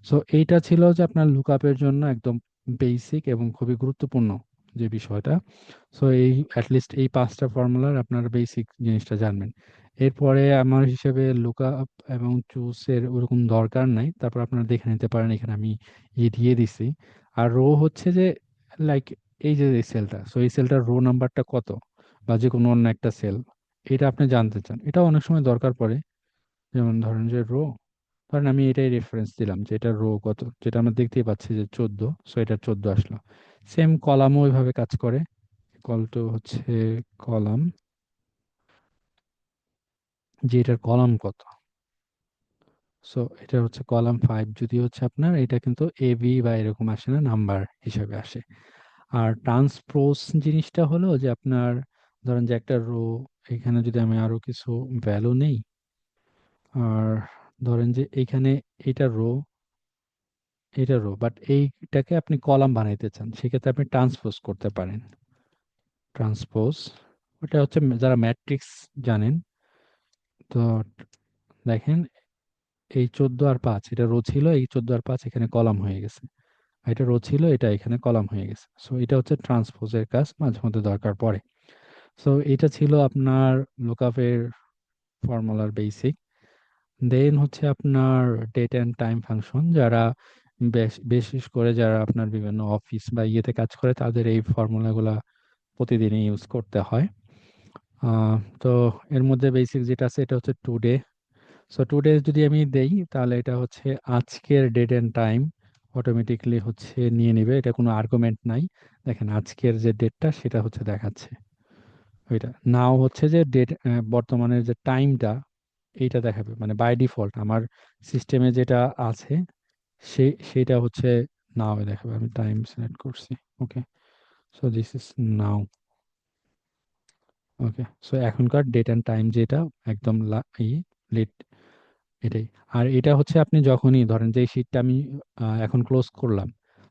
Speaker 1: সো এইটা ছিল যে আপনার লুকআপের জন্য একদম বেসিক এবং খুবই গুরুত্বপূর্ণ যে বিষয়টা। সো এই অ্যাটলিস্ট এই 5টা ফর্মুলার আপনার বেসিক জিনিসটা জানবেন। এরপরে আমার হিসেবে লুকআপ এবং চুজ এর ওরকম দরকার নাই, তারপর আপনারা দেখে নিতে পারেন, এখানে আমি দিয়ে দিছি। আর রো হচ্ছে যে লাইক এই যে এই সেলটা, সো এই সেলটার রো নাম্বারটা কত, বা যে কোনো অন্য একটা সেল, এটা আপনি জানতে চান, এটা অনেক সময় দরকার পড়ে। যেমন ধরেন যে রো, ধরেন আমি এটাই রেফারেন্স দিলাম যে এটা রো কত, যেটা আমরা দেখতেই পাচ্ছি যে 14, সো এটা 14 আসলো। সেম কলামও ওইভাবে কাজ করে, কল টু হচ্ছে কলাম, যে এটার কলাম কত, সো এটা হচ্ছে কলাম 5, যদি হচ্ছে আপনার এটা কিন্তু এবি বা এরকম আসে না, নাম্বার হিসাবে আসে। আর ট্রান্সপোজ জিনিসটা হলো যে আপনার ধরেন যে একটা রো, এখানে যদি আমি আরো কিছু ভ্যালু নেই, আর ধরেন যে এখানে এটা রো, এটা রো, বাট এইটাকে আপনি কলাম বানাইতে চান, সেক্ষেত্রে আপনি ট্রান্সপোজ করতে পারেন। ট্রান্সপোজ, ওটা হচ্ছে যারা ম্যাট্রিক্স জানেন, তো দেখেন এই 14 আর 5 এটা রো ছিল, এই 14 আর 5 এখানে কলাম হয়ে গেছে, আর এটা রো ছিল, এটা এখানে কলাম হয়ে গেছে। সো এটা হচ্ছে ট্রান্সপোজের কাজ, মাঝে মধ্যে দরকার পড়ে। সো এটা ছিল আপনার লুকআপের ফর্মুলার বেসিক। দেন হচ্ছে আপনার ডেট অ্যান্ড টাইম ফাংশন, যারা বিশেষ করে যারা আপনার বিভিন্ন অফিস বা ইয়েতে কাজ করে তাদের এই ফর্মুলাগুলা প্রতিদিনই ইউজ করতে হয়। তো এর মধ্যে বেসিক যেটা আছে এটা হচ্ছে টুডে। সো টুডে যদি আমি দেই তাহলে এটা হচ্ছে আজকের ডেট অ্যান্ড টাইম অটোমেটিকলি হচ্ছে নিয়ে নেবে, এটা কোনো আর্গুমেন্ট নাই। দেখেন আজকের যে ডেটটা সেটা হচ্ছে দেখাচ্ছে ওইটা, নাও হচ্ছে যে ডেট, বর্তমানের যে টাইমটা এইটা দেখাবে, মানে বাই ডিফল্ট আমার সিস্টেমে যেটা আছে সেইটা হচ্ছে নাও দেখাবে। আমি টাইম সিলেক্ট করছি, okay, so this is now. Okay, so এখনকার ডেট অ্যান্ড টাইম যেটা একদম লেট, এটাই। আর এটা হচ্ছে আপনি যখনই ধরেন যে এই শীটটা আমি এখন ক্লোজ করলাম,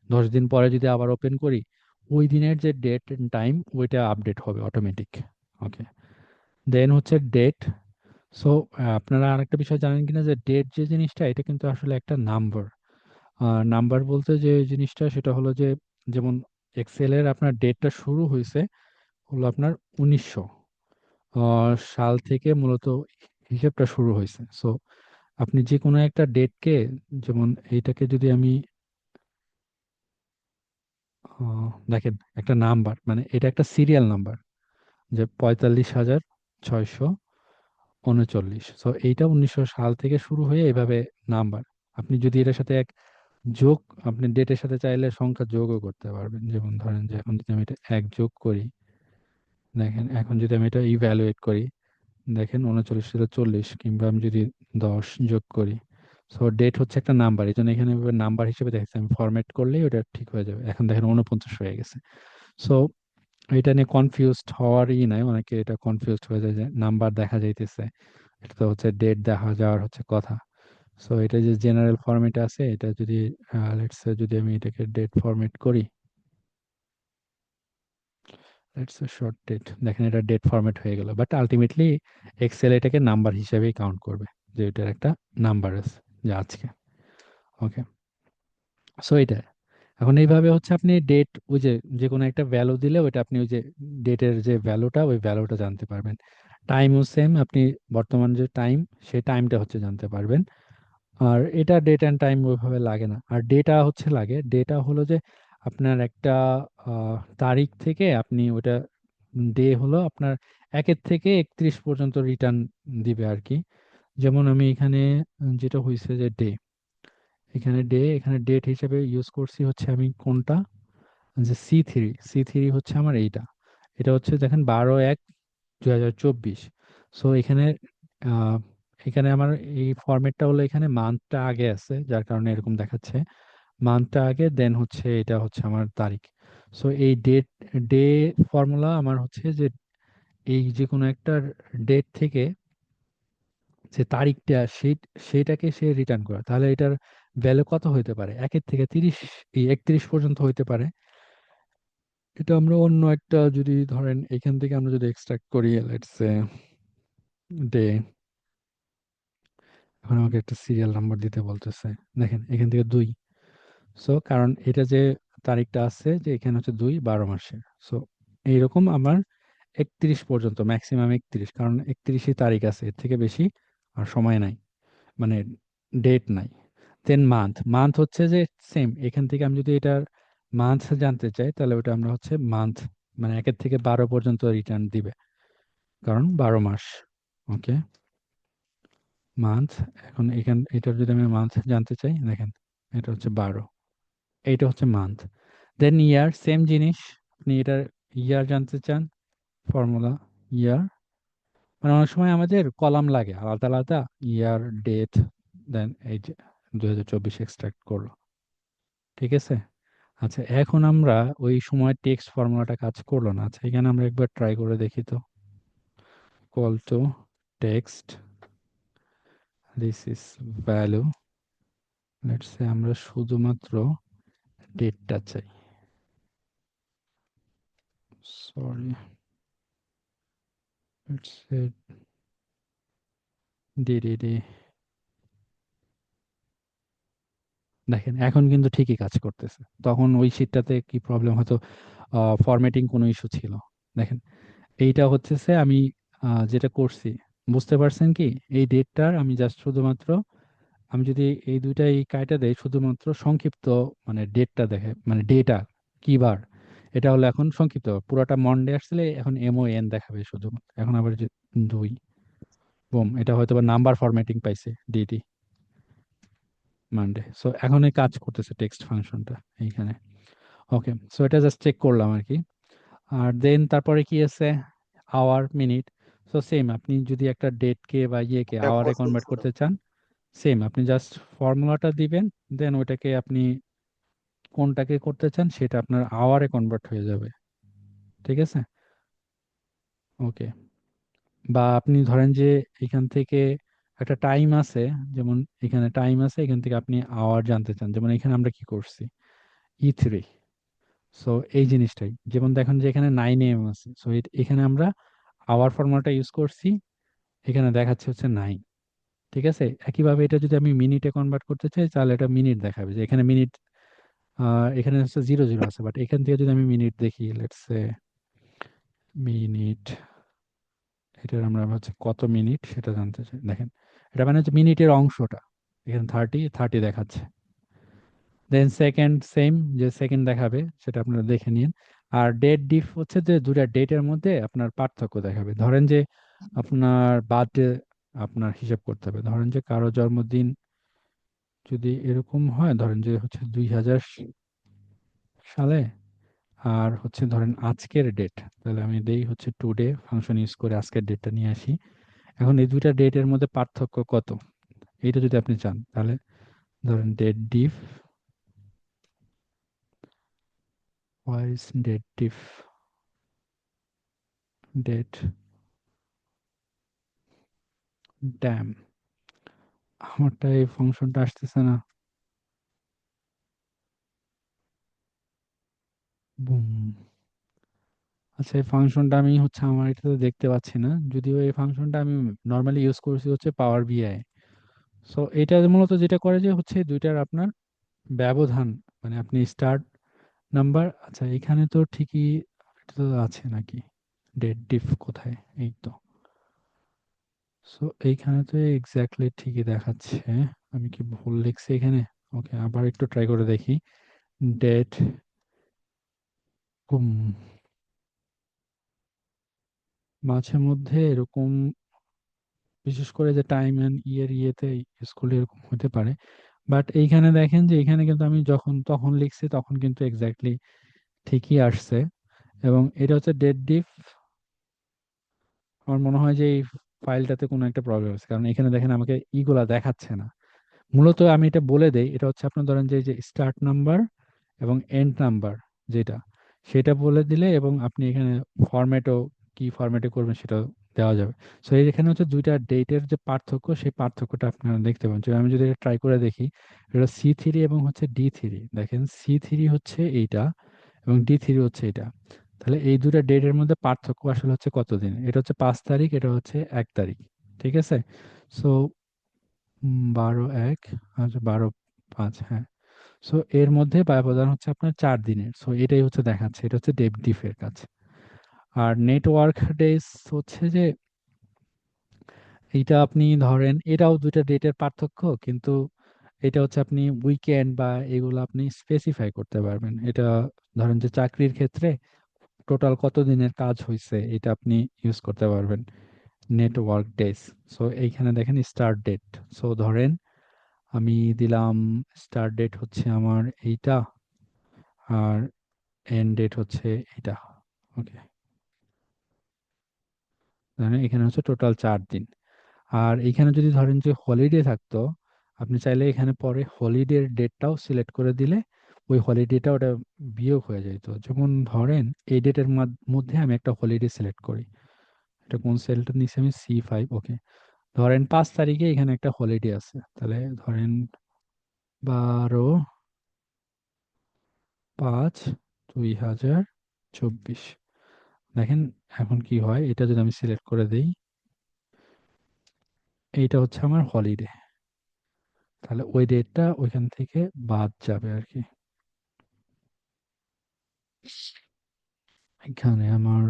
Speaker 1: 10 দিন পরে যদি আবার ওপেন করি, ওই দিনের যে ডেট এন্ড টাইম ওইটা আপডেট হবে অটোমেটিক। ওকে, দেন হচ্ছে ডেট। সো আপনারা আরেকটা বিষয় জানেন কিনা যে ডেট যে জিনিসটা এটা কিন্তু আসলে একটা নাম্বার। নাম্বার বলতে যে জিনিসটা সেটা হলো যে, যেমন এক্সেলের আপনার ডেটটা শুরু হয়েছে হলো আপনার 1900 সাল থেকে মূলত হিসেবটা শুরু হয়েছে। সো আপনি যে কোনো একটা ডেটকে, যেমন এইটাকে যদি আমি দেখেন একটা নাম্বার, মানে এটা একটা সিরিয়াল নাম্বার, যে 45,639, সো এইটা 1900 সাল থেকে শুরু হয়ে এভাবে নাম্বার। আপনি যদি এটার সাথে এক যোগ, আপনি ডেটের সাথে চাইলে সংখ্যা যোগও করতে পারবেন, যেমন ধরেন যে এখন যদি আমি এটা এক যোগ করি, দেখেন এখন যদি আমি এটা ইভ্যালুয়েট করি, দেখেন 39 40, কিংবা আমি যদি 10 যোগ করি। সো ডেট হচ্ছে একটা নাম্বার, এই জন্য এখানে নাম্বার হিসেবে দেখেছি, আমি ফরম্যাট করলেই ওটা ঠিক হয়ে যাবে। এখন দেখেন 49 হয়ে গেছে। সো এটা নিয়ে কনফিউজড হওয়ারই নাই, অনেকে এটা কনফিউজড হয়ে যায় যে নাম্বার দেখা যাইতেছে, এটা তো হচ্ছে ডেট দেখা যাওয়ার হচ্ছে কথা। সো এটা যে জেনারেল ফরম্যাটে আছে, এটা যদি লেটস সে যদি আমি এটাকে ডেট ফরম্যাট করি, লেটস সে শর্ট ডেট, দেখেন এটা ডেট ফরম্যাট হয়ে গেল, বাট আলটিমেটলি এক্সেল এটাকে নাম্বার হিসেবেই কাউন্ট করবে, যে এটার একটা নাম্বার আছে যে আজকে। ওকে, সো এটা এখন এইভাবে হচ্ছে আপনি ডেট, ওই যে যে কোনো একটা ভ্যালু দিলে ওইটা আপনি ওই যে ডেটের যে ভ্যালুটা, ওই ভ্যালুটা জানতে পারবেন। টাইমও সেম, আপনি বর্তমান যে টাইম, সেই টাইমটা হচ্ছে জানতে পারবেন। আর এটা ডেট অ্যান্ড টাইম ওইভাবে লাগে না। আর ডেটা হচ্ছে লাগে, ডেটা হলো যে আপনার একটা তারিখ থেকে আপনি ওটা, ডে হলো আপনার 1 থেকে 31 পর্যন্ত রিটার্ন দিবে আর কি। যেমন আমি এখানে যেটা হয়েছে যে ডে, এখানে ডে, এখানে ডেট হিসেবে ইউজ করছি হচ্ছে আমি কোনটা, যে সি থ্রি হচ্ছে আমার এইটা। এটা হচ্ছে দেখেন 12/1/2024। সো এখানে আহ, এখানে আমার এই ফরম্যাটটা হলো, এখানে মান্থটা আগে আছে যার কারণে এরকম দেখাচ্ছে, মান্থটা আগে, দেন হচ্ছে এটা হচ্ছে আমার তারিখ। সো এই ডে ফর্মুলা আমার হচ্ছে যে এই যে কোনো একটা ডেট থেকে যে তারিখটা, সেইটাকে সে রিটার্ন করে, তাহলে এটার ভ্যালু কত হইতে পারে, 1 থেকে 30, এই 31 পর্যন্ত হইতে পারে। এটা আমরা অন্য একটা যদি ধরেন এখান থেকে আমরা যদি এক্সট্রাক্ট করি, লেটস সে ডে, এখন আমাকে একটা সিরিয়াল নাম্বার দিতে বলতেছে, দেখেন এখান থেকে 2। সো কারণ এটা যে তারিখটা আছে যে এখানে হচ্ছে 2 12 মাসের। সো এইরকম আমার 31 পর্যন্ত, ম্যাক্সিমাম 31, কারণ 31ই তারিখ আছে, এর থেকে বেশি আর সময় নাই, মানে ডেট নাই। দেন মান্থ হচ্ছে যে সেম, এখান থেকে আমি যদি এটার মান্থ জানতে চাই, তাহলে ওটা আমরা হচ্ছে মান্থ, মানে 1 থেকে 12 পর্যন্ত রিটার্ন দিবে, কারণ 12 মাস। ওকে, মান্থ, এখন এটার যদি আমি মান্থ জানতে চাই, দেখেন এটা হচ্ছে 12, এইটা হচ্ছে মান্থ। দেন ইয়ার, সেম জিনিস, আপনি এটার ইয়ার জানতে চান, ফর্মুলা ইয়ার, মানে অনেক সময় আমাদের কলাম লাগে আলাদা আলাদা, ইয়ার, ডেট, দেন এই যে 2024 এক্সট্রাক্ট করলো, ঠিক আছে। আচ্ছা, এখন আমরা ওই সময় টেক্সট ফর্মুলাটা কাজ করলো না। আচ্ছা, এখানে আমরা একবার ট্রাই করে দেখি তো, call to text, this is value, let's say আমরা শুধুমাত্র ডেটটা চাই, সরি, লেটস সে ডি। দেখেন এখন কিন্তু ঠিকই কাজ করতেছে, তখন ওই শীটটাতে কি প্রবলেম হতো, ফরম্যাটিং কোনো ইস্যু ছিল। দেখেন এইটা হচ্ছে সে আমি যেটা করছি, বুঝতে পারছেন কি, এই ডেটটার আমি জাস্ট শুধুমাত্র, আমি যদি এই দুইটা এই কাইটা দেই, শুধুমাত্র সংক্ষিপ্ত, মানে ডেটটা দেখে, মানে ডেটা কি বার, এটা হলো এখন সংক্ষিপ্ত, পুরোটা মন্ডে আসলে এখন MON দেখাবে শুধু। এখন আবার যে 2, বুম, এটা হয়তো বা নাম্বার ফরম্যাটিং পাইছে, ডিটি মানডে। সো এখন এই কাজ করতেছে টেক্সট ফাংশনটা এইখানে। ওকে, সো এটা জাস্ট চেক করলাম আর কি। আর দেন তারপরে কি আছে, আওয়ার, মিনিট। সো সেম, আপনি যদি একটা ডেটকে বা ইয়েকে
Speaker 2: এটা
Speaker 1: আওয়ারে
Speaker 2: করছি
Speaker 1: কনভার্ট
Speaker 2: ছিল।
Speaker 1: করতে চান, সেম আপনি জাস্ট ফর্মুলাটা দিবেন, দেন ওইটাকে আপনি কোনটাকে করতে চান সেটা আপনার আওয়ারে কনভার্ট হয়ে যাবে, ঠিক আছে। ওকে, বা আপনি ধরেন যে এখান থেকে একটা টাইম আছে, যেমন এখানে টাইম আছে, এখান থেকে আপনি আওয়ার জানতে চান, যেমন এখানে আমরা কি করছি, E3। সো এই জিনিসটাই, যেমন দেখেন যে এখানে 9 AM আছে, সো এখানে আমরা আওয়ার ফর্মুলাটা ইউজ করছি, এখানে দেখাচ্ছে হচ্ছে 9, ঠিক আছে। একইভাবে এটা যদি আমি মিনিটে কনভার্ট করতে চাই, তাহলে এটা মিনিট দেখাবে, যে এখানে মিনিট, এখানে হচ্ছে 00 আছে, বাট এখান থেকে যদি আমি মিনিট দেখি, লেটস সে মিনিট, এটার আমরা হচ্ছে কত মিনিট সেটা জানতে চাই, দেখেন এটা মানে হচ্ছে মিনিটের অংশটা, এখানে 30 দেখাচ্ছে। দেন সেকেন্ড, সেম, যে সেকেন্ড দেখাবে সেটা আপনারা দেখে নিন। আর ডেট ডিফ হচ্ছে যে দুটা ডেটের মধ্যে আপনার পার্থক্য দেখাবে। ধরেন যে আপনার বার্থডে আপনার হিসাব করতে হবে, ধরেন যে কারো জন্মদিন যদি এরকম হয়, ধরেন যে হচ্ছে 2000 সালে, আর হচ্ছে ধরেন আজকের ডেট, তাহলে আমি দেই হচ্ছে টুডে ফাংশন ইউজ করে আজকের ডেটটা নিয়ে আসি। এখন এই দুইটা ডেটের মধ্যে পার্থক্য কত, এইটা যদি আপনি চান, তাহলে ধরেন date diff, wise date diff, date ড্যাম, আমারটা এই ফাংশনটা আসতেছে না। বুম। আচ্ছা, এই ফাংশনটা আমি হচ্ছে আমার এটাতে দেখতে পাচ্ছি না, যদিও এই ফাংশনটা আমি নর্মালি ইউজ করছি হচ্ছে পাওয়ার বিআই। সো এটা মূলত যেটা করে যে হচ্ছে দুইটার আপনার ব্যবধান, মানে আপনি স্টার্ট নাম্বার, আচ্ছা এখানে তো ঠিকই এটা তো আছে নাকি, ডেট ডিফ কোথায়, এই তো। সো এইখানে তো এক্স্যাক্টলি ঠিকই দেখাচ্ছে। আমি কি ভুল লিখছি এখানে? ওকে, আবার একটু ট্রাই করে দেখি। ডেট, মাঝে মধ্যে এরকম, বিশেষ করে যে টাইম এন্ড ইয়ার ইয়েতে স্কুলে এরকম হতে পারে। বাট এইখানে দেখেন যে এখানে কিন্তু আমি যখন তখন লিখছি তখন কিন্তু এক্স্যাক্টলি ঠিকই আসছে। এবং এটা হচ্ছে ডেট ডিফ। আমার মনে হয় যে এই ফাইলটাতে কোনো একটা প্রবলেম আছে, কারণ এখানে দেখেন আমাকে ইগুলা দেখাচ্ছে না। মূলত আমি এটা বলে দেই, এটা হচ্ছে আপনার ধরেন যে এই যে স্টার্ট নাম্বার এবং এন্ড নাম্বার যেটা, সেটা বলে দিলে এবং আপনি এখানে ফরম্যাটও কি ফরম্যাটে করবেন সেটাও দেওয়া যাবে। সো এই এখানে হচ্ছে দুইটা ডেটের যে পার্থক্য, সেই পার্থক্যটা আপনারা দেখতে পাবেন। যে আমি যদি এটা ট্রাই করে দেখি, এটা C3 এবং হচ্ছে D3, দেখেন C3 হচ্ছে এইটা এবং D3 হচ্ছে এটা। তাহলে এই দুটা ডেটের মধ্যে পার্থক্য আসলে হচ্ছে কতদিন, এটা হচ্ছে 5 তারিখ, এটা হচ্ছে 1 তারিখ। ঠিক আছে। সো 12/1, আচ্ছা 12/5, হ্যাঁ। সো এর মধ্যে ব্যবধান হচ্ছে আপনার 4 দিনের। সো এটাই হচ্ছে দেখাচ্ছে, এটা হচ্ছে ডেপ ডিফের কাজ। আর নেটওয়ার্ক ডেজ হচ্ছে যে এইটা আপনি ধরেন এটাও দুইটা ডেটের পার্থক্য, কিন্তু এটা হচ্ছে আপনি উইকেন্ড বা এগুলো আপনি স্পেসিফাই করতে পারবেন। এটা ধরেন যে চাকরির ক্ষেত্রে টোটাল কত দিনের কাজ হয়েছে এটা আপনি ইউজ করতে পারবেন, নেটওয়ার্ক ডেজ। সো এইখানে দেখেন স্টার্ট ডেট। সো ধরেন আমি দিলাম স্টার্ট ডেট হচ্ছে আমার এইটা, আর এন্ড ডেট হচ্ছে এটা। ওকে, ধরেন এখানে হচ্ছে টোটাল 4 দিন। আর এখানে যদি ধরেন যে হলিডে থাকতো, আপনি চাইলে এখানে পরে হলিডের ডেটটাও সিলেক্ট করে দিলে ওই হলিডেটা ওটা বিয়োগ হয়ে যেত। যেমন ধরেন এই ডেটের মধ্যে আমি একটা হলিডে সিলেক্ট করি, এটা কোন সেলটা নিচে আমি C5, ওকে। ধরেন 5 তারিখে এখানে একটা হলিডে আছে, তাহলে ধরেন 12/5/2024। দেখেন এখন কি হয়, এটা যদি আমি সিলেক্ট করে দিই, এইটা হচ্ছে আমার হলিডে, তাহলে ওই ডেটটা ওইখান থেকে বাদ যাবে আর কি। এখানে আমার,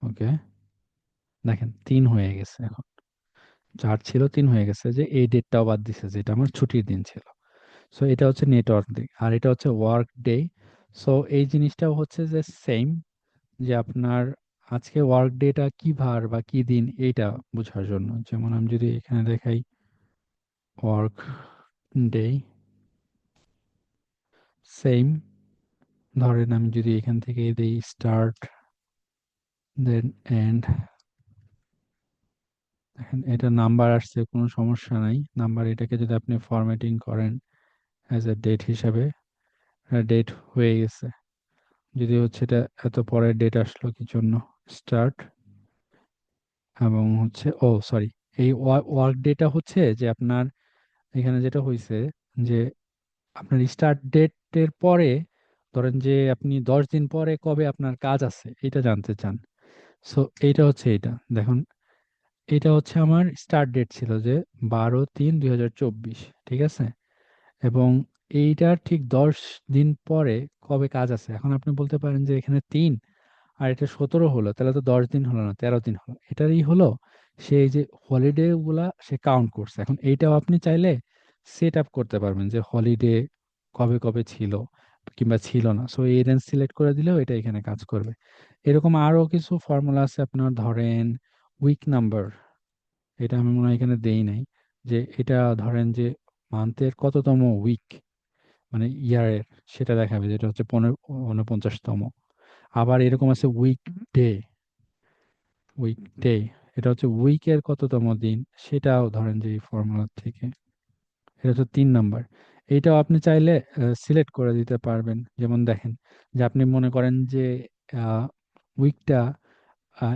Speaker 1: ওকে, দেখেন 3 হয়ে গেছে এখন, 4 ছিল 3 হয়ে গেছে, যে এই ডেটটাও বাদ দিছে যেটা আমার ছুটির দিন ছিল। সো এটা হচ্ছে নেটওয়ার্ক ডে, আর এটা হচ্ছে ওয়ার্ক ডে। সো এই জিনিসটাও হচ্ছে যে সেম, যে আপনার আজকে ওয়ার্ক ডেটা কি বার বা কি দিন এইটা বোঝার জন্য। যেমন আমি যদি এখানে দেখাই ওয়ার্ক ডে, সেম। ধরেন আমি যদি এখান থেকে দিই স্টার্ট দেন এন্ড, দেখেন এটা নাম্বার আসছে, কোনো সমস্যা নাই নাম্বার। এটাকে যদি আপনি ফরম্যাটিং করেন অ্যাজ এ ডেট হিসাবে, ডেট হয়ে গেছে। যদি হচ্ছে এটা এত পরে ডেট আসলো কি জন্য, স্টার্ট এবং হচ্ছে ও সরি, এই ওয়ার্ক ডেটা হচ্ছে যে আপনার এখানে যেটা হয়েছে, যে আপনার স্টার্ট ডেটের পরে ধরেন যে আপনি 10 দিন পরে কবে আপনার কাজ আছে এটা জানতে চান। সো এইটা হচ্ছে এটা দেখুন, এটা হচ্ছে আমার স্টার্ট ডেট ছিল যে 12/3/2024, ঠিক আছে। এবং এইটার ঠিক 10 দিন পরে কবে কাজ আছে। এখন আপনি বলতে পারেন যে এখানে 3 আর এটা 17 হলো, তাহলে তো 10 দিন হলো না, 13 দিন হলো। এটারই হলো সেই যে হলিডে গুলা সে কাউন্ট করছে। এখন এইটাও আপনি চাইলে সেট আপ করতে পারবেন যে হলিডে কবে কবে ছিল কিংবা ছিল না। সো এই রেঞ্জ সিলেক্ট করে দিলেও এটা এখানে কাজ করবে। এরকম আরো কিছু ফর্মুলা আছে, আপনার ধরেন উইক নাম্বার, এটা আমি মনে হয় এখানে দেই নাই। যে এটা ধরেন যে মান্থের কততম উইক, মানে ইয়ারের, সেটা দেখাবে, যেটা হচ্ছে 49তম। আবার এরকম আছে উইক ডে, উইক ডে, এটা হচ্ছে উইকের কততম দিন, সেটাও ধরেন যে এই ফর্মুলা থেকে, এটা হচ্ছে 3 নাম্বার। এইটাও আপনি চাইলে সিলেক্ট করে দিতে পারবেন। যেমন দেখেন যে আপনি মনে করেন যে উইকটা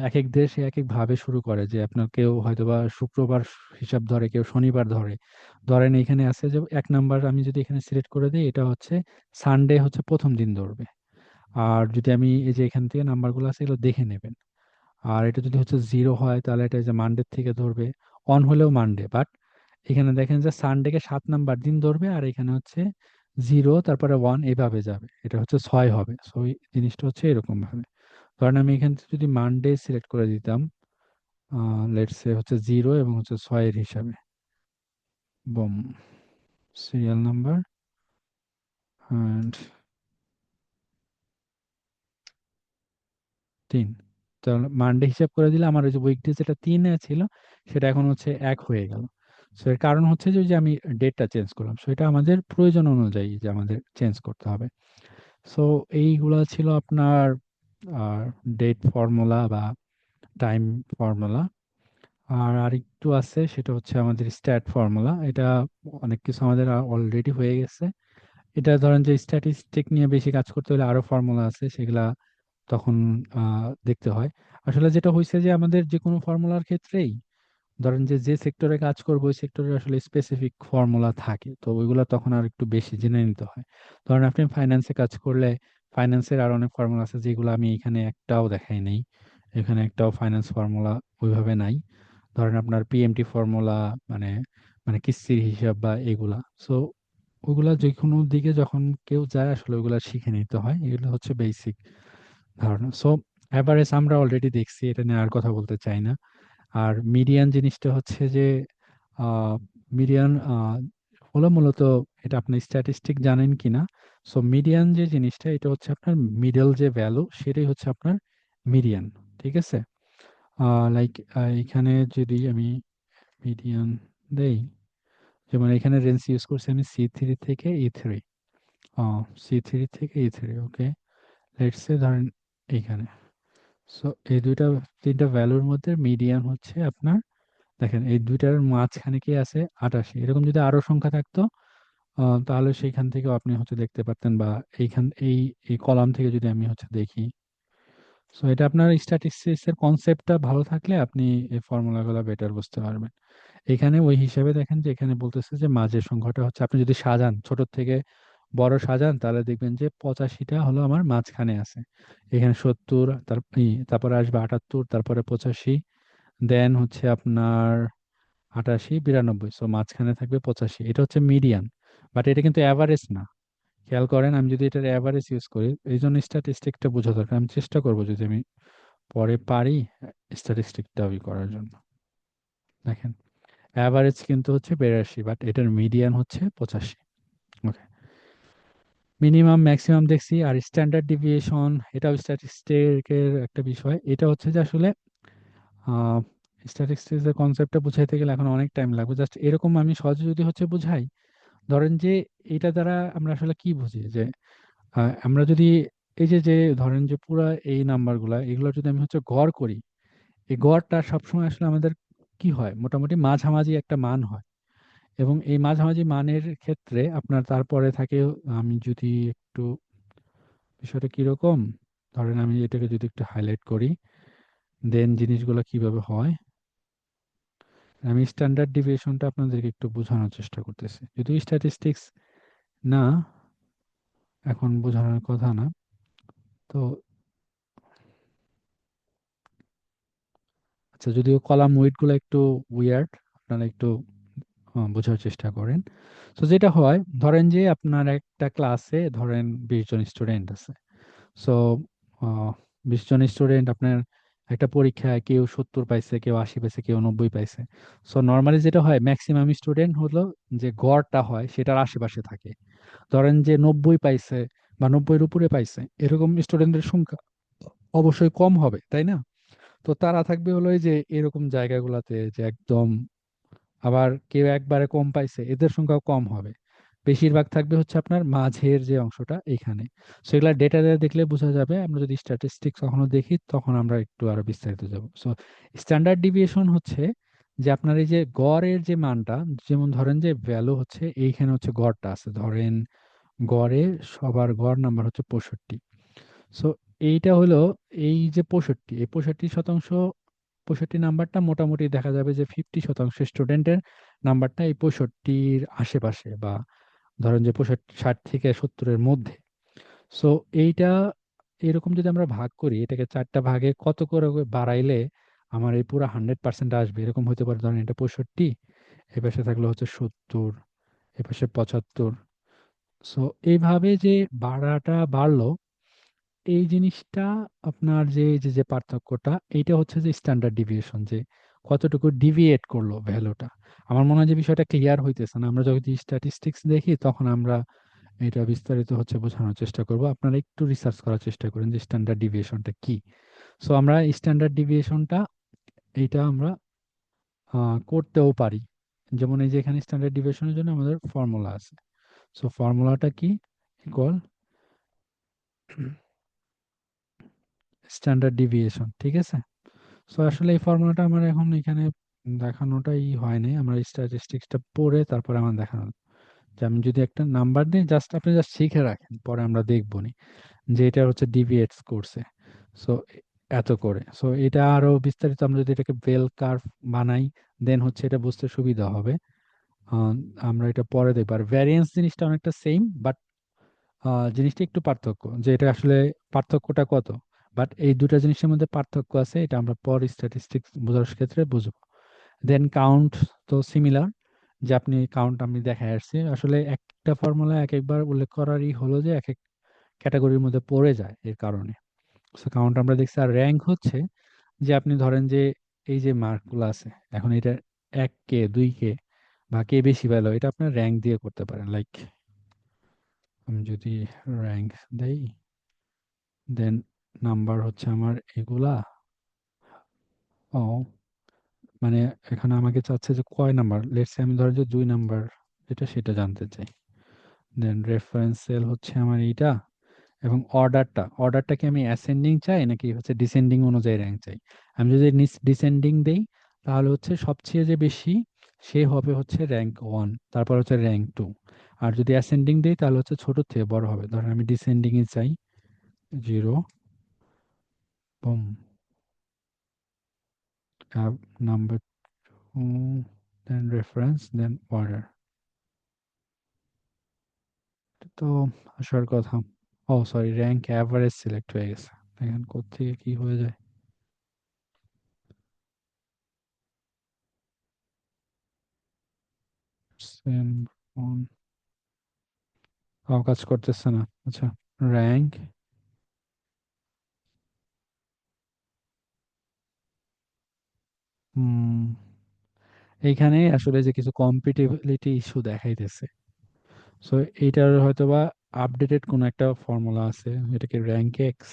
Speaker 1: এক এক দেশ এক এক ভাবে শুরু করে, যে আপনার কেউ হয়তোবা শুক্রবার হিসাব ধরে, কেউ শনিবার ধরে। ধরেন এখানে আছে যে 1 নাম্বার, আমি যদি এখানে সিলেক্ট করে দিই, এটা হচ্ছে সানডে হচ্ছে প্রথম দিন ধরবে। আর যদি আমি এই যে এখান থেকে নাম্বারগুলো আছে এগুলো দেখে নেবেন, আর এটা যদি হচ্ছে 0 হয় তাহলে এটা যে মানডে থেকে ধরবে, অন হলেও মানডে। বাট এখানে দেখেন যে সানডেকে 7 নাম্বার দিন ধরবে, আর এখানে হচ্ছে 0 তারপরে 1 এভাবে যাবে, এটা হচ্ছে 6 হবে। সো এই জিনিসটা হচ্ছে এরকম ভাবে। ধরেন আমি এখান থেকে যদি মানডে সিলেক্ট করে দিতাম, লেটস সে হচ্ছে 0 এবং হচ্ছে 6-এর হিসাবে, বম, সিরিয়াল নাম্বার অ্যান্ড 3। তাহলে মানডে হিসাব করে দিলে আমার ওই যে উইকডেজ যেটা 3-এ ছিল সেটা এখন হচ্ছে 1 হয়ে গেল। সো এর কারণ হচ্ছে যে ওই যে আমি ডেটটা চেঞ্জ করলাম, সো এটা আমাদের প্রয়োজন অনুযায়ী যে আমাদের চেঞ্জ করতে হবে। সো এইগুলা ছিল আপনার ডেট ফর্মুলা বা টাইম ফর্মুলা। আর আরেকটু আছে, সেটা হচ্ছে আমাদের স্ট্যাট ফর্মুলা। এটা অনেক কিছু আমাদের অলরেডি হয়ে গেছে। এটা ধরেন যে স্ট্যাটিস্টিক নিয়ে বেশি কাজ করতে হলে আরো ফর্মুলা আছে, সেগুলা তখন দেখতে হয়। আসলে যেটা হয়েছে যে আমাদের যে কোনো ফর্মুলার ক্ষেত্রেই ধরেন যে যে সেক্টরে কাজ করবো ওই সেক্টরে আসলে স্পেসিফিক ফর্মুলা থাকে, তো ওইগুলা তখন আর একটু বেশি জেনে নিতে হয়। ধরেন আপনি ফাইন্যান্সে কাজ করলে ফাইন্যান্সের আর অনেক ফর্মুলা আছে যেগুলো আমি এখানে একটাও দেখাই নেই। এখানে একটাও ফাইন্যান্স ফর্মুলা ওইভাবে নাই। ধরেন আপনার পিএমটি ফর্মুলা, মানে মানে কিস্তির হিসাব বা এগুলা। সো ওগুলা যে কোনো দিকে যখন কেউ যায় আসলে ওগুলা শিখে নিতে হয়, এগুলো হচ্ছে বেসিক ধারণা। সো অ্যাভারেজ আমরা অলরেডি দেখছি, এটা নিয়ে আর কথা বলতে চাই না। আর মিডিয়ান জিনিসটা হচ্ছে যে মিডিয়ান হলো মূলত, এটা আপনি স্ট্যাটিস্টিক জানেন কিনা। সো মিডিয়ান যে জিনিসটা এটা হচ্ছে আপনার মিডল যে ভ্যালু সেটাই হচ্ছে আপনার মিডিয়ান। ঠিক আছে। লাইক এখানে যদি আমি মিডিয়ান দেই, যেমন এখানে রেঞ্জ ইউজ করছি আমি C3 থেকে E3। C3 থেকে E3, ওকে। লেটস সে ধরেন এইখানে। সো এই দুইটা তিনটা ভ্যালুর মধ্যে মিডিয়ান হচ্ছে আপনার, দেখেন এই দুইটার মাঝখানে কি আছে, 88। এরকম যদি আরো সংখ্যা থাকতো তাহলে সেইখান থেকে আপনি হচ্ছে দেখতে পারতেন, বা এইখান এই এই কলাম থেকে যদি আমি হচ্ছে দেখি। সো এটা আপনার স্ট্যাটিস্টিক্স এর কনসেপ্টটা ভালো থাকলে আপনি এই ফর্মুলাগুলো বেটার বুঝতে পারবেন। এখানে ওই হিসেবে দেখেন যে এখানে বলতেছে যে মাঝের সংখ্যাটা হচ্ছে, আপনি যদি সাজান ছোট থেকে বড় সাজান তাহলে দেখবেন যে 85টা হলো আমার মাঝখানে আছে। এখানে 70, তারপরে আসবে 78, তারপরে 85, দেন হচ্ছে আপনার 88, 92। সো মাঝখানে থাকবে 85, এটা হচ্ছে মিডিয়ান। বাট এটা কিন্তু অ্যাভারেজ না। খেয়াল করেন আমি যদি এটার অ্যাভারেজ ইউজ করি, এই জন্য স্ট্যাটিস্টিকটা বোঝা দরকার। আমি চেষ্টা করবো যদি আমি পরে পারি স্ট্যাটিস্টিকটা করার জন্য। দেখেন অ্যাভারেজ কিন্তু হচ্ছে 82, বাট এটার মিডিয়ান হচ্ছে 85। ওকে, মিনিমাম ম্যাক্সিমাম দেখছি। আর স্ট্যান্ডার্ড ডিভিয়েশন, এটাও স্ট্যাটিস্টিকের একটা বিষয়। এটা হচ্ছে যে আসলে স্ট্যাটিস্টিক্সের কনসেপ্টটা বুঝাইতে গেলে এখন অনেক টাইম লাগবে। জাস্ট এরকম আমি সহজে যদি হচ্ছে বুঝাই, ধরেন যে এটা দ্বারা আমরা আসলে কি বুঝি যে আমরা যদি এই যে যে ধরেন যে পুরা এই নাম্বারগুলা এগুলো যদি আমি হচ্ছে গড় করি, এই গড়টা সবসময় আসলে আমাদের কি হয়, মোটামুটি মাঝামাঝি একটা মান হয়। এবং এই মাঝামাঝি মানের ক্ষেত্রে আপনার তারপরে থাকে, আমি যদি একটু বিষয়টা কিরকম, ধরেন আমি এটাকে যদি একটু হাইলাইট করি, দেন জিনিসগুলো কিভাবে হয়। আমি স্ট্যান্ডার্ড ডিভিয়েশনটা আপনাদেরকে একটু বোঝানোর চেষ্টা করতেছি, যদিও স্ট্যাটিস্টিক্স না, এখন বোঝানোর কথা না। তো আচ্ছা, যদিও কলাম ওয়েট গুলো একটু উইয়ার্ড, আপনারা একটু বোঝার চেষ্টা করেন। তো যেটা হয়, ধরেন যে আপনার একটা ক্লাসে ধরেন 20 জন স্টুডেন্ট আছে। সো 20 জন স্টুডেন্ট আপনার একটা পরীক্ষায় কেউ 70 পাইছে, কেউ 80 পাইছে, কেউ 90 পাইছে। সো নর্মালি যেটা হয়, ম্যাক্সিমাম স্টুডেন্ট হলো যে গড়টা হয় সেটার আশেপাশে থাকে। ধরেন যে 90 পাইছে বা 90-এর উপরে পাইছে, এরকম স্টুডেন্টের সংখ্যা অবশ্যই কম হবে, তাই না? তো তারা থাকবে হলো এই যে এরকম জায়গাগুলোতে যে একদম, আবার কেউ একবারে কম পাইছে এদের সংখ্যাও কম হবে। বেশিরভাগ থাকবে হচ্ছে আপনার মাঝের যে অংশটা এখানে। সেগুলা ডেটা দেখলে বোঝা যাবে। আমরা যদি স্ট্যাটিস্টিক্স কখনো দেখি তখন আমরা একটু আরো বিস্তারিত যাব। সো স্ট্যান্ডার্ড ডিভিয়েশন হচ্ছে যে আপনার এই যে গড়ের যে মানটা, যেমন ধরেন যে ভ্যালু হচ্ছে এইখানে হচ্ছে গড়টা আছে, ধরেন গড়ে সবার গড় নাম্বার হচ্ছে 65। সো এইটা হলো এই যে 65, এই 65%, 65 নাম্বারটা মোটামুটি দেখা যাবে যে 50% স্টুডেন্টের নাম্বারটা এই 65-র আশেপাশে, বা ধরেন যে 65, 60 থেকে 70-এর মধ্যে। সো এইটা এরকম যদি আমরা ভাগ করি, এটাকে 4টা ভাগে কত করে বাড়াইলে আমার এই পুরো 100% আসবে, এরকম হতে পারে। ধরেন এটা 65, এ পাশে থাকলে হচ্ছে 70, এ পাশে 75। সো এইভাবে যে বাড়াটা বাড়লো, এই জিনিসটা আপনার যে যে যে পার্থক্যটা, এইটা হচ্ছে যে স্ট্যান্ডার্ড ডিভিয়েশন, যে কতটুকু ডিভিয়েট করলো ভ্যালুটা। আমার মনে হয় যে বিষয়টা ক্লিয়ার হইতেছে না। আমরা যদি স্ট্যাটিস্টিক্স দেখি তখন আমরা এটা বিস্তারিত হচ্ছে বোঝানোর চেষ্টা করব। আপনারা একটু রিসার্চ করার চেষ্টা করেন যে স্ট্যান্ডার্ড ডিভিয়েশনটা কি। সো আমরা স্ট্যান্ডার্ড ডিভিয়েশনটা এইটা আমরা করতেও পারি। যেমন এই যে এখানে স্ট্যান্ডার্ড ডিভিয়েশনের জন্য আমাদের ফর্মুলা আছে। সো ফর্মুলাটা কি? ইকুয়াল স্ট্যান্ডার্ড ডিভিয়েশন, ঠিক আছে? সো আসলে এই ফর্মুলাটা আমার এখন এখানে দেখানোটাই হয় নাই। আমরা স্ট্যাটিস্টিক্সটা পড়ে তারপরে আমার দেখানো, যে আমি যদি একটা নাম্বার দিই, জাস্ট আপনি জাস্ট শিখে রাখেন, পরে আমরা দেখবো নি যে এটা হচ্ছে ডিভিয়েটস করছে। সো এত করে। সো এটা আরো বিস্তারিত আমরা যদি এটাকে বেল কার্ভ বানাই, দেন হচ্ছে এটা বুঝতে সুবিধা হবে। আহ, আমরা এটা পরে দেখবো। আর ভ্যারিয়েন্স জিনিসটা অনেকটা সেম, বাট জিনিসটা একটু পার্থক্য, যে এটা আসলে পার্থক্যটা কত। বাট এই দুটা জিনিসের মধ্যে পার্থক্য আছে, এটা আমরা পর স্ট্যাটিস্টিক্স বোঝার ক্ষেত্রে বুঝবো। দেন কাউন্ট তো সিমিলার, যে আপনি কাউন্ট আমি দেখায় আসছি। আসলে একটা ফর্মুলা এক একবার উল্লেখ করারই হলো যে এক এক ক্যাটাগরির মধ্যে পড়ে যায় এর কারণে। কাউন্ট আমরা দেখছি। আর র্যাঙ্ক হচ্ছে যে আপনি ধরেন যে এই যে মার্কগুলো আছে, এখন এটা 1 কে 2 কে বা কে বেশি পেলো, এটা আপনার র্যাঙ্ক দিয়ে করতে পারেন। লাইক আমি যদি র্যাঙ্ক দেই, দেন নাম্বার হচ্ছে আমার এগুলা। ও, মানে এখানে আমাকে চাচ্ছে যে কয় নাম্বার, লেটস সে আমি ধরেন যে 2 নাম্বার, এটা সেটা জানতে চাই। দেন রেফারেন্স সেল হচ্ছে আমার এইটা। এবং অর্ডারটা কি আমি অ্যাসেন্ডিং চাই নাকি হচ্ছে ডিসেন্ডিং অনুযায়ী র্যাঙ্ক চাই? আমি যদি ডিসেন্ডিং দেই, তাহলে হচ্ছে সবচেয়ে যে বেশি সে হবে হচ্ছে র্যাঙ্ক 1, তারপর হচ্ছে র্যাঙ্ক 2। আর যদি অ্যাসেন্ডিং দেই তাহলে হচ্ছে ছোট থেকে বড় হবে। ধরেন আমি ডিসেন্ডিং এ চাই 0, বুম, নাম্বার 2, দেন রেফারেন্স, দেন অর্ডার। তো আসার কথা। ও সরি, র্যাঙ্ক অ্যাভারেজ সিলেক্ট হয়ে গেছে। দেখেন কোত্থেকে কি হয়ে যায়। সেম কাজ করতেছে না। আচ্ছা, র্যাঙ্ক, এইখানে আসলে যে কিছু কম্পিটিবিলিটি ইস্যু দেখাইতেছে। সো এইটার হয়তোবা আপডেটেড কোনো একটা ফর্মুলা আছে, এটাকে র্যাঙ্ক এক্স।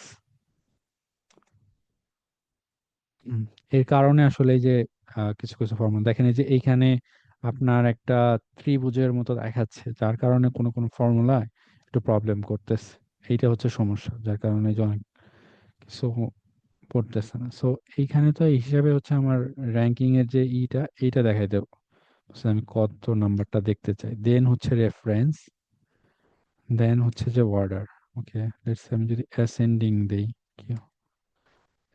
Speaker 1: এর কারণে আসলে এই যে কিছু কিছু ফর্মুলা দেখেন, এই যে এইখানে আপনার একটা ত্রিভুজের মতো দেখাচ্ছে, যার কারণে কোনো কোনো ফর্মুলা একটু প্রবলেম করতেছে। এইটা হচ্ছে সমস্যা, যার কারণে এই যে অনেক কিছু পড়তেছে না। সো এইখানে তো এই হিসাবে হচ্ছে আমার র্যাঙ্কিং এর যে এইটা দেখাই দেবো। So, আমি কত নাম্বারটা দেখতে চাই, দেন হচ্ছে রেফারেন্স, দেন হচ্ছে যে অর্ডার। ওকে, লেটস আমি যদি অ্যাসেন্ডিং দেই, কি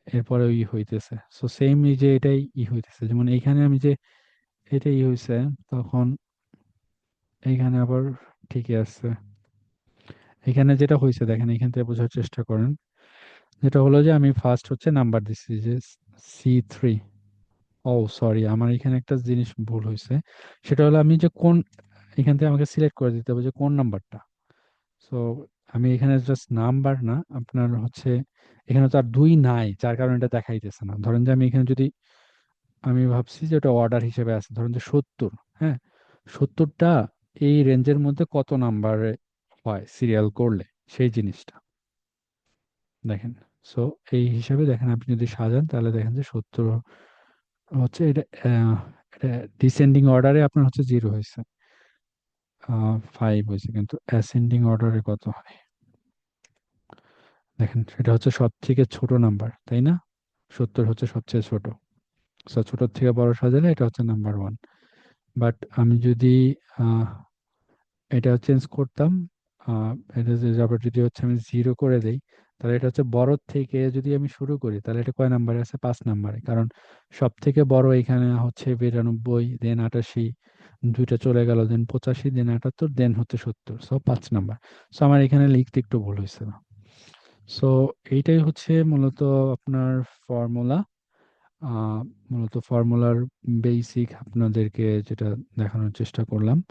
Speaker 1: এরপরে হইতেছে। সো সেম এই যে এটাই হইতেছে, যেমন এইখানে আমি যে এটাই হইছে, তখন এইখানে আবার ঠিকই আছে। এখানে যেটা হয়েছে দেখেন, এখান থেকে বোঝার চেষ্টা করেন। যেটা হলো যে আমি ফার্স্ট হচ্ছে নাম্বার দিচ্ছি যে C3। ও সরি, আমার এখানে একটা জিনিস ভুল হয়েছে। সেটা হলো আমি যে কোন, এখান থেকে আমাকে সিলেক্ট করে দিতে হবে যে কোন নাম্বারটা। সো আমি এখানে জাস্ট নাম্বার না, আপনার হচ্ছে এখানে তো আর 2 নাই, যার কারণে এটা দেখাইতেছে না। ধরেন যে আমি এখানে যদি, আমি ভাবছি যে ওটা অর্ডার হিসেবে আছে, ধরেন যে 70। হ্যাঁ, 70টা এই রেঞ্জের মধ্যে কত নাম্বারে হয় সিরিয়াল করলে, সেই জিনিসটা দেখেন। সো এই হিসাবে দেখেন, আপনি যদি সাজান তাহলে দেখেন যে 70 হচ্ছে এটা। এটা ডিসেন্ডিং অর্ডারে আপনার হচ্ছে 0 হয়েছে, 5 হয়েছে, কিন্তু অ্যাসেন্ডিং অর্ডারে কত হয় দেখেন। এটা হচ্ছে সব থেকে ছোট নাম্বার, তাই না? 70 হচ্ছে সবচেয়ে ছোট। সো ছোট থেকে বড় সাজালে এটা হচ্ছে নাম্বার 1। বাট আমি যদি আহ, এটা চেঞ্জ করতাম, এটা যে আবার যদি হচ্ছে আমি 0 করে দেই, তাহলে এটা হচ্ছে বড় থেকে যদি আমি শুরু করি, তাহলে এটা কয় নাম্বারে আছে? 5 নাম্বারে। কারণ সব থেকে বড় এখানে হচ্ছে 92, দেন 88, দুইটা চলে গেল, দেন 85, দেন 78, দেন হচ্ছে 70, সো 5 নাম্বার। সো আমার এখানে লিখতে একটু ভুল হয়েছে। সো এইটাই হচ্ছে মূলত আপনার ফর্মুলা। আহ, মূলত ফর্মুলার বেসিক আপনাদেরকে যেটা দেখানোর চেষ্টা করলাম।